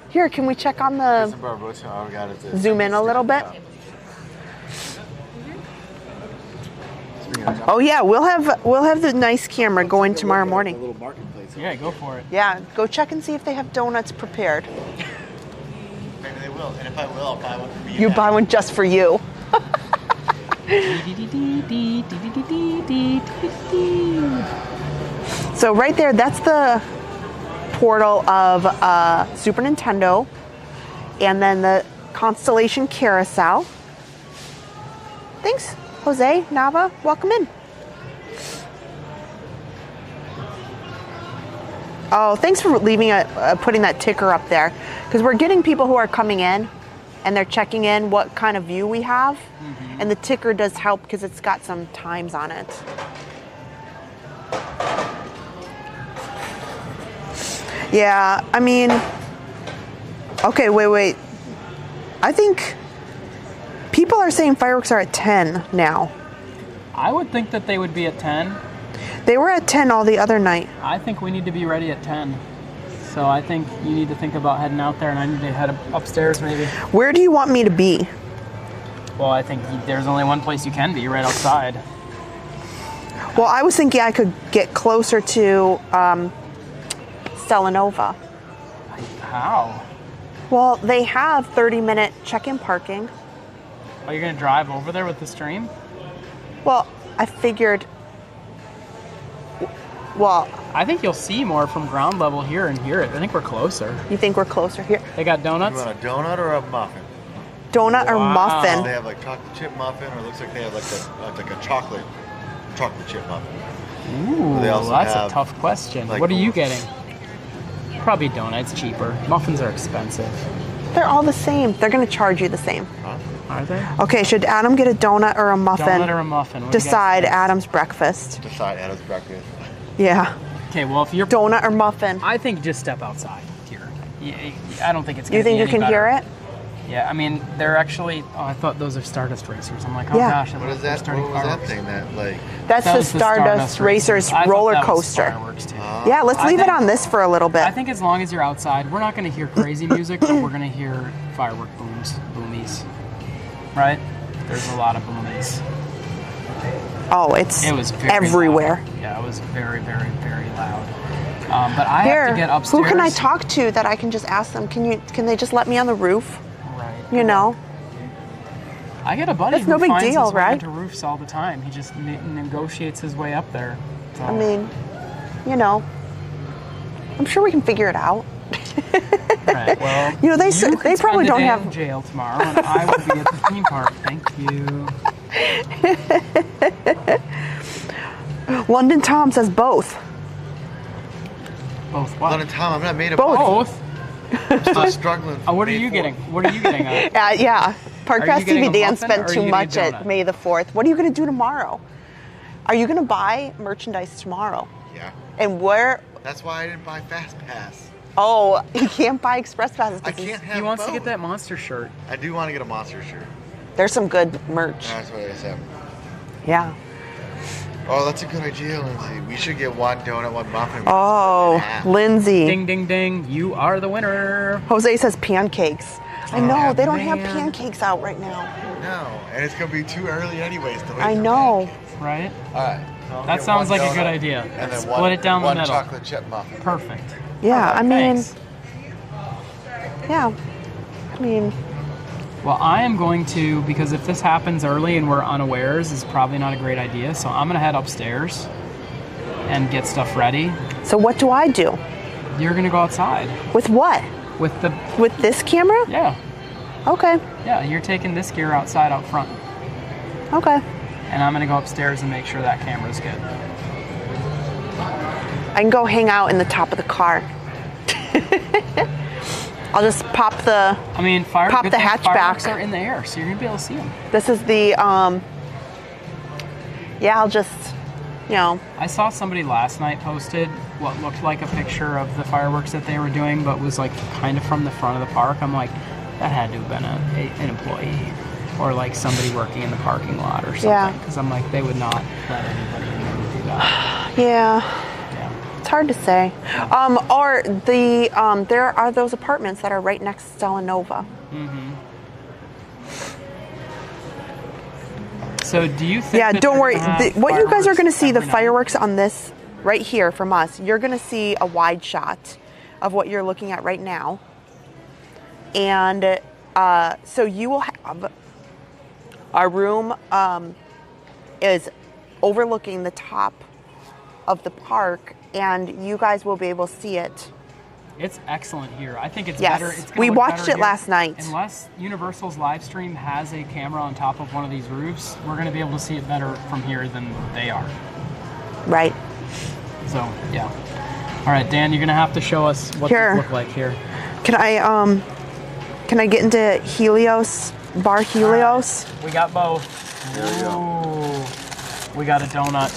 Here, can we check on the? Kristen brought roast- oh, we got it to- Zoom in a little bit. Speaking of Oh yeah, we'll have the nice camera going tomorrow The morning. little marketplace. Yeah, go for it. Yeah, go check and see if they have donuts prepared. Maybe they will. And if I will, I'll buy one for me. You buy one just for you. So right there, that's the portal of Super Nintendo, and then the Constellation Carousel. Thanks, Jose, Nava, welcome in. Oh, thanks for leaving putting that ticker up there, because we're getting people who are coming in, and they're checking in what kind of view we have, and the ticker does help because it's got some times on it. Yeah, I mean, okay, wait. I think people are saying fireworks are at 10 now. I would think that they would be at 10. They were at 10 all the other night. I think we need to be ready at 10. So I think you need to think about heading out there, and I need to head upstairs maybe. Where do you want me to be? Well, I think there's only one place you can be, right outside. Well, I was thinking I could get closer to Stelanova. How? Well, they have 30-minute check-in parking. Are you going to drive over there with the stream? Well, I figured... Well, I think you'll see more from ground level here and hear it. I think we're closer. you think we're closer here? They got You donuts? want a donut or a muffin? Donut or Wow. muffin? They have like chocolate chip muffin, or it looks like they have like a chocolate chip muffin. Ooh, They also that's a have, tough question. like, What are you getting? Probably donuts, cheaper. Muffins are expensive. They're all the same. They're going to charge you the same. Are they? Okay, should Adam get a donut or a muffin? Donut or a muffin? What do you guys Decide think? Adam's breakfast. Decide Adam's breakfast. Yeah. Okay, well, if you're... Donut or muffin? I think just step outside here. I don't think it's going You to be think you any can better. hear it? Yeah, I mean, they're actually... Oh, I thought those are Stardust Racers. I'm like, oh Yeah. gosh. What they're is that? starting What was that fireworks. thing that like? That's That the was Stardust Racers I thought roller that was coaster. fireworks, too. Yeah, let's I leave it think- on this for a little bit. I think as long as you're outside, we're not going to hear crazy music, but we're going to hear firework boomies. Right? There's a lot of boomies. Oh, it's It was very everywhere. loud. Yeah, it was very, very, very loud. But I Here, have to get upstairs. who can I talk to that I can just ask them? Can they just let me on the roof? Right. You know? I get a buddy That's who no big finds deal, his way right? into roofs all the time. He just negotiates his way up there. So. I mean, you know, I'm sure we can figure it out. Right, well, You know, they can probably spend the don't day have- in jail tomorrow, and I will be at the theme park. Thank you. London Tom says both. Both what? London Tom, I'm not made of Both. I'm still struggling. What are you getting? What are you getting? Yeah, Park Are Pass you getting TV a Dan muffin or spent are too you getting much a at donut? May the 4th. What are you going to do tomorrow? Are you going to buy merchandise tomorrow? Yeah. And where? That's why I didn't buy Fast Pass. Oh, you can't buy express passes. 'cause I can't have He wants to both. get that monster shirt. I do want to get a monster shirt. There's some good merch. That's what I said. Yeah. Oh, that's a good idea, Lindsay. We should get one donut, one muffin. Oh, Yeah. Lindsay. Ding, ding, ding. You are the winner. Jose says pancakes. I know, Oh, they don't have man. pancakes out right now. No, and it's gonna be too early anyways to wait I for know. pancakes. Right? All right. So I'll That get sounds one like a good donut idea. And then Split one, it down the one middle. chocolate chip muffin. Perfect. Yeah, I mean, Thanks. yeah. I mean, Well, I am going to, because if this happens early and we're unawares, it's probably not a great idea. So I'm going to head upstairs and get stuff ready. so what do I do? You're going to go outside With what? with the, With this camera? yeah. Okay. Yeah, you're taking this gear outside out front. Okay. And I'm going to go upstairs and make sure that camera's good. I can go hang out in the top of the car. I'll just pop the hatchback. Fireworks are in the air, so you're gonna be able to see them. This is the yeah, I'll just, you know. I saw somebody last night posted what looked like a picture of the fireworks that they were doing, but was like kind of from the front of the park. I'm like, that had to have been an employee or like somebody working in the parking lot or something. Because I'm like, they would not let anybody in there to do that. Yeah. It's hard to say. Or the there are those apartments that are right next to Stella Nova. So do you think? Yeah, don't worry. What you guys are going to see, the fireworks on this right here from us, you're going to see a wide shot of what you're looking at right now. And so you will have our room is overlooking the top of the park, and you guys will be able to see it. It's excellent here. I think it's yes. better. It's we watched it last night. Unless Universal's live stream has a camera on top of one of these roofs, we're going to be able to see it better from here than they are. Right. So, yeah. All right, Dan, you're going to have to show us what these look like here. Can I get into Helios, Bar Helios? We got both. We got a donut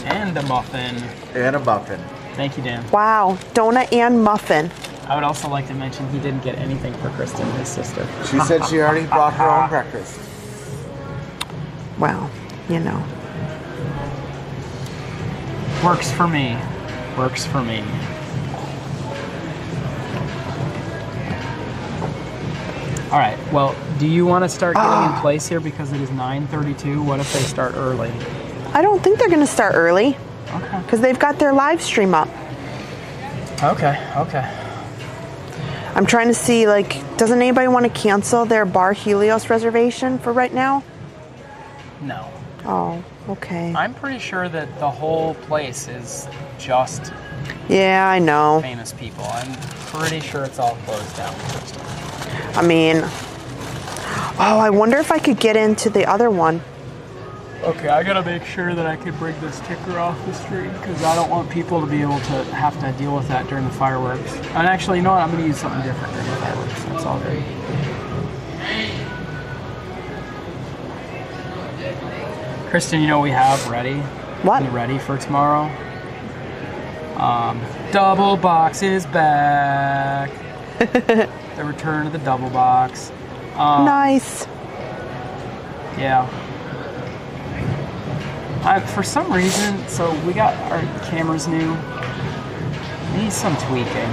and a muffin. And a muffin. Thank you, Dan. Wow, donut and muffin. I would also like to mention he didn't get anything for Kristen, his sister. She said she already brought her own breakfast. Well, you know. Works for me. Works for me. All right, well, do you want to start getting in place here because it is 9:32? What if they start early? I don't think they're going to start early. Okay. Because they've got their live stream up. Okay. I'm trying to see, like, doesn't anybody want to cancel their Bar Helios reservation for right now? No. Oh, okay. I'm pretty sure that the whole place is just yeah, I know. famous people. I'm pretty sure it's all closed down. I mean, oh, I wonder if I could get into the other one. Okay, I gotta make sure that I can bring this ticker off the stream because I don't want people to be able to have to deal with that during the fireworks. And actually, you know what? I'm gonna use something different during the fireworks. That's all good. Kristen, you know what we have ready? What? Ready for tomorrow? Double box is back. The return of the double box. Nice. Yeah. For some reason, so we got our cameras new. Needs some tweaking.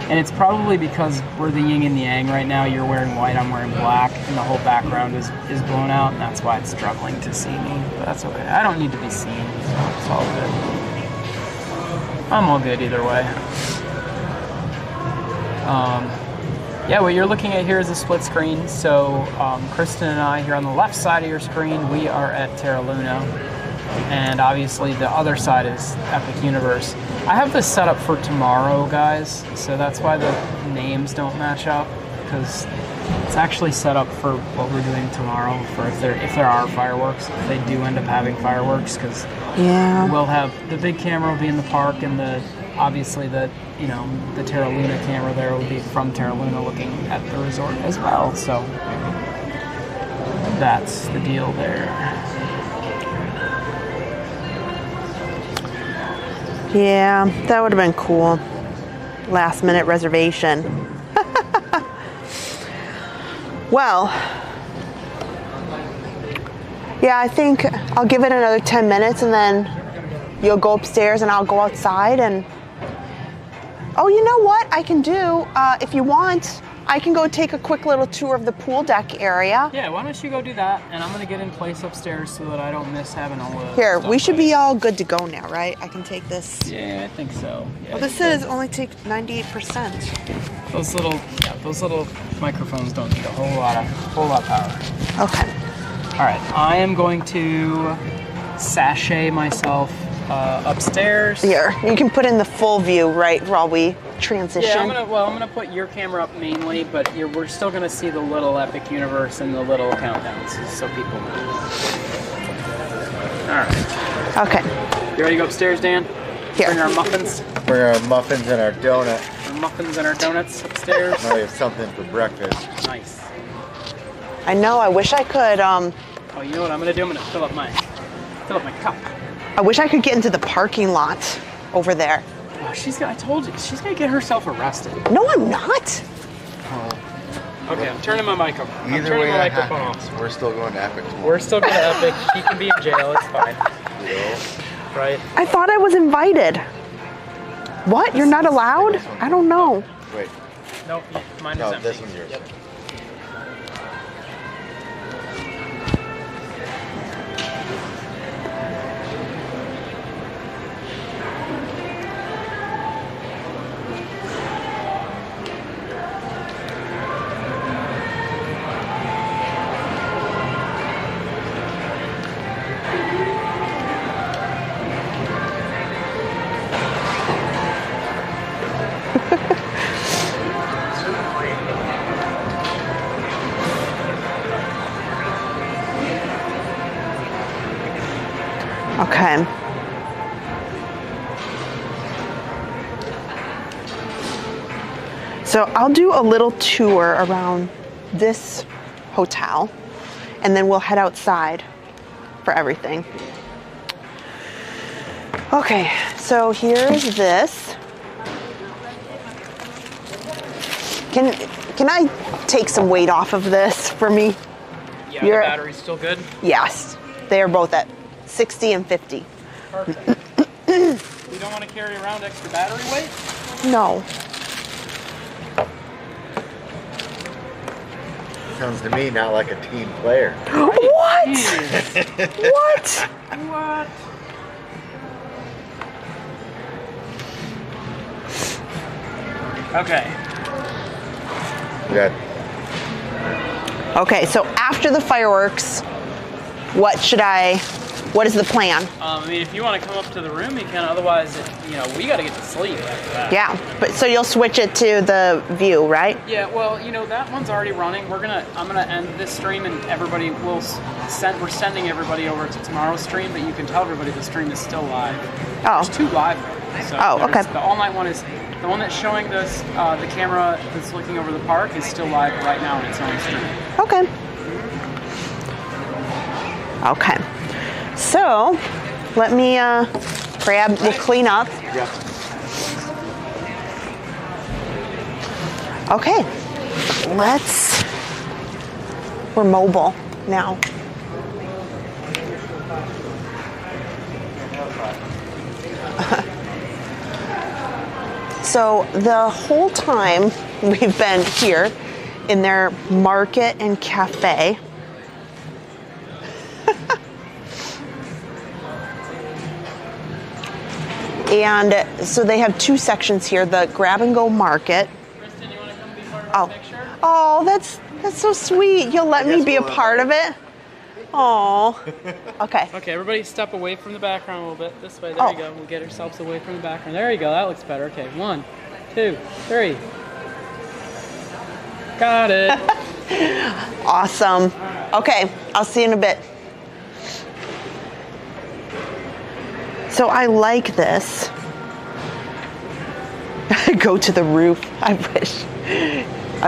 And it's probably because we're the yin and the yang right now. You're wearing white, I'm wearing black, and the whole background is blown out, and that's why it's struggling to see me. But that's okay. I don't need to be seen, so it's all good. I'm all good either way. Yeah, what you're looking at here is a split screen. So Kristen and I here on the left side of your screen, we are at Terra Luna. And obviously the other side is Epic Universe. I have this set up for tomorrow, guys. So that's why the names don't match up. Because it's actually set up for what we're doing tomorrow. For if there are fireworks, if they do end up having fireworks. Because we'll have the big camera will be in the park, and obviously the Terra Luna camera there will be from Terra Luna looking at the resort as well. So that's the deal there. Yeah, that would have been cool. Last minute reservation. Well, yeah, I think I'll give it another 10 minutes and then you'll go upstairs and I'll go outside and oh, you know what I can do? If you want, I can go take a quick little tour of the pool deck area. Yeah, why don't you go do that? And I'm going to get in place upstairs so that I don't miss having all the here, stuff we should ready. be all good to go now, right? I can take this. Yeah, I think so. Yeah, Well, this says only take 98%. Those little microphones don't need a whole lot of power. Okay. All right, I am going to sashay myself upstairs. Here, you can put in the full view, right, while we transition. Yeah, I'm gonna put your camera up mainly, but we're still gonna see the little Epic Universe and the little countdowns, so people know. All right. Okay. You ready to go upstairs, Dan? Here. Bring our muffins. Bring our muffins and our donut. Our muffins and our donuts upstairs. Now we have something for breakfast. Nice. I know. I wish I could. Oh, you know what I'm gonna do? I'm gonna fill up my cup. I wish I could get into the parking lot over there. Oh, I told you, she's gonna get herself arrested. No, I'm not. Okay, I'm turning my mic up. I'm Either turning way my that microphone happens, off. we're still going to Epic tomorrow. We're still going to Epic. She can be in jail. It's fine. Right? I thought I was invited. What? You're not allowed? I don't know. Wait. Nope. Mine is No, empty. this one's yours. Yep. Okay. So I'll do a little tour around this hotel and then we'll head outside for everything. Okay, so here's this. Can I take some weight off of this for me? Yeah, the battery's still good? Yes, they are both at 60 and 50. Perfect. You don't want to carry around extra battery weight? No. Sounds to me not like a team player. What? Jeez. What? What? Okay. Good. Okay, so after the fireworks, what is the plan? I mean, if you want to come up to the room, you can. Otherwise, we got to get to sleep after that. Yeah, but so you'll switch it to the view, right? Yeah, well, that one's already running. I'm gonna end this stream, and everybody we're sending everybody over to tomorrow's stream. But you can tell everybody the stream is still live. Oh. There's 2 live. So Okay. The all night one is the one that's showing this. The camera that's looking over the park is still live right now, and it's on stream. Okay. Okay. So, let me we'll clean up. Yeah. Okay. We're mobile now. So the whole time we've been here in their market and cafe, and so they have 2 sections here, the grab and go market. Kristen, you want to come be part of the picture? Oh, that's so sweet. You'll let me be a part of it? Oh. Okay. Okay, everybody step away from the background a little bit. This way, there you go. We'll get ourselves away from the background. There you go, that looks better. Okay, 1, 2, 3. Got it. Awesome. Okay, I'll see you in a bit. So I like this. Go to the roof. I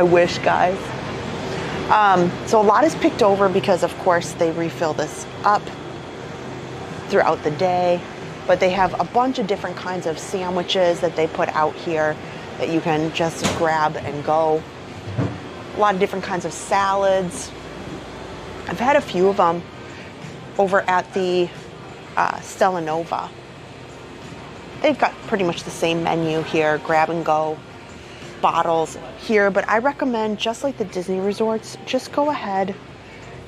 wish, guys. So a lot is picked over because, of course, they refill this up throughout the day. But they have a bunch of different kinds of sandwiches that they put out here that you can just grab and go. A lot of different kinds of salads. I've had a few of them over at the Stella Nova. They've got pretty much the same menu here, grab and go bottles here, but I recommend, just like the Disney resorts, just go ahead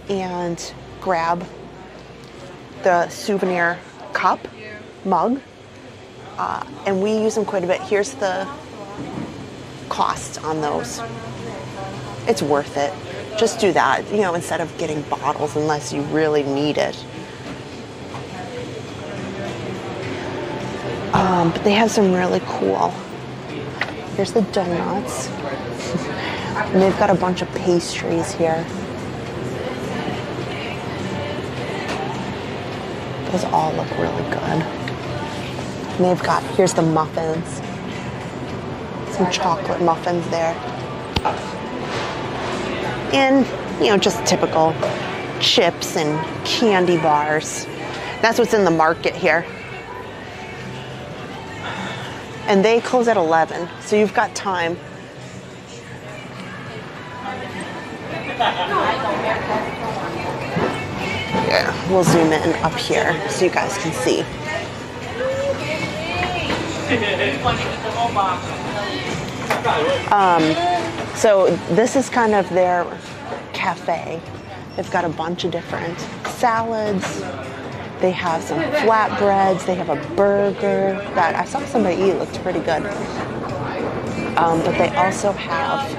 and grab the Souvenir cup, mug, and we use them quite a bit. Here's the cost on those. It's worth it. Just do that, instead of getting bottles unless you really need it. But they have some really cool. Here's the donuts. And they've got a bunch of pastries here. Those all look really good. And they've got, here's the muffins. Some chocolate muffins there. And, you know, just typical chips and candy bars. That's what's in the market here. And they close at 11, so you've got time. Yeah, we'll zoom in up here so you guys can see. So this is kind of their cafe. They've got a bunch of different salads. They have some flatbreads. They have a burger that I saw somebody eat. It looked pretty good. But they also have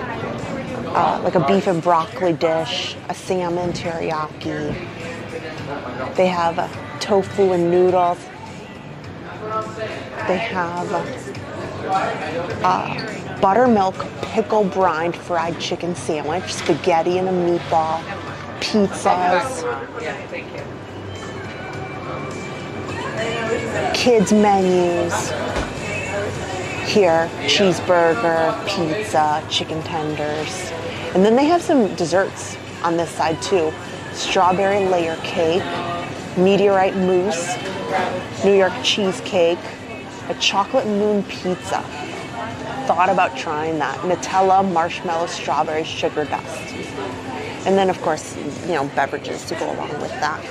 like a beef and broccoli dish, a salmon teriyaki. They have tofu and noodles. They have buttermilk pickle brined fried chicken sandwich, spaghetti and a meatball, pizzas, kids menus. Here, cheeseburger, pizza, chicken tenders. And then they have some desserts on this side too. Strawberry layer cake, meteorite mousse, New York cheesecake, a chocolate moon pizza. Thought about trying that. Nutella, marshmallow, strawberry, sugar dust. And then of course, you know, beverages to go along with that.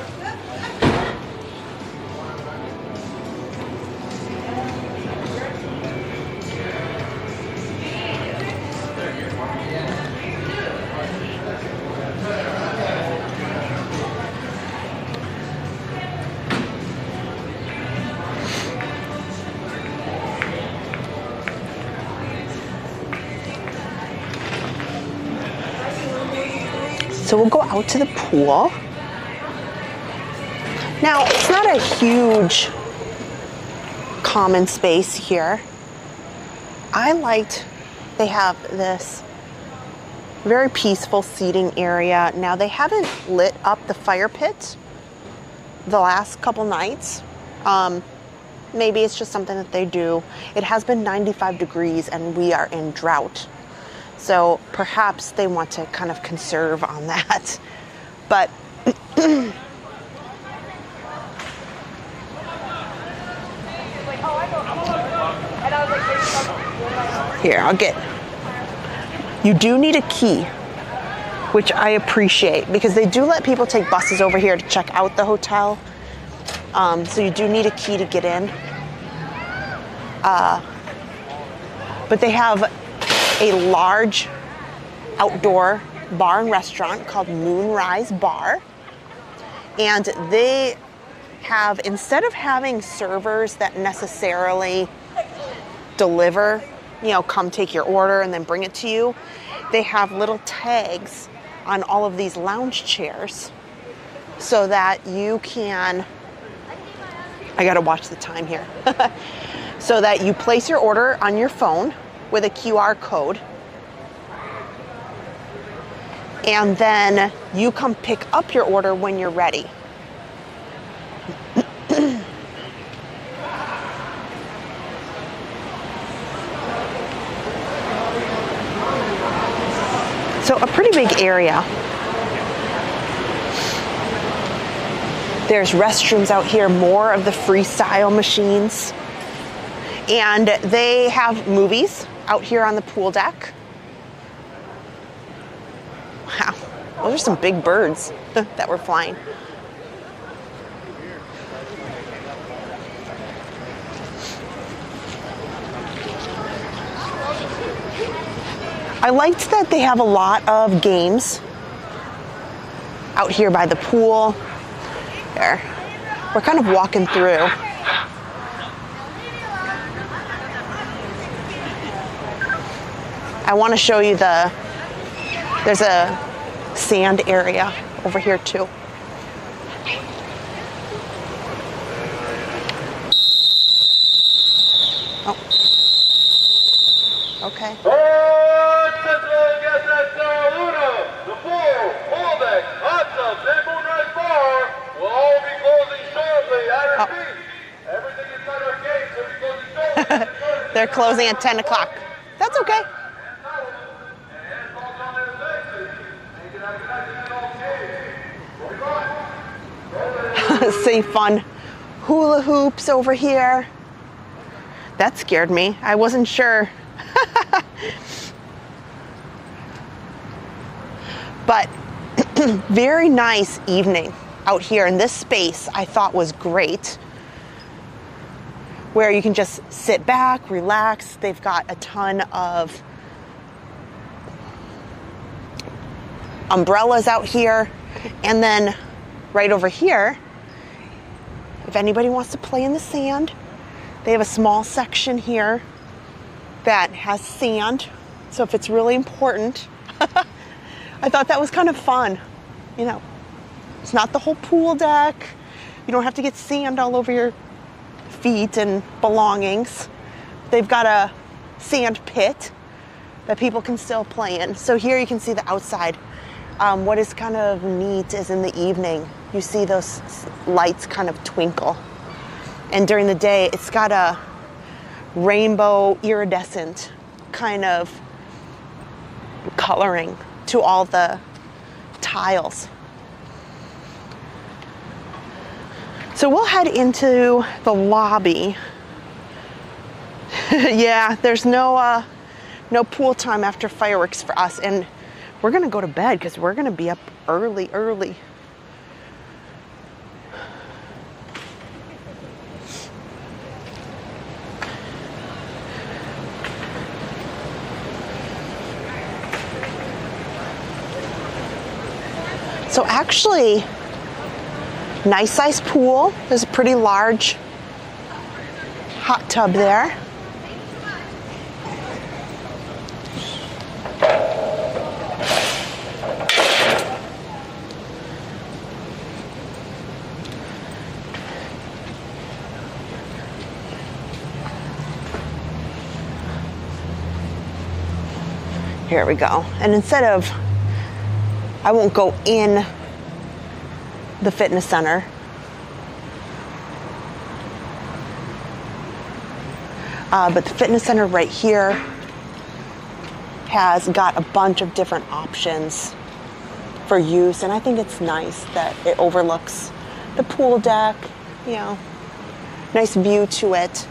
So we'll go out to the pool. Now, it's not a huge common space here. I liked, they have this very peaceful seating area. Now, they haven't lit up the fire pit the last couple nights. Maybe it's just something that they do. It has been 95 degrees and we are in drought. So perhaps they want to kind of conserve on that. But here, I'll get, you do need a key, which I appreciate because they do let people take buses over here to check out the hotel. So you do need a key to get in. But they have a large outdoor bar and restaurant called Moonrise Bar. And they have, instead of having servers that necessarily deliver, you know, come take your order and then bring it to you, they have little tags on all of these lounge chairs so that you can, I gotta watch the time here, so that you place your order on your phone with a QR code, and then you come pick up your order when you're ready. So a pretty big area. There's restrooms out here, more of the freestyle machines. And they have movies out here on the pool deck. Wow, those are some big birds that were flying. I liked that they have a lot of games out here by the pool. There, we're kind of walking through. I want to show you there's a sand area over here too. Oh. Okay. The pool, deck, hot tubs, and Moonrise Bar will all be closing shortly they're closing at 10 o'clock. That's okay. See fun hula hoops over here. That scared me. I wasn't sure. But very nice evening out here in this space. I thought was great, where you can just sit back, relax. They've got a ton of umbrellas out here. And then right over here, if anybody wants to play in the sand, they have a small section here that has sand. So if it's really important, I thought that was kind of fun. You know, it's not the whole pool deck. You don't have to get sand all over your feet and belongings. They've got a sand pit that people can still play in. So here you can see the outside. What is kind of neat is in the evening, you see those lights kind of twinkle. And during the day, it's got a rainbow iridescent kind of coloring to all the tiles. So we'll head into the lobby. Yeah, there's no pool time after fireworks for us, and we're gonna go to bed because we're gonna be up early. So actually, nice size pool. There's a pretty large hot tub there. Here we go. And instead of, I won't go in the fitness center. But the fitness center right here has got a bunch of different options for use. And I think it's nice that it overlooks the pool deck, you know, nice view to it.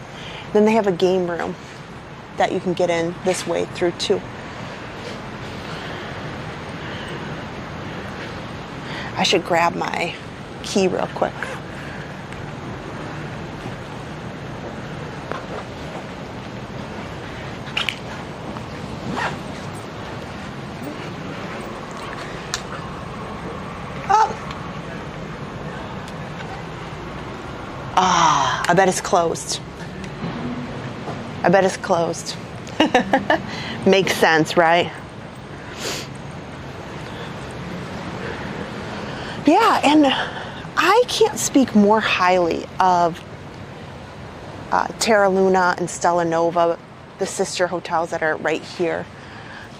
Then they have a game room that you can get in this way through too. I should grab my key real quick. I bet it's closed. I bet it's closed. Makes sense, right? Yeah, and I can't speak more highly of Terra Luna and Stella Nova, the sister hotels that are right here,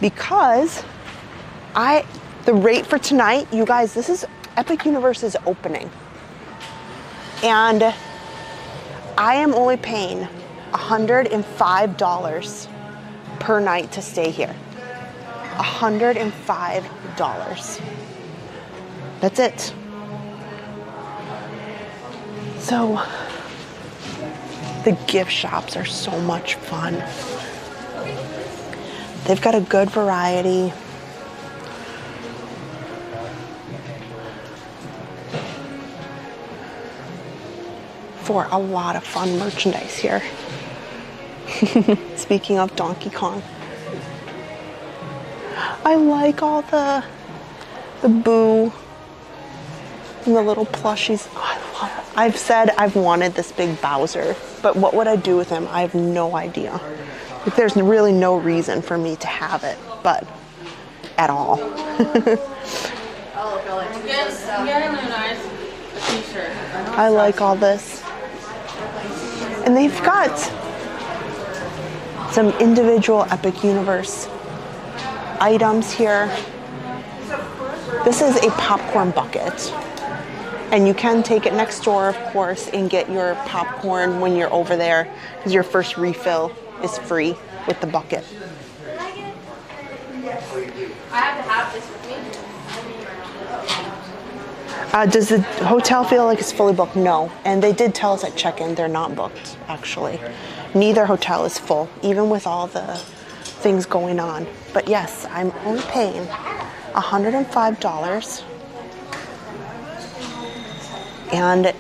because the rate for tonight, you guys, this is Epic Universe's opening, and I am only paying $105 per night to stay here. $105. That's it. So the gift shops are so much fun. They've got a good variety. For a lot of fun merchandise here. Speaking of Donkey Kong, I like all the Boo and the little plushies. Oh, I love it. I've said I've wanted this big Bowser, but what would I do with him? I have no idea. Like, there's really no reason for me to have it, but at all. I like all this. And they've got some individual Epic Universe items here. This is a popcorn bucket. And you can take it next door, of course, and get your popcorn when you're over there, because your first refill is free with the bucket. I have to have this with me. Does the hotel feel like it's fully booked? No. And they did tell us at check-in they're not booked, actually. Neither hotel is full, even with all the things going on. But yes, I'm only paying $105. And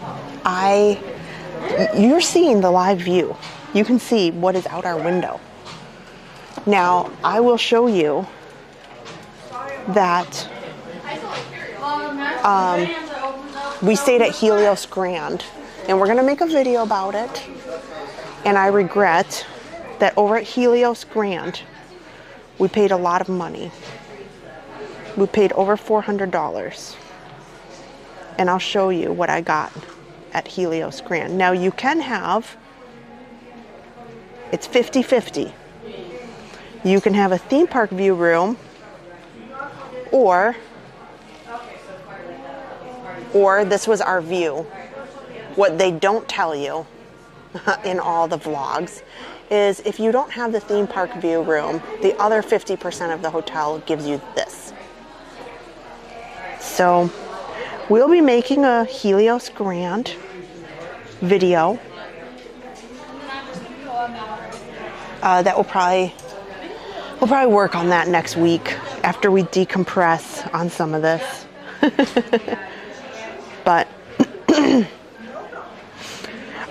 you're seeing the live view. You can see what is out our window. Now, I will show you that we stayed at Helios Grand, and we're going to make a video about it. And I regret that over at Helios Grand, we paid a lot of money. We paid over $400. And I'll show you what I got at Helios Grand. Now you can have, it's 50-50. You can have a theme park view room, or this was our view. What they don't tell you in all the vlogs is if you don't have the theme park view room, the other 50% of the hotel gives you this. So we'll be making a Helios Grand video that we'll probably work on that next week after we decompress on some of this. But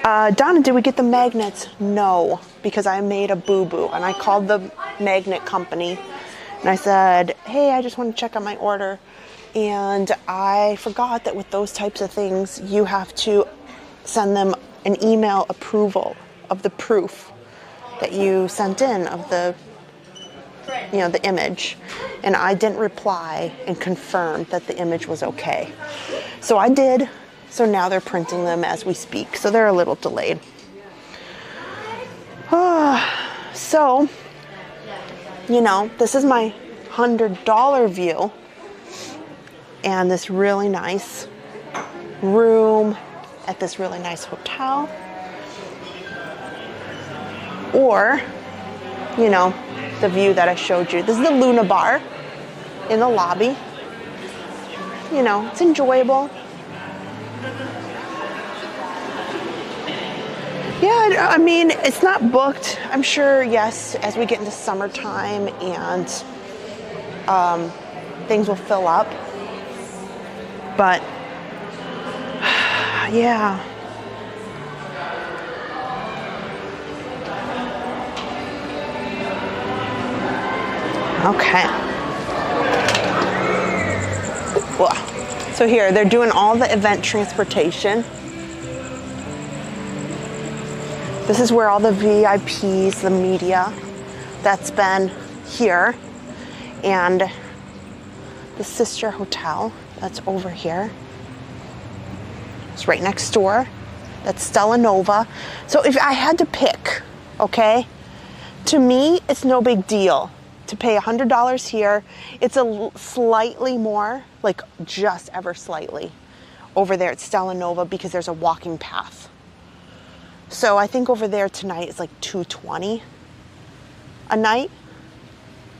Donna, did we get the magnets? No, because I made a boo-boo, and I called the magnet company and I said, hey, I just want to check on my order. And I forgot that with those types of things, you have to send them an email approval of the proof that you sent in of the, the image. And I didn't reply and confirm that the image was okay. So I did. So now they're printing them as we speak. So they're a little delayed. So, this is my $100 view. And this really nice room at this really nice hotel. Or, the view that I showed you. This is the Luna Bar in the lobby. It's enjoyable. Yeah, I mean, it's not booked. I'm sure, yes, as we get into summertime and things will fill up. But, yeah. Okay. Well, so here, they're doing all the event transportation. This is where all the VIPs, the media, that's been here. And the sister hotel, that's over here. It's right next door. That's Stella Nova. So if I had to pick, okay, to me, it's no big deal to pay $100 here. It's a slightly more, like just ever slightly, over there at Stella Nova because there's a walking path. So I think over there tonight is like $220 a night.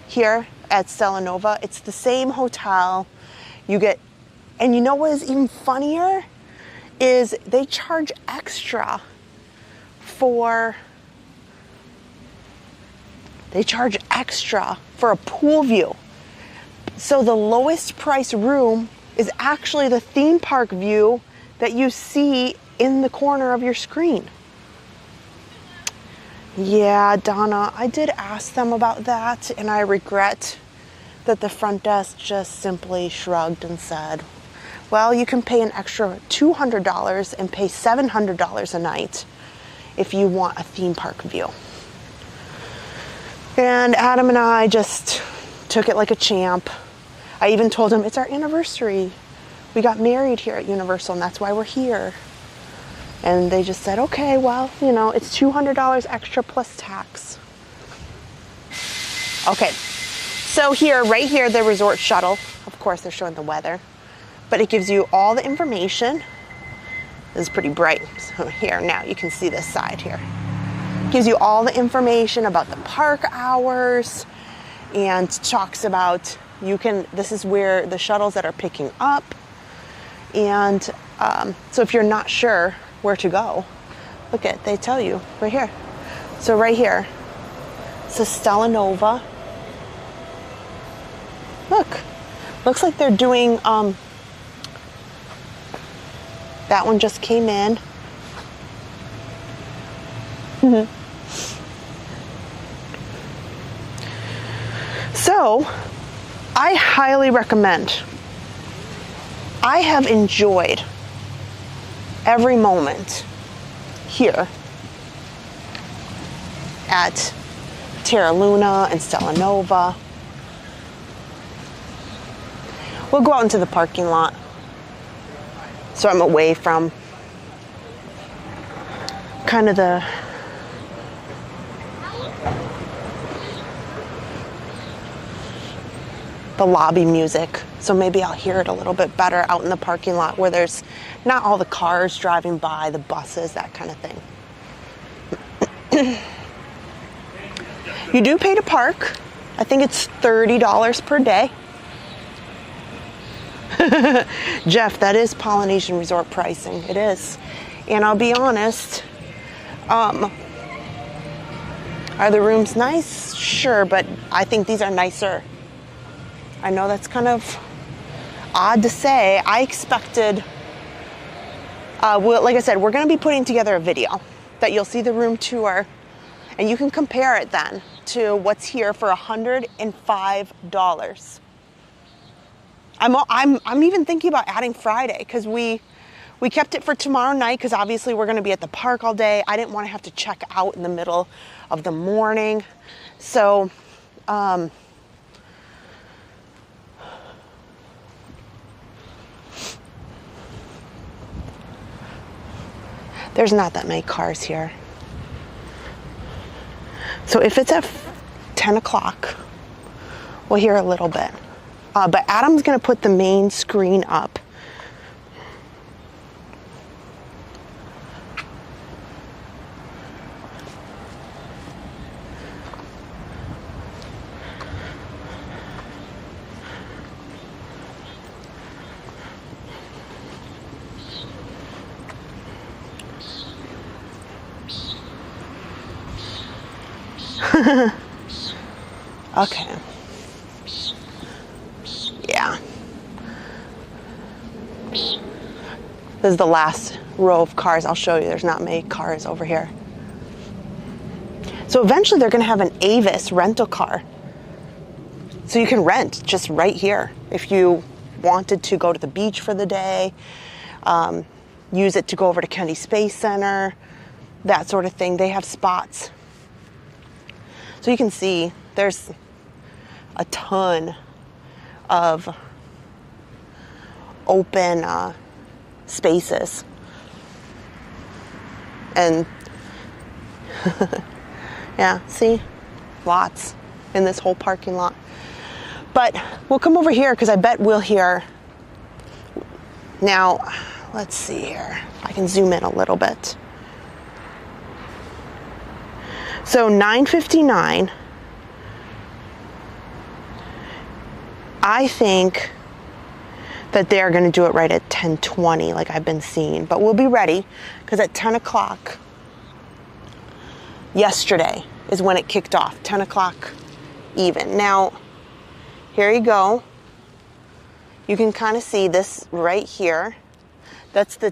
Here at Stella Nova, it's the same hotel. You get, and you know what is even funnier is they charge extra for a pool view. So the lowest price room is actually the theme park view that you see in the corner of your screen. Yeah, Donna, I did ask them about that, and I regret that the front desk just simply shrugged and said, well, you can pay an extra $200 and pay $700 a night if you want a theme park view. And Adam and I just took it like a champ. I even told him it's our anniversary. We got married here at Universal, and that's why we're here. And they just said, okay, well, it's $200 extra plus tax. Okay, so right here, the resort shuttle. Of course, they're showing the weather, but it gives you all the information. This is pretty bright. So here, now you can see this side here. Gives you all the information about the park hours and talks about this is where the shuttles that are picking up. And so if you're not sure where to go, look at, they tell you right here. So right here, it's a Stella Nova. Look, looks like they're doing, that one just came in. So, I highly recommend. I have enjoyed every moment here at Terra Luna and Stella Nova. We'll go out into the parking lot so I'm away from kind of the lobby music, so maybe I'll hear it a little bit better out in the parking lot where there's not all the cars driving by, the buses, that kind of thing. You do pay to park. I think it's $30 per day. Jeff, that is Polynesian Resort pricing. It is. And I'll be honest, are the rooms nice? Sure, but I think these are nicer. I know that's kind of odd to say. I expected, well, like I said, we're going to be putting together a video that you'll see the room tour, and you can compare it then to what's here for $105. I'm even thinking about adding Friday because we kept it for tomorrow night because obviously we're going to be at the park all day. I didn't want to have to check out in the middle of the morning. So, there's not that many cars here. So if it's at 10 o'clock, we'll hear a little bit. But Adam's going to put the main screen up. Okay. Yeah. This is the last row of cars. I'll show you. There's not many cars over here. So eventually they're going to have an Avis rental car. So you can rent just right here if you wanted to go to the beach for the day, use it to go over to Kennedy Space Center, that sort of thing. They have spots. So you can see there's a ton of open spaces. And yeah, see? Lots in this whole parking lot. But we'll come over here because I bet we'll hear. Now, let's see here. I can zoom in a little bit. So 9:59, I think that they're going to do it right at 10:20 like I've been seeing. But we'll be ready because at 10 o'clock yesterday is when it kicked off, 10 o'clock even. Now, here you go. You can kind of see this right here. That's the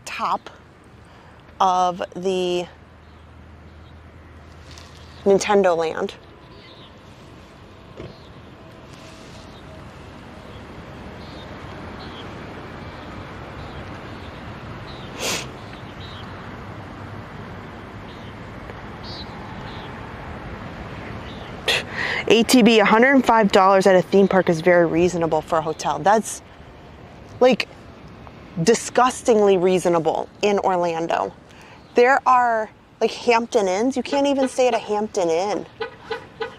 top of the Nintendo Land. ATB, $105 at a theme park is very reasonable for a hotel. That's like disgustingly reasonable in Orlando. There are like Hampton Inns. You can't even stay at a Hampton Inn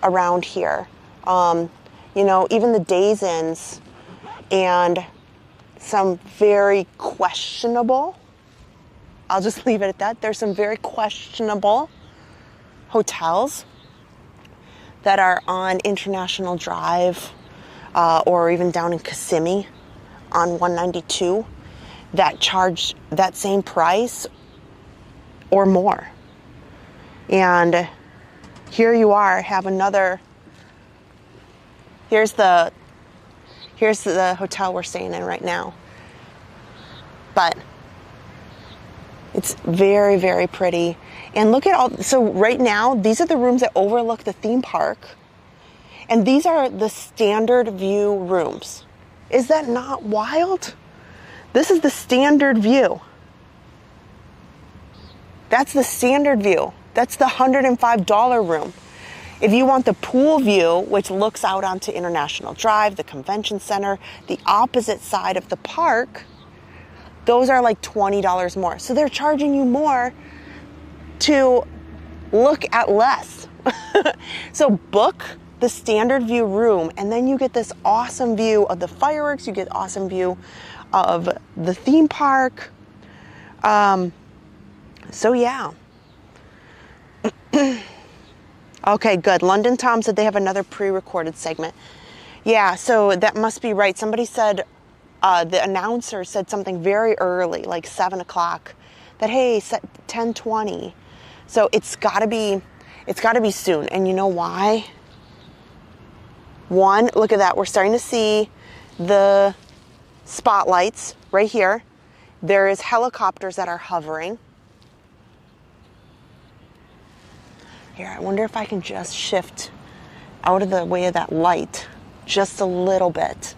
around here. You know, even the Days Inns and some very questionable, I'll just leave it at that. There's some very questionable hotels that are on International Drive or even down in Kissimmee on 192 that charge that same price or more. And here you are, have another, here's the hotel we're staying in right now. But it's very, very pretty. And look at all, so right now, these are the rooms that overlook the theme park. And these are the standard view rooms. Is that not wild? This is the standard view. That's the standard view. That's the $105 room. If you want the pool view, which looks out onto International Drive, the convention center, the opposite side of the park, those are like $20 more. So they're charging you more to look at less. So book the standard view room, and then you get this awesome view of the fireworks. You get awesome view of the theme park. So yeah. Okay, good. London Tom said they have another pre-recorded segment. Yeah, so that must be right. Somebody said, the announcer said something very early, like 7 o'clock, that, hey, 10:20. So it's gotta be soon. And you know why? One, look at that. We're starting to see the spotlights right here. There is helicopters that are hovering. Here, I wonder if I can just shift out of the way of that light just a little bit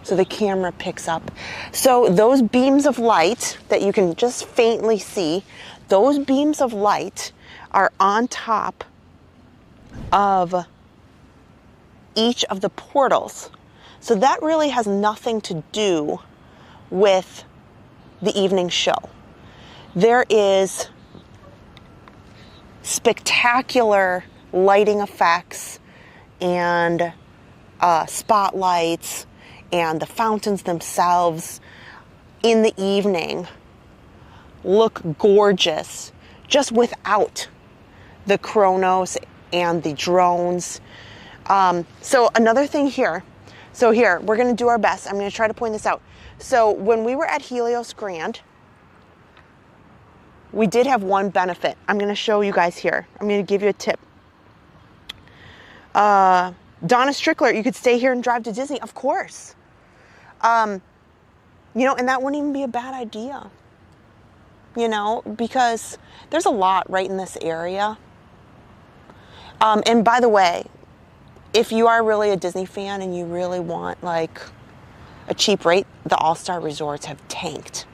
so the camera picks up. So those beams of light that you can just faintly see, those beams of light are on top of each of the portals. So that really has nothing to do with the evening show. There is spectacular lighting effects and spotlights and the fountains themselves in the evening look gorgeous just without the chronos and the drones. So another thing here. So here, we're going to do our best. I'm going to try to point this out. So when we were at Helios Grand, we did have one benefit. I'm going to show you guys here. I'm going to give you a tip. Donna Strickler, you could stay here and drive to Disney. Of course. You know, and that wouldn't even be a bad idea. You know, because there's a lot right in this area. And by the way, if you are really a Disney fan and you really want like a cheap rate, the All-Star resorts have tanked.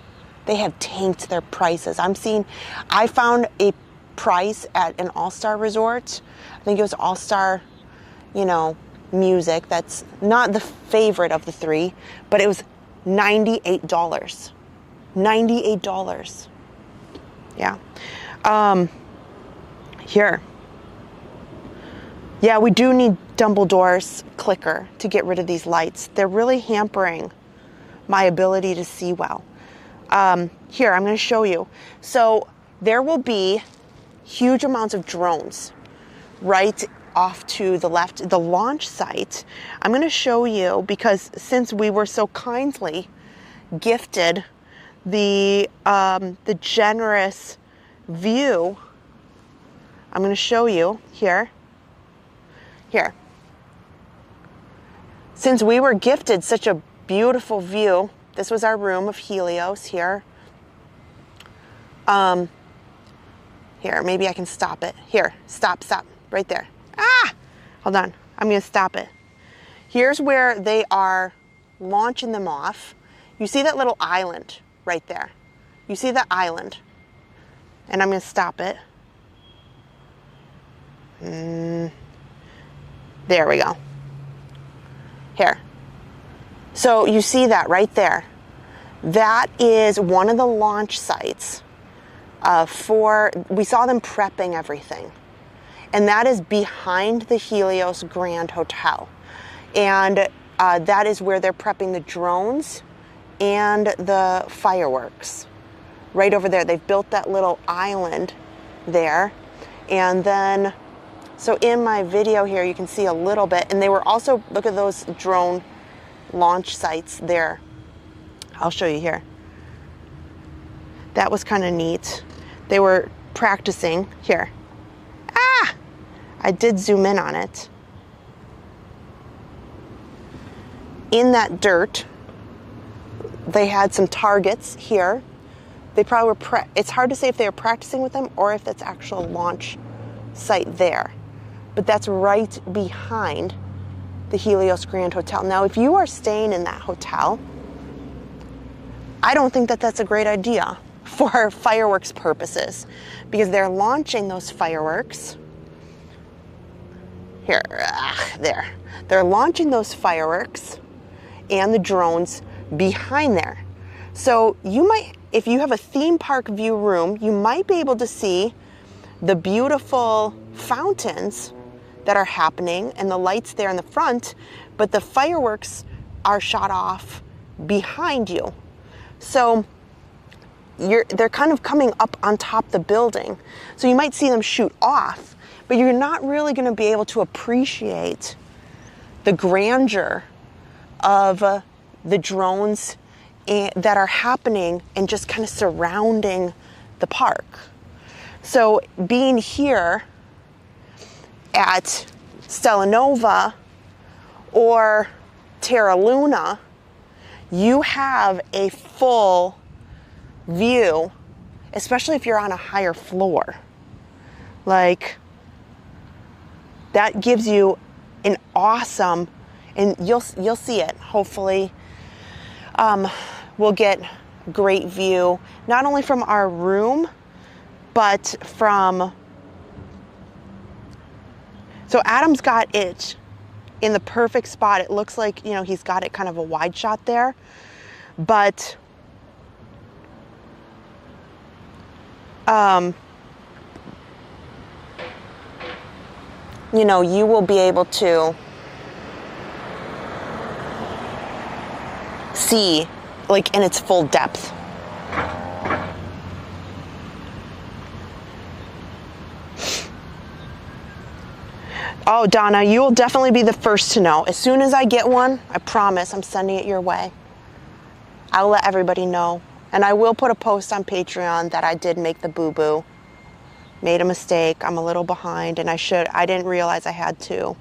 They have tanked their prices. I found a price at an All-Star resort. I think it was All-Star, you know, music. That's not the favorite of the three, but it was $98. $98. Yeah. Here. Yeah, we do need Dumbledore's clicker to get rid of these lights. They're really hampering my ability to see well. Here, I'm going to show you. So there will be huge amounts of drones right off to the left, the launch site. I'm going to show you because since we were so kindly gifted the generous view, I'm going to show you here. Here. Since we were gifted such a beautiful view, this was our room of Helios here. Here, maybe I can stop it. Here, stop, right there. Ah, hold on, I'm gonna stop it. Here's where they are launching them off. You see that little island right there? You see that island? And I'm gonna stop it. There we go. Here. So you see that right there. That is one of the launch sites we saw them prepping everything. And that is behind the Helios Grand Hotel. And that is where they're prepping the drones and the fireworks. Right over there. They've built that little island there. And then, so in my video here, you can see a little bit. And they were also, look at those drone launch sites there. I'll show you here. That was kind of neat. They were practicing here. Ah! I did zoom in on it. In that dirt, they had some targets here. They probably were, it's hard to say if they were practicing with them or if that's actual launch site there. But that's right behind the Helios Grand Hotel. Now, if you are staying in that hotel, I don't think that that's a great idea for fireworks purposes, because they're launching those fireworks. Here, there. They're launching those fireworks and the drones behind there. So you might, if you have a theme park view room, you might be able to see the beautiful fountains that are happening and the lights there in the front, but the fireworks are shot off behind you. So they're kind of coming up on top of the building. So you might see them shoot off, but you're not really going to be able to appreciate the grandeur of the drones that are happening and just kind of surrounding the park. So being here at Stella Nova or Terra Luna, you have a full view, especially if you're on a higher floor. Like, that gives you an awesome, and you'll see it, hopefully. We'll get great view, not only from our room, but from, so Adam's got it in the perfect spot. It looks like, you know, he's got it kind of a wide shot there, but you know, you will be able to see, like, in its full depth. Oh, Donna, you will definitely be the first to know. As soon as I get one, I promise I'm sending it your way. I'll let everybody know. And I will put a post on Patreon that I did make the boo-boo. Made a mistake. I'm a little behind, and I didn't realize I had to.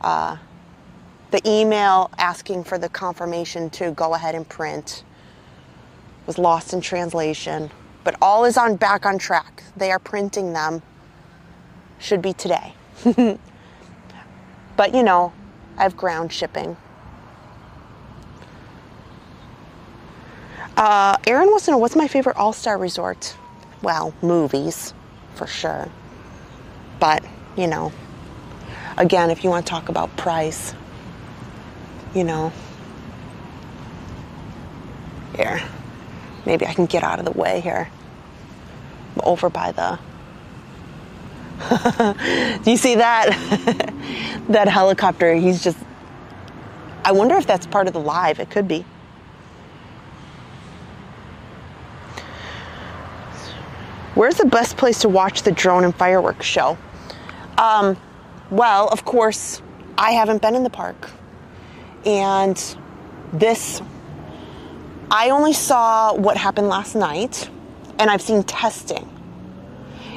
The email asking for the confirmation to go ahead and print was lost in translation. But all is back on track. They are printing them. Should be today. But, you know, I have ground shipping. Aaron wants to know, what's my favorite all-star resort? Well, movies, for sure. But, you know, again, if you want to talk about price, you know, here, maybe I can get out of the way here. I'm over by the, do you see that? That helicopter, he's just, I wonder if that's part of the live. It could be. Where's the best place to watch the drone and fireworks show? Well, of course, I haven't been in the park. And this, I only saw what happened last night, and I've seen testing.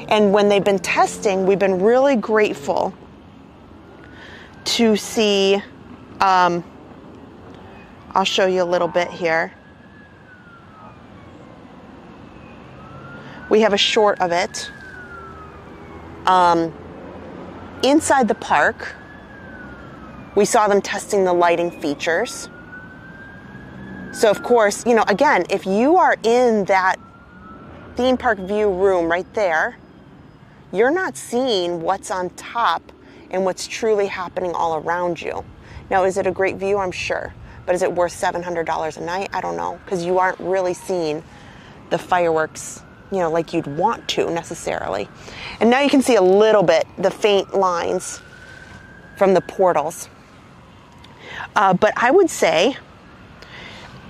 And when they've been testing, we've been really grateful to see, I'll show you a little bit here. We have a short of it. Inside the park, we saw them testing the lighting features. So of course, you know, again, if you are in that theme park view room right there, you're not seeing what's on top and what's truly happening all around you. Now, is it a great view? I'm sure. But is it worth $700 a night? I don't know, because you aren't really seeing the fireworks, you know, like you'd want to necessarily. And now you can see a little bit, the faint lines from the portals. But I would say,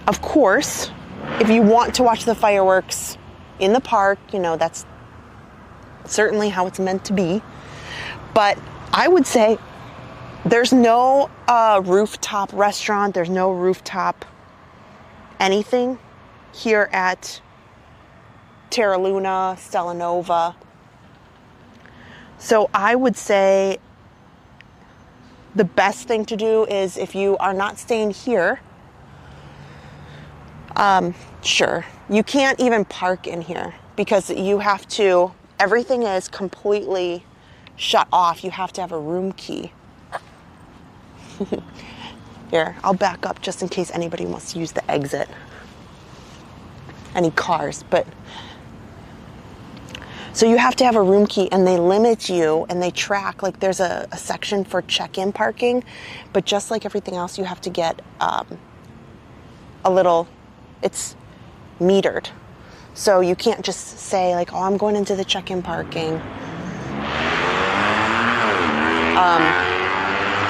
of course, if you want to watch the fireworks in the park, you know, that's certainly how it's meant to be. But I would say there's no rooftop restaurant, there's no rooftop anything here at Terra Luna, Stella Nova. So I would say the best thing to do is, if you are not staying here, sure, you can't even park in here because you have to, everything is completely shut off. You have to have a room key. Here, I'll back up just in case anybody wants to use the exit. Any cars, but so you have to have a room key, and they limit you and they track, like there's a section for check-in parking, but just like everything else, you have to get a little, it's metered. So you can't just say like, oh, I'm going into the check-in parking.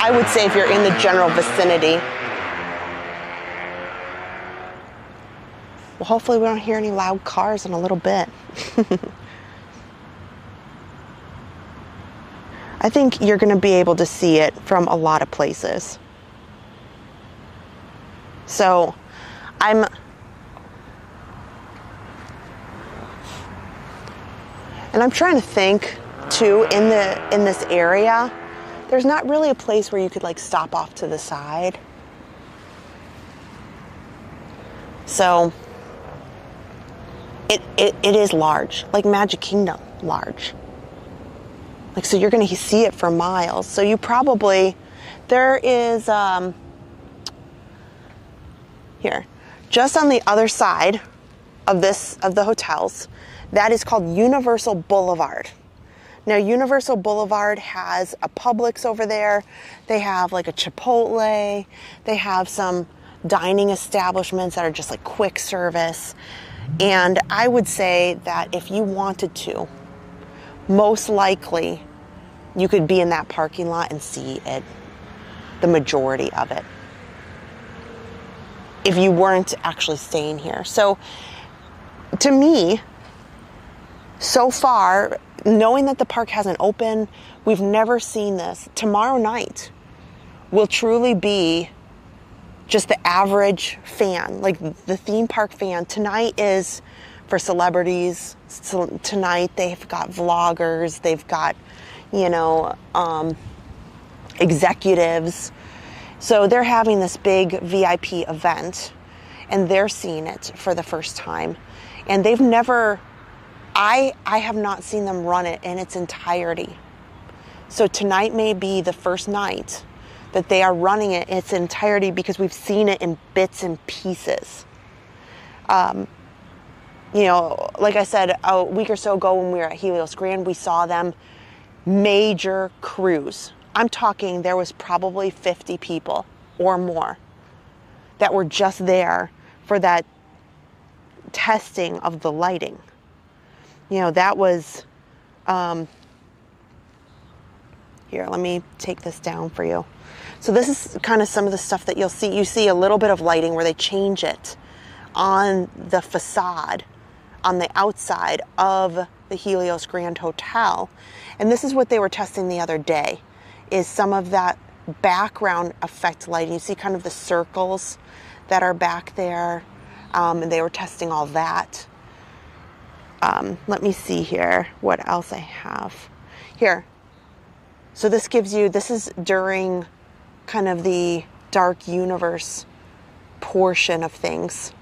I would say if you're in the general vicinity. Well, hopefully we don't hear any loud cars in a little bit. I think you're going to be able to see it from a lot of places. So and I'm trying to think too, in this area, there's not really a place where you could like stop off to the side. So it is large, like Magic Kingdom large. Like, so you're going to see it for miles. So you probably, there is, here, just on the other side of the hotels, that is called Universal Boulevard. Now, Universal Boulevard has a Publix over there. They have like a Chipotle. They have some dining establishments that are just like quick service. And I would say that if you wanted to, most likely you could be in that parking lot and see it, the majority of it, if you weren't actually staying here. So to me, so far, knowing that the park hasn't opened, we've never seen this. Tomorrow night will truly be just the average fan, like the theme park fan. Tonight is for celebrities. So tonight they've got vloggers, they've got, executives. So they're having this big VIP event and they're seeing it for the first time. And they've never, I have not seen them run it in its entirety. So tonight may be the first night that they are running it in its entirety because we've seen it in bits and pieces. Like I said, a week or so ago when we were at Helios Grand, we saw them major cruise. I'm talking there was probably 50 people or more that were just there for that testing of the lighting. That was, here, let me take this down for you. So this is kind of some of the stuff that you'll see. You see a little bit of lighting where they change it on the facade, on the outside of the Helios Grand Hotel. And this is what they were testing the other day, is some of that background effect lighting. You see kind of the circles that are back there, and they were testing all that. Let me see here what else I have. Here. So this is during kind of the dark universe portion of things.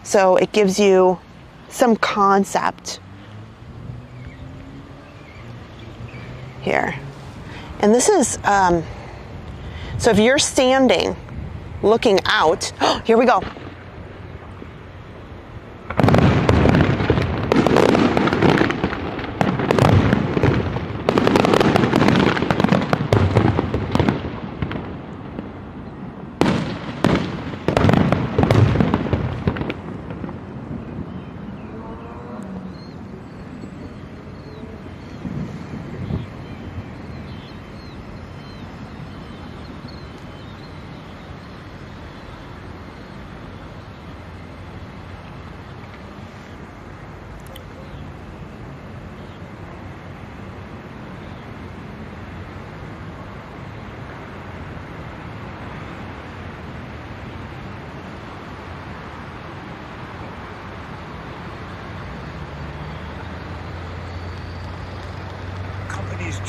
So it gives you some concept here. And this is, so if you're standing looking out, here we go.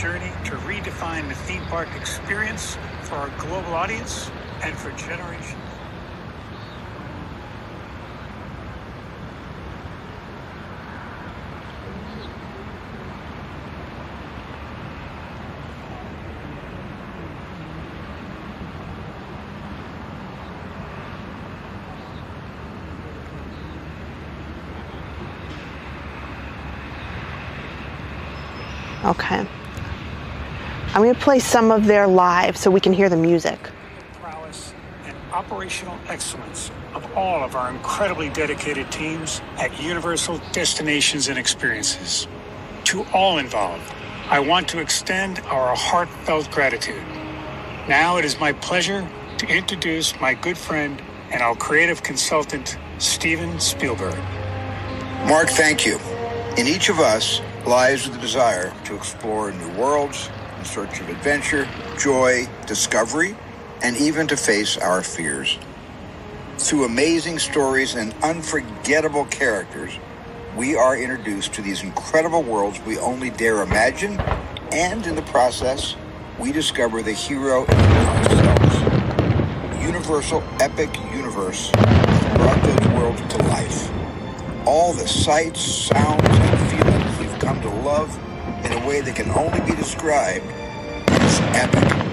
journey to redefine the theme park experience for our global audience and for generations. Okay. I'm going to play some of their live so we can hear the music. Prowess and operational excellence of all of our incredibly dedicated teams at Universal Destinations and Experiences. To all involved, I want to extend our heartfelt gratitude. Now it is my pleasure to introduce my good friend and our creative consultant, Steven Spielberg. Mark, thank you. In each of us lies the desire to explore new worlds in search of adventure, joy, discovery, and even to face our fears. Through amazing stories and unforgettable characters, we are introduced to these incredible worlds we only dare imagine, and in the process, we discover the hero in ourselves. The Universal Epic Universe has brought those worlds to life. All the sights, sounds, and feelings we've come to love in a way that can only be described as epic.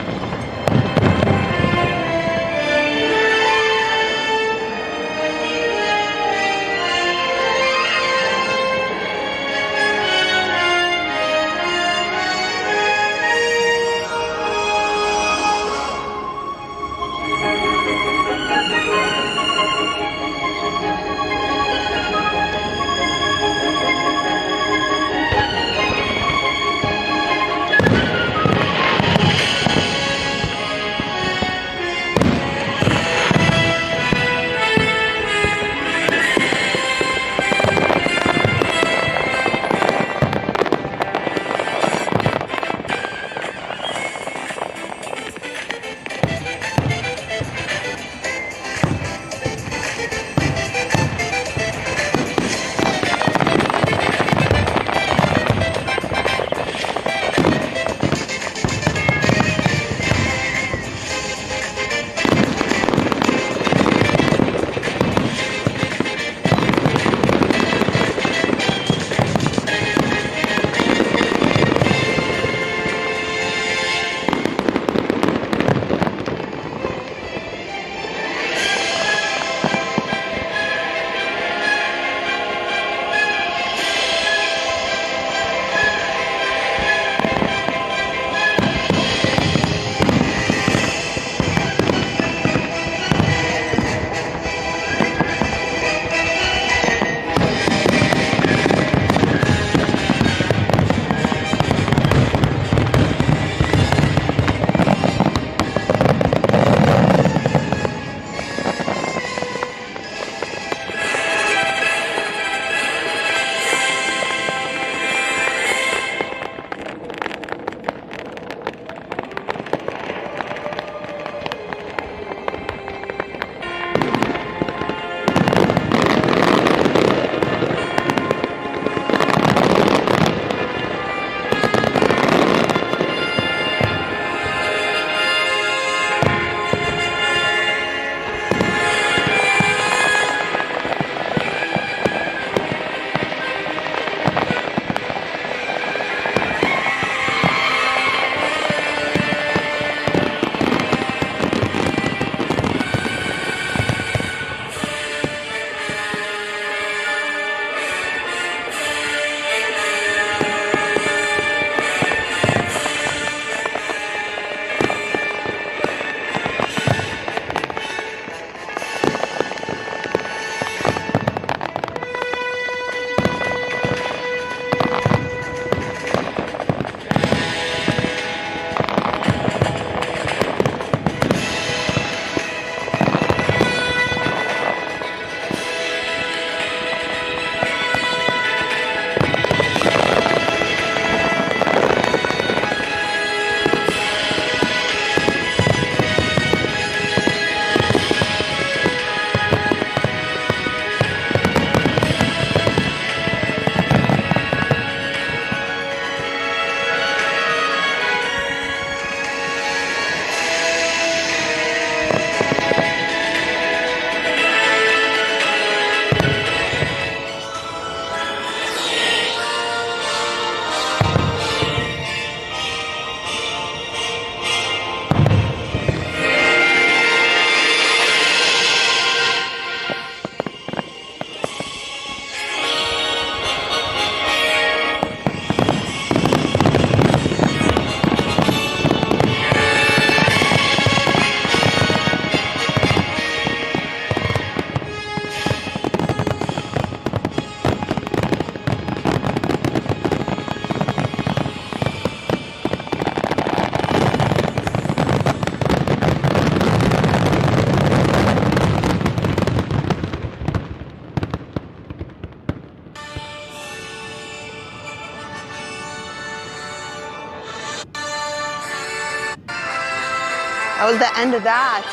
That was the end of that.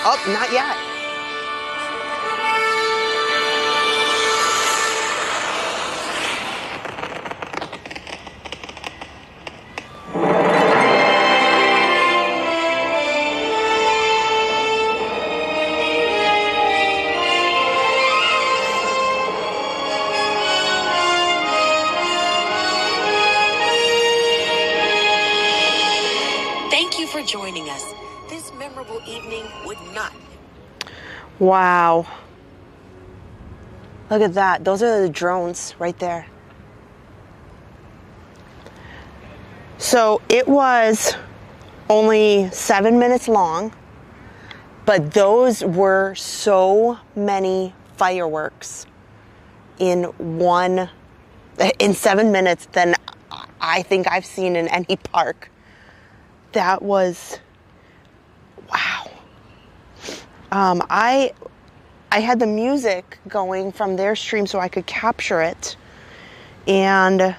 Oh, not yet. Thank you for joining us. This memorable evening would not. Wow. Look at that. Those are the drones right there. So it was only 7 minutes long, but those were so many fireworks in 7 minutes than I think I've seen in any park. That was, wow. I had the music going from their stream so I could capture it, and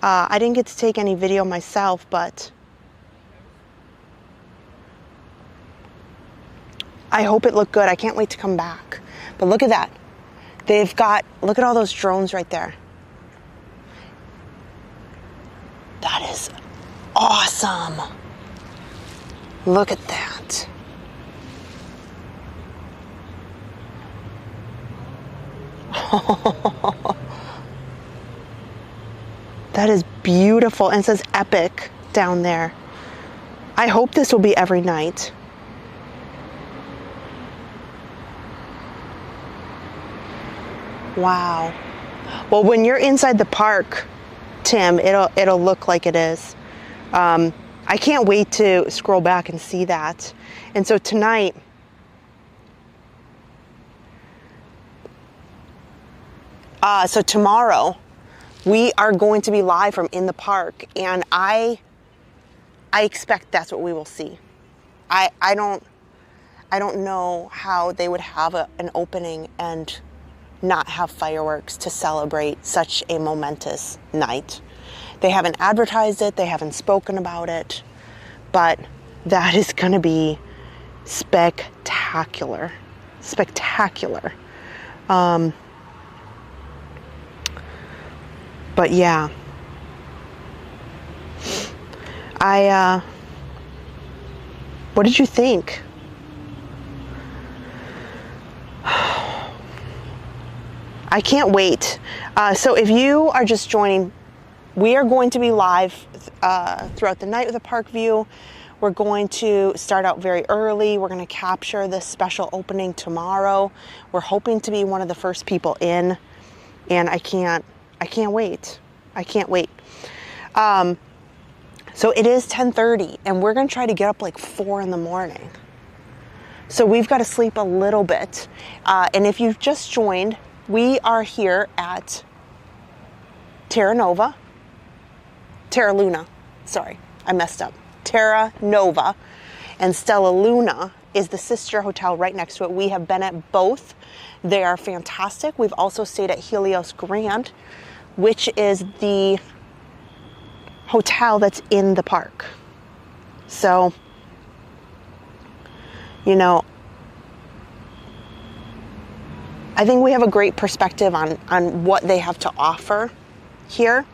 I didn't get to take any video myself, but I hope it looked good. I can't wait to come back. But look at that. Look at all those drones right there. That is awesome. Look at that. That is beautiful. And it says epic down there. I hope this will be every night. Wow. Well, when you're inside the park, Tim, it'll look like it is. I can't wait to scroll back and see that. And so tonight, tomorrow, we are going to be live from in the park, and I expect that's what we will see. I don't know how they would have an opening and not have fireworks to celebrate such a momentous night. They haven't advertised it, they haven't spoken about it, but that is going to be spectacular. Spectacular. But yeah, what did you think? I can't wait. So if you are just joining, we are going to be live throughout the night with a park view. We're going to start out very early. We're going to capture this special opening tomorrow. We're hoping to be one of the first people in, and I can't wait. I can't wait. So it is 10:30, and we're going to try to get up like 4 in the morning. So we've got to sleep a little bit. And if you've just joined, we are here at Terra Luna, sorry, I messed up. Terra Nova, and Stella Luna is the sister hotel right next to it. We have been at both. They are fantastic. We've also stayed at Helios Grand, which is the hotel that's in the park. So, you know, I think we have a great perspective on what they have to offer here.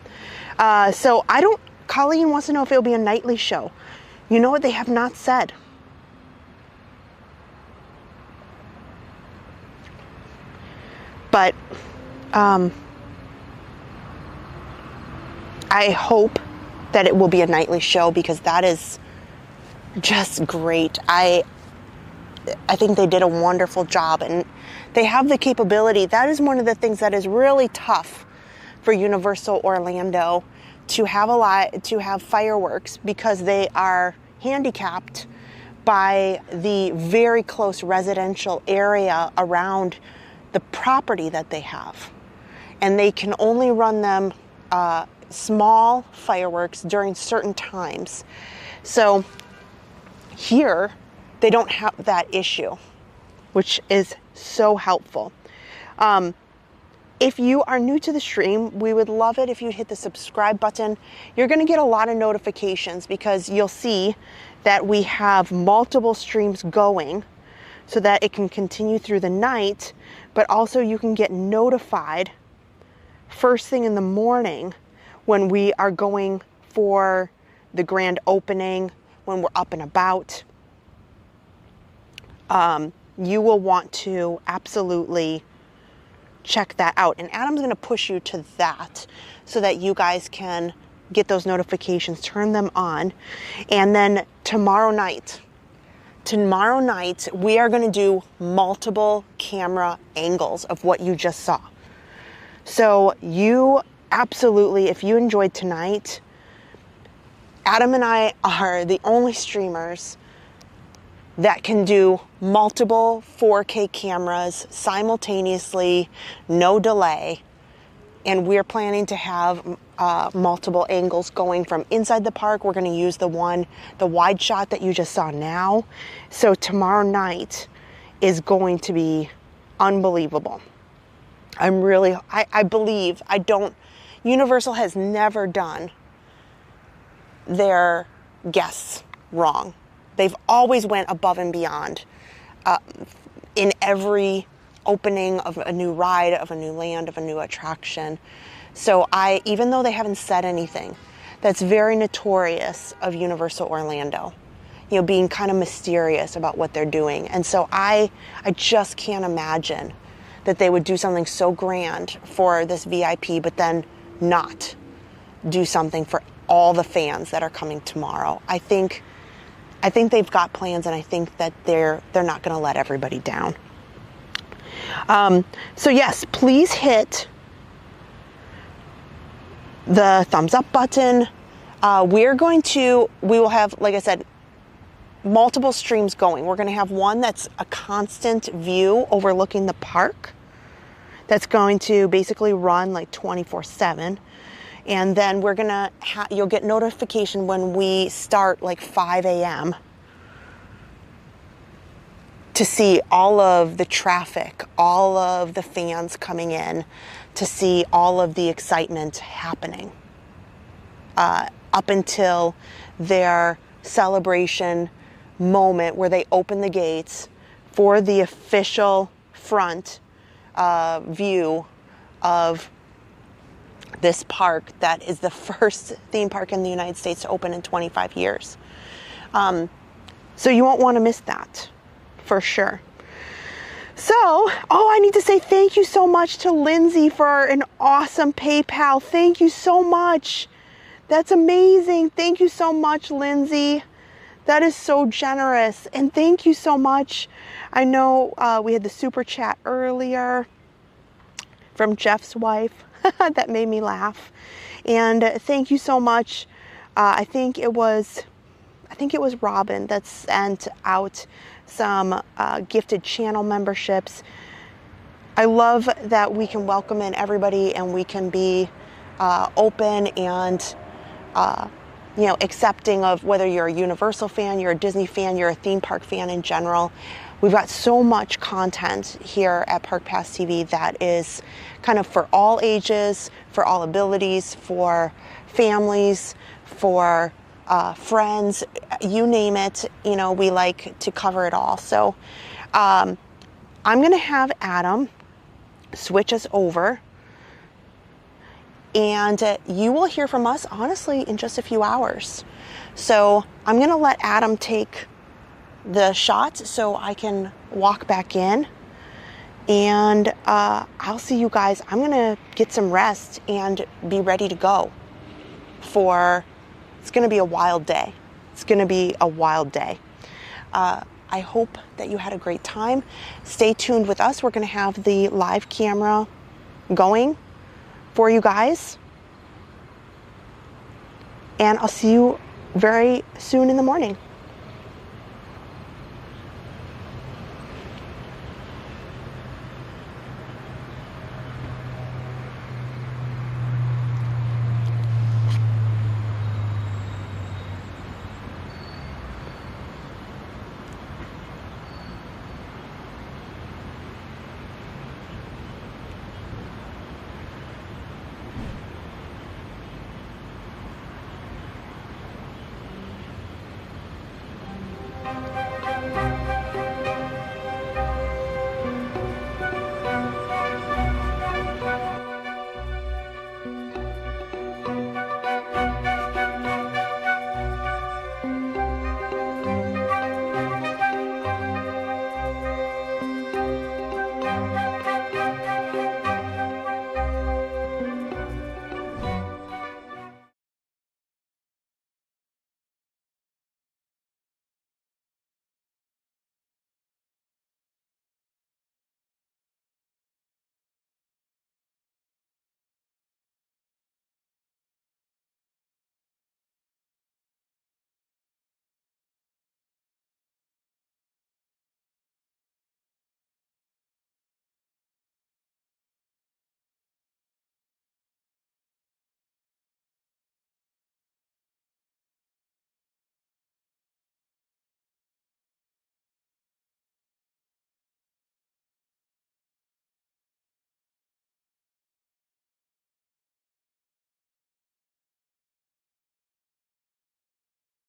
So Colleen wants to know if it'll be a nightly show. You know what? They have not said. But I hope that it will be a nightly show, because that is just great. I think they did a wonderful job, and they have the capability. That is one of the things that is really tough for Universal Orlando, to have fireworks, because they are handicapped by the very close residential area around the property that they have. And they can only run them small fireworks during certain times. So here, they don't have that issue, which is so helpful. If you are new to the stream, we would love it if you'd hit the subscribe button. You're going to get a lot of notifications because you'll see that we have multiple streams going so that it can continue through the night, but also you can get notified first thing in the morning when we are going for the grand opening, when we're up and about. You will want to absolutely check that out. And Adam's going to push you to that so that you guys can get those notifications, turn them on. And then tomorrow night, we are going to do multiple camera angles of what you just saw. So you absolutely, if you enjoyed tonight, Adam and I are the only streamers that can do multiple 4K cameras simultaneously, no delay. And we're planning to have multiple angles going from inside the park. We're going to use the wide shot that you just saw now. So tomorrow night is going to be unbelievable. I believe, Universal has never done their guests wrong. They've always went above and beyond in every opening of a new ride, of a new land, of a new attraction. So even though they haven't said anything, that's very notorious of Universal Orlando, being kind of mysterious about what they're doing. And so I just can't imagine that they would do something so grand for this VIP, but then not do something for all the fans that are coming tomorrow. I think they've got plans, and I think that they're not going to let everybody down. So yes, please hit the thumbs up button. We will have, like I said, multiple streams going. We're going to have one that's a constant view overlooking the park. That's going to basically run like 24/7. And then we're going to you'll get notification when we start like 5 a.m. to see all of the traffic, all of the fans coming in, to see all of the excitement happening up until their celebration moment where they open the gates for the official front view of this park that is the first theme park in the United States to open in 25 years. So you won't want to miss that, for sure. So, I need to say thank you so much to Lindsay for an awesome PayPal. Thank you so much. That's amazing. Thank you so much, Lindsay. That is so generous. And thank you so much. I know we had the super chat earlier from Jeff's wife. That made me laugh. And thank you so much. I think it was Robin that sent out some gifted channel memberships. I love that we can welcome in everybody and we can be open and accepting of whether you're a Universal fan, you're a Disney fan, you're a theme park fan in general. We've got so much content here at Park Pass TV that is kind of for all ages, for all abilities, for families, for friends, you name it. We like to cover it all. So I'm going to have Adam switch us over, and you will hear from us, honestly, in just a few hours. So I'm going to let Adam take the shot so I can walk back in, and I'll see you guys. I'm going to get some rest and be ready to go it's going to be a wild day. It's going to be a wild day. I hope that you had a great time. Stay tuned with us. We're going to have the live camera going for you guys. And I'll see you very soon in the morning.